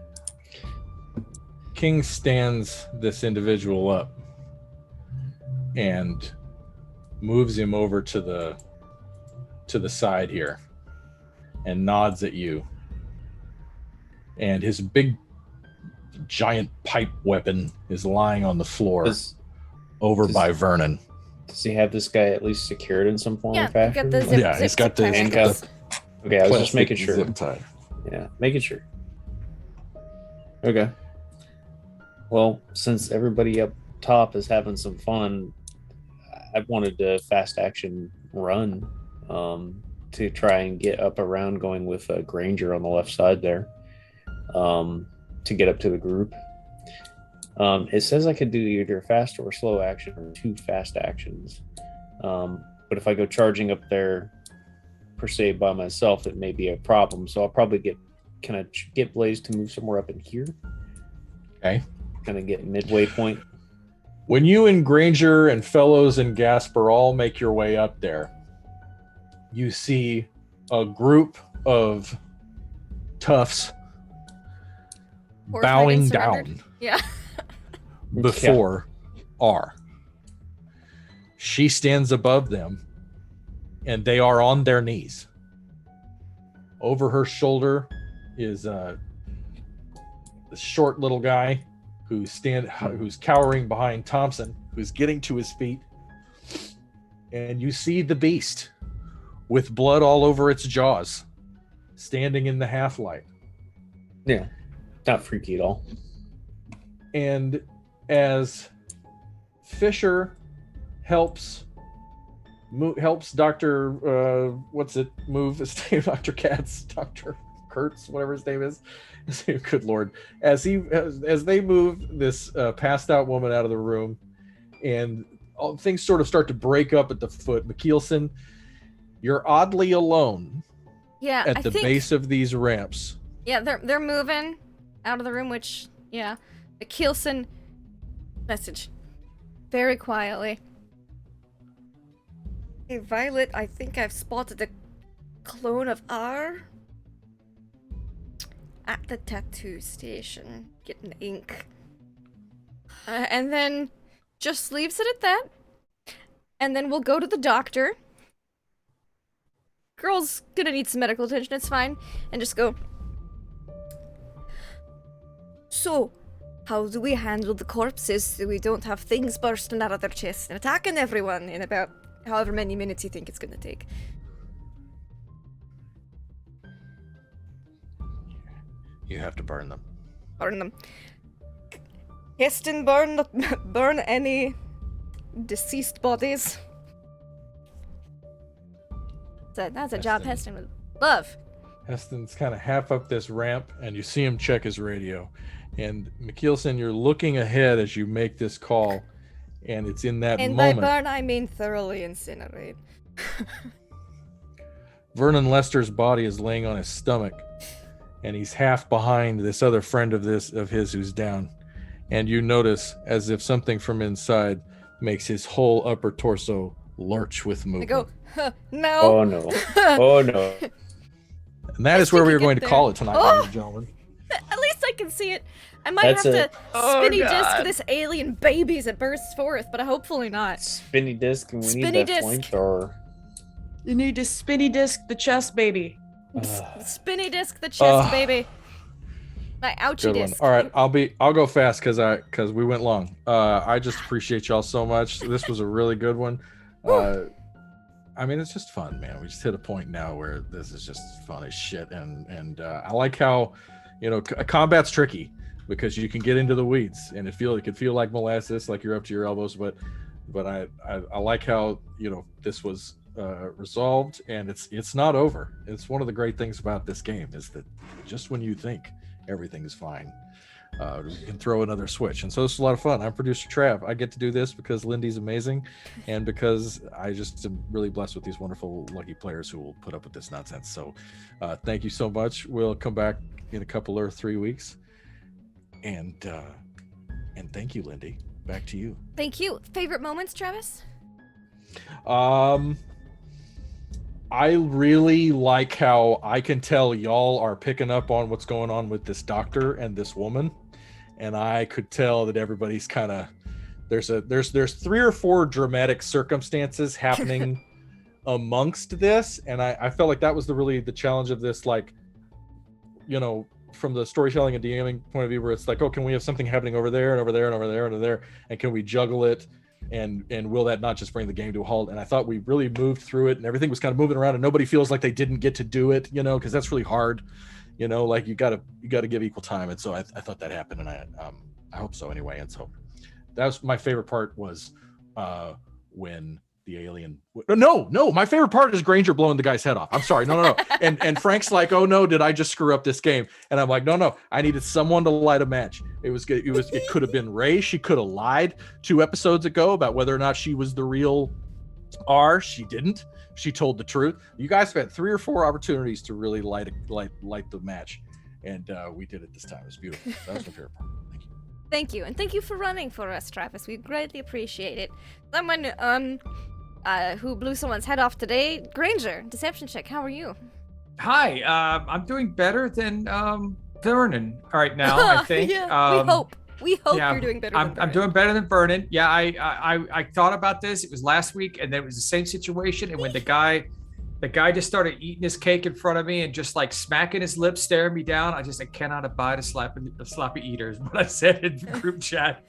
King stands this individual up and moves him over to the side here and nods at you. And his big giant pipe weapon is lying on the floor by Vernon. Does he have this guy at least secured in some form or fashion? Got the zip, He's got the handcuff. Okay, I was just making sure. Zip tie. Yeah, making sure. Okay. Well, since everybody up top is having some fun, I wanted to fast action run to try and get up around, going with Granger on the left side there, to get up to the group. It says I could do either fast or slow action or 2 fast actions. But if I go charging up there per se by myself, it may be a problem. So I'll probably get Blaze to move somewhere up in here. Okay. Kind of get midway point. When you and Granger and Fellows and Gasper all make your way up there, you see a group of toughs bowing down Yeah. before R. She stands above them, and they are on their knees. Over her shoulder is a short little guy who's cowering behind Thompson, who's getting to his feet. And you see the beast with blood all over its jaws, standing in the half light. Yeah, not freaky at all. And as Fisher helps Dr. Move his name, Dr. Katz, Dr. Kurtz, whatever his name is. Good Lord. As they move this passed out woman out of the room, and things sort of start to break up at the foot. McKeelson, you're oddly alone. Yeah, at the base of these ramps. Yeah, they're moving out of the room, which, yeah. McKeelson message very quietly. Hey, Violet, I think I've spotted a clone of R at the tattoo station, getting ink. And then just leaves it at that. And then we'll go to the doctor. Girl's gonna need some medical attention, it's fine. And just go, so, how do we handle the corpses so we don't have things bursting out of their chests and attacking everyone in about however many minutes you think it's gonna take? You have to burn them. Burn them. Heston, burn any deceased bodies. That's a job Heston would love. Heston's kind of half up this ramp, and you see him check his radio. And McKeelson, you're looking ahead as you make this call, and it's in that And moment. by burn, I mean thoroughly incinerate. Vernon Lester's body is laying on his stomach, and he's half behind this other friend of his who's down. And you notice as if something from inside makes his whole upper torso lurch with I movement. go, no. Oh no. Oh no. And that is where we are going to call it tonight, ladies and gentlemen. At least I can see it. I might That's have it. to spinny disc this alien baby as it bursts forth, but hopefully not. Spinny disc, and we Spinny need that disc. flamethrower. You need to spinny disc the chest, baby. Spinny disc the chest, baby. My ouchie Good one. disc. All right, I'll go fast because we went long. I just appreciate y'all so much. This was a really good one. I mean, it's just fun, man. We just hit a point now where this is just fun as shit, and I like how, combat's tricky because you can get into the weeds and it could feel like molasses, like you're up to your elbows, but I like how this was resolved, and it's not over. It's one of the great things about this game is that just when you think everything is fine, you can throw another switch. And so it's a lot of fun. I'm producer Trav. I get to do this because Lindy's amazing, and because I just am really blessed with these wonderful lucky players who will put up with this nonsense. So thank you so much. We'll come back in a couple or 3 weeks, and thank you, Lindy. Back to you. Thank you. Favorite moments, Travis? I really like how I can tell y'all are picking up on what's going on with this doctor and this woman, and I could tell that everybody's kind of there's 3 or 4 dramatic circumstances happening amongst this, and I felt like that was the challenge of this, like, from the storytelling and DMing point of view, where it's like, oh, can we have something happening over there and over there and over there and over there, and can we juggle it? And will that not just bring the game to a halt? And I thought we really moved through it, and everything was kind of moving around, and nobody feels like they didn't get to do it, because that's really hard, like you gotta give equal time. And so I thought that happened, and I hope so anyway. And so that was my favorite part, was when the alien. No, my favorite part is Granger blowing the guy's head off. I'm sorry, no. And Frank's like, oh no, did I just screw up this game? And I'm like, no, I needed someone to light a match. It could have been Ray. She could have lied 2 episodes ago about whether or not she was the real R. She didn't. She told the truth. You guys had 3 or 4 opportunities to really light the match, and we did it this time. It was beautiful. That was my favorite part. Thank you. Thank you, and thank you for running for us, Travis. We greatly appreciate it. Someone who blew someone's head off today, Granger, deception check. How are you? Hi, I'm doing better than Vernon right now, I think. Yeah, we hope yeah, you're doing better than Vernon. I'm doing better than Vernon. Yeah, I thought about this. It was last week, and then it was the same situation. And when the guy just started eating his cake in front of me and just like smacking his lips, staring me down, I cannot abide a sloppy eater, is what I said in the group chat.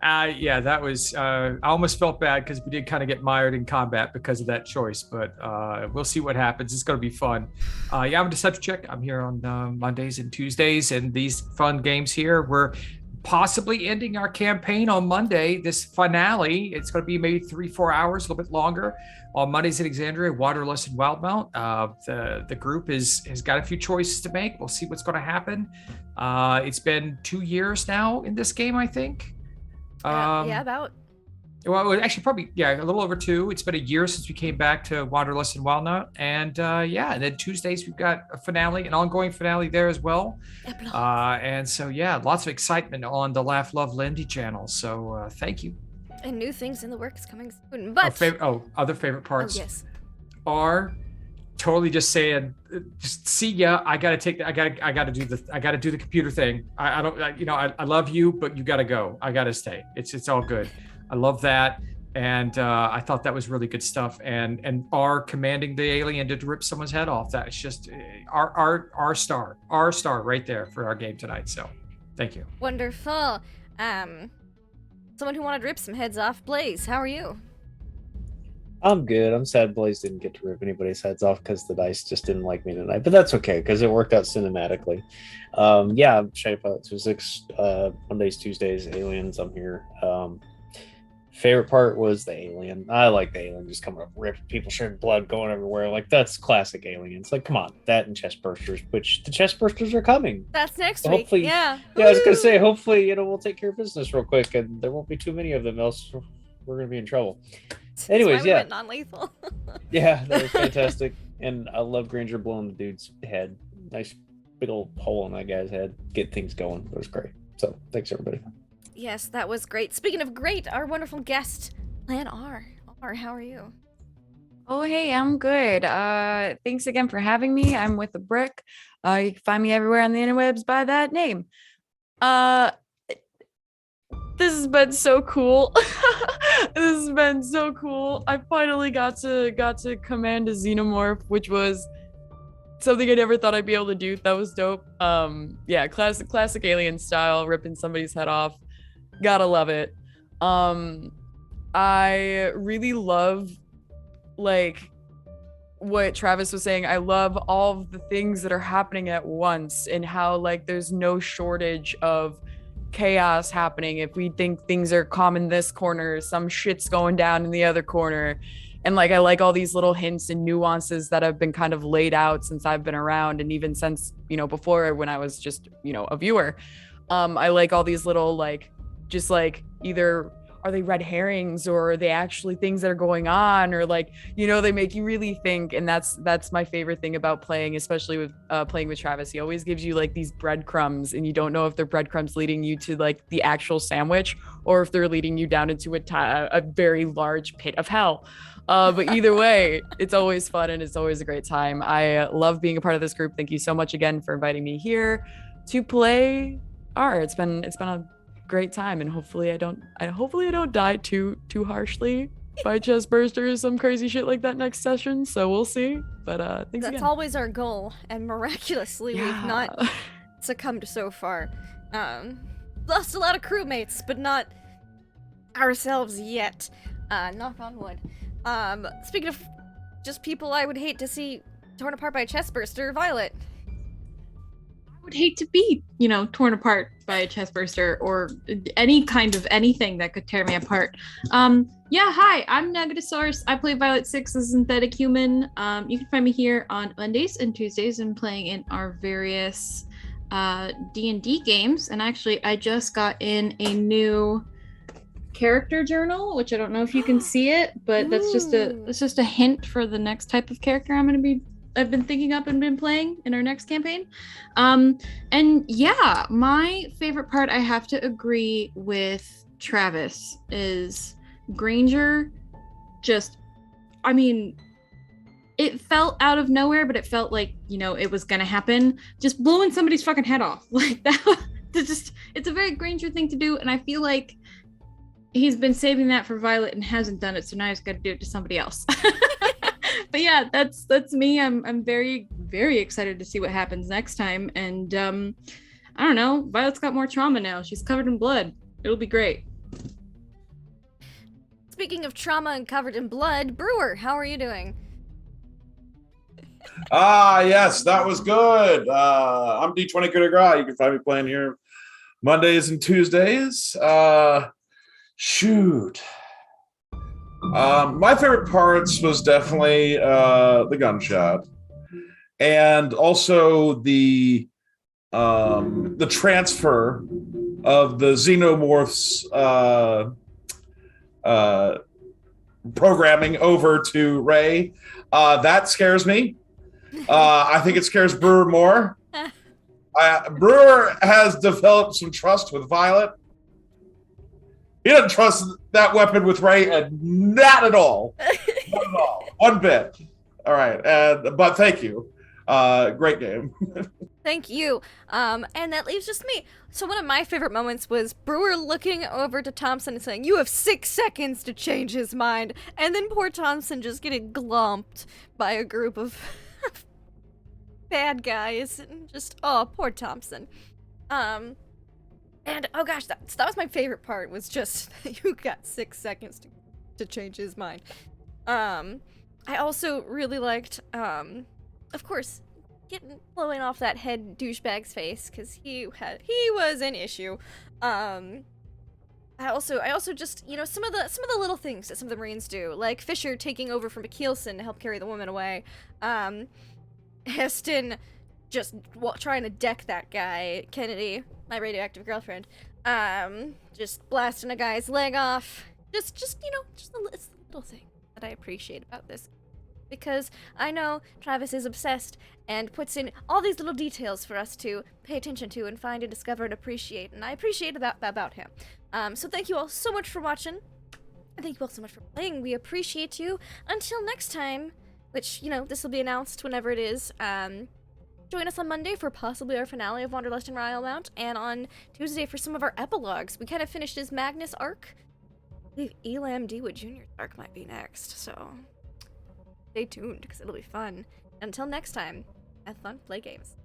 Yeah, that was, I almost felt bad because we did kind of get mired in combat because of that choice, but we'll see what happens. It's going to be fun. Yeah, I'm a deception check. I'm here on Mondays and Tuesdays, and these fun games here. We're possibly ending our campaign on Monday, this finale. It's going to be maybe 3-4 hours, a little bit longer. On Mondays in Exandria, Waterless, and Wildmount. The group has got a few choices to make. We'll see what's going to happen. It's been 2 years now in this game, I think. About. Well, actually, probably, a little over 2. It's been a year since we came back to Waterless and Wildmount. And and then Tuesdays, we've got a finale, an ongoing finale there as well. And so, lots of excitement on the Laugh, Love, Lindy channel. So thank you. And new things in the works coming soon. But Other favorite parts yes. are totally just saying, just see ya. I gotta do the computer thing. I love you, but you gotta go. I gotta stay. It's all good. I love that, and I thought that was really good stuff. And our commanding the alien to rip someone's head off. That is just our star right there for our game tonight. So, thank you. Wonderful. Someone who wanted to rip some heads off, Blaze, how are you? I'm good. I'm sad Blaze didn't get to rip anybody's heads off because the dice just didn't like me tonight. But that's okay because it worked out cinematically. Yeah, I'm Shiny Pilot 26. Mondays, Tuesdays, aliens. I'm here. Favorite part was the alien. I like the alien just coming up, ripping people, sharing blood, going everywhere. Like, that's classic aliens. Like, come on, that and chest bursters, which the chest bursters are coming. That's next So week. hopefully, Yeah. I was gonna say, hopefully, we'll take care of business real quick, and there won't be too many of them, else we're gonna be in trouble. Anyways, That's why we yeah, went non-lethal. yeah, that was fantastic, and I love Granger blowing the dude's head. Nice big old hole in that guy's head. Get things going. It was great. So thanks everybody. Yes, that was great. Speaking of great, our wonderful guest, Plan R. R, how are you? Oh, hey, I'm good. Thanks again for having me. I'm with a brick. You can find me everywhere on the interwebs by that name. This has been so cool. This has been so cool. I finally got to command a xenomorph, which was something I never thought I'd be able to do. That was dope. Yeah, classic alien style, ripping somebody's head off. Gotta love it. I really love, like, what Travis was saying. I love all of the things that are happening at once and how, like, there's no shortage of chaos happening. If we think things are calm in this corner, some shit's going down in the other corner. And, like, I like all these little hints and nuances that have been kind of laid out since I've been around, and even since, before, when I was just, a viewer. I like all these little, like, just, like, either are they red herrings or are they actually things that are going on, or, like, they make you really think. And that's my favorite thing about playing, especially with playing with Travis. He always gives you, like, these breadcrumbs, and you don't know if they're breadcrumbs leading you to, like, the actual sandwich, or if they're leading you down into a very large pit of hell. But either way, it's always fun and it's always a great time. I love being a part of this group. Thank you so much again for inviting me here to play R. It's been a great time, and hopefully I don't die too harshly by chest bursters, some crazy shit like that next session. So we'll see. But thanks That's again. always our goal, and miraculously we've not succumbed so far. Lost a lot of crewmates, but not ourselves yet. Knock on wood. Speaking of just people I would hate to see torn apart by a chest burster, Violet. I would hate to be, torn apart by a chest burster or any kind of anything that could tear me apart. Hi, I'm Negatosaurus. I play Violet 6 as synthetic human. You can find me here on Mondays and Tuesdays and playing in our various D&D games. And actually, I just got in a new character journal, which I don't know if you can see it, but that's just a hint for the next type of character I've been thinking up and been playing in our next campaign. And yeah, my favorite part, I have to agree with Travis, is Granger. It felt out of nowhere, but it felt like, it was gonna happen. Just blowing somebody's fucking head off. Like that, it's a very Granger thing to do, and I feel like he's been saving that for Violet and hasn't done it, so now he's got to do it to somebody else. But yeah, that's me. I'm very, very excited to see what happens next time. And I don't know, Violet's got more trauma now. She's covered in blood. It'll be great. Speaking of trauma and covered in blood, Brewer, how are you doing? Yes, that was good. I'm D20 Coup de Grace. You can find me playing here Mondays and Tuesdays. Shoot. My favorite parts was definitely the gunshot, and also the transfer of the xenomorphs programming over to Ray. That scares me. I think it scares Brewer more. Brewer has developed some trust with Violet. He doesn't trust that weapon with Ray, and not at all. Not at all. One bit. All right. But thank you. Great game. Thank you. And that leaves just me. So one of my favorite moments was Brewer looking over to Thompson and saying, "You have 6 seconds to change his mind." And then poor Thompson just getting glumped by a group of bad guys. And just, oh, poor Thompson. And oh gosh, that was my favorite part, was just you got 6 seconds to change his mind. I also really liked, of course, blowing off that head douchebag's face, because he was an issue. I also just, you know, some of the little things that some of the Marines do, like Fisher taking over from Keelson to help carry the woman away. Heston just trying to deck that guy, Kennedy, my radioactive girlfriend. Just blasting a guy's leg off. Just you know, it's the little thing that I appreciate about this. Because I know Travis is obsessed and puts in all these little details for us to pay attention to and find and discover and appreciate, and I appreciate that about him. So thank you all so much for watching, and thank you all so much for playing. We appreciate you. Until next time, which, you know, this will be announced whenever it is. Join us on Monday for possibly our finale of Wanderlust and Rylmount, and on Tuesday for some of our epilogues. We kind of finished his Magnus arc. I believe Elam Dewood Jr.'s arc might be next, so stay tuned, because it'll be fun. Until next time, have fun, play games.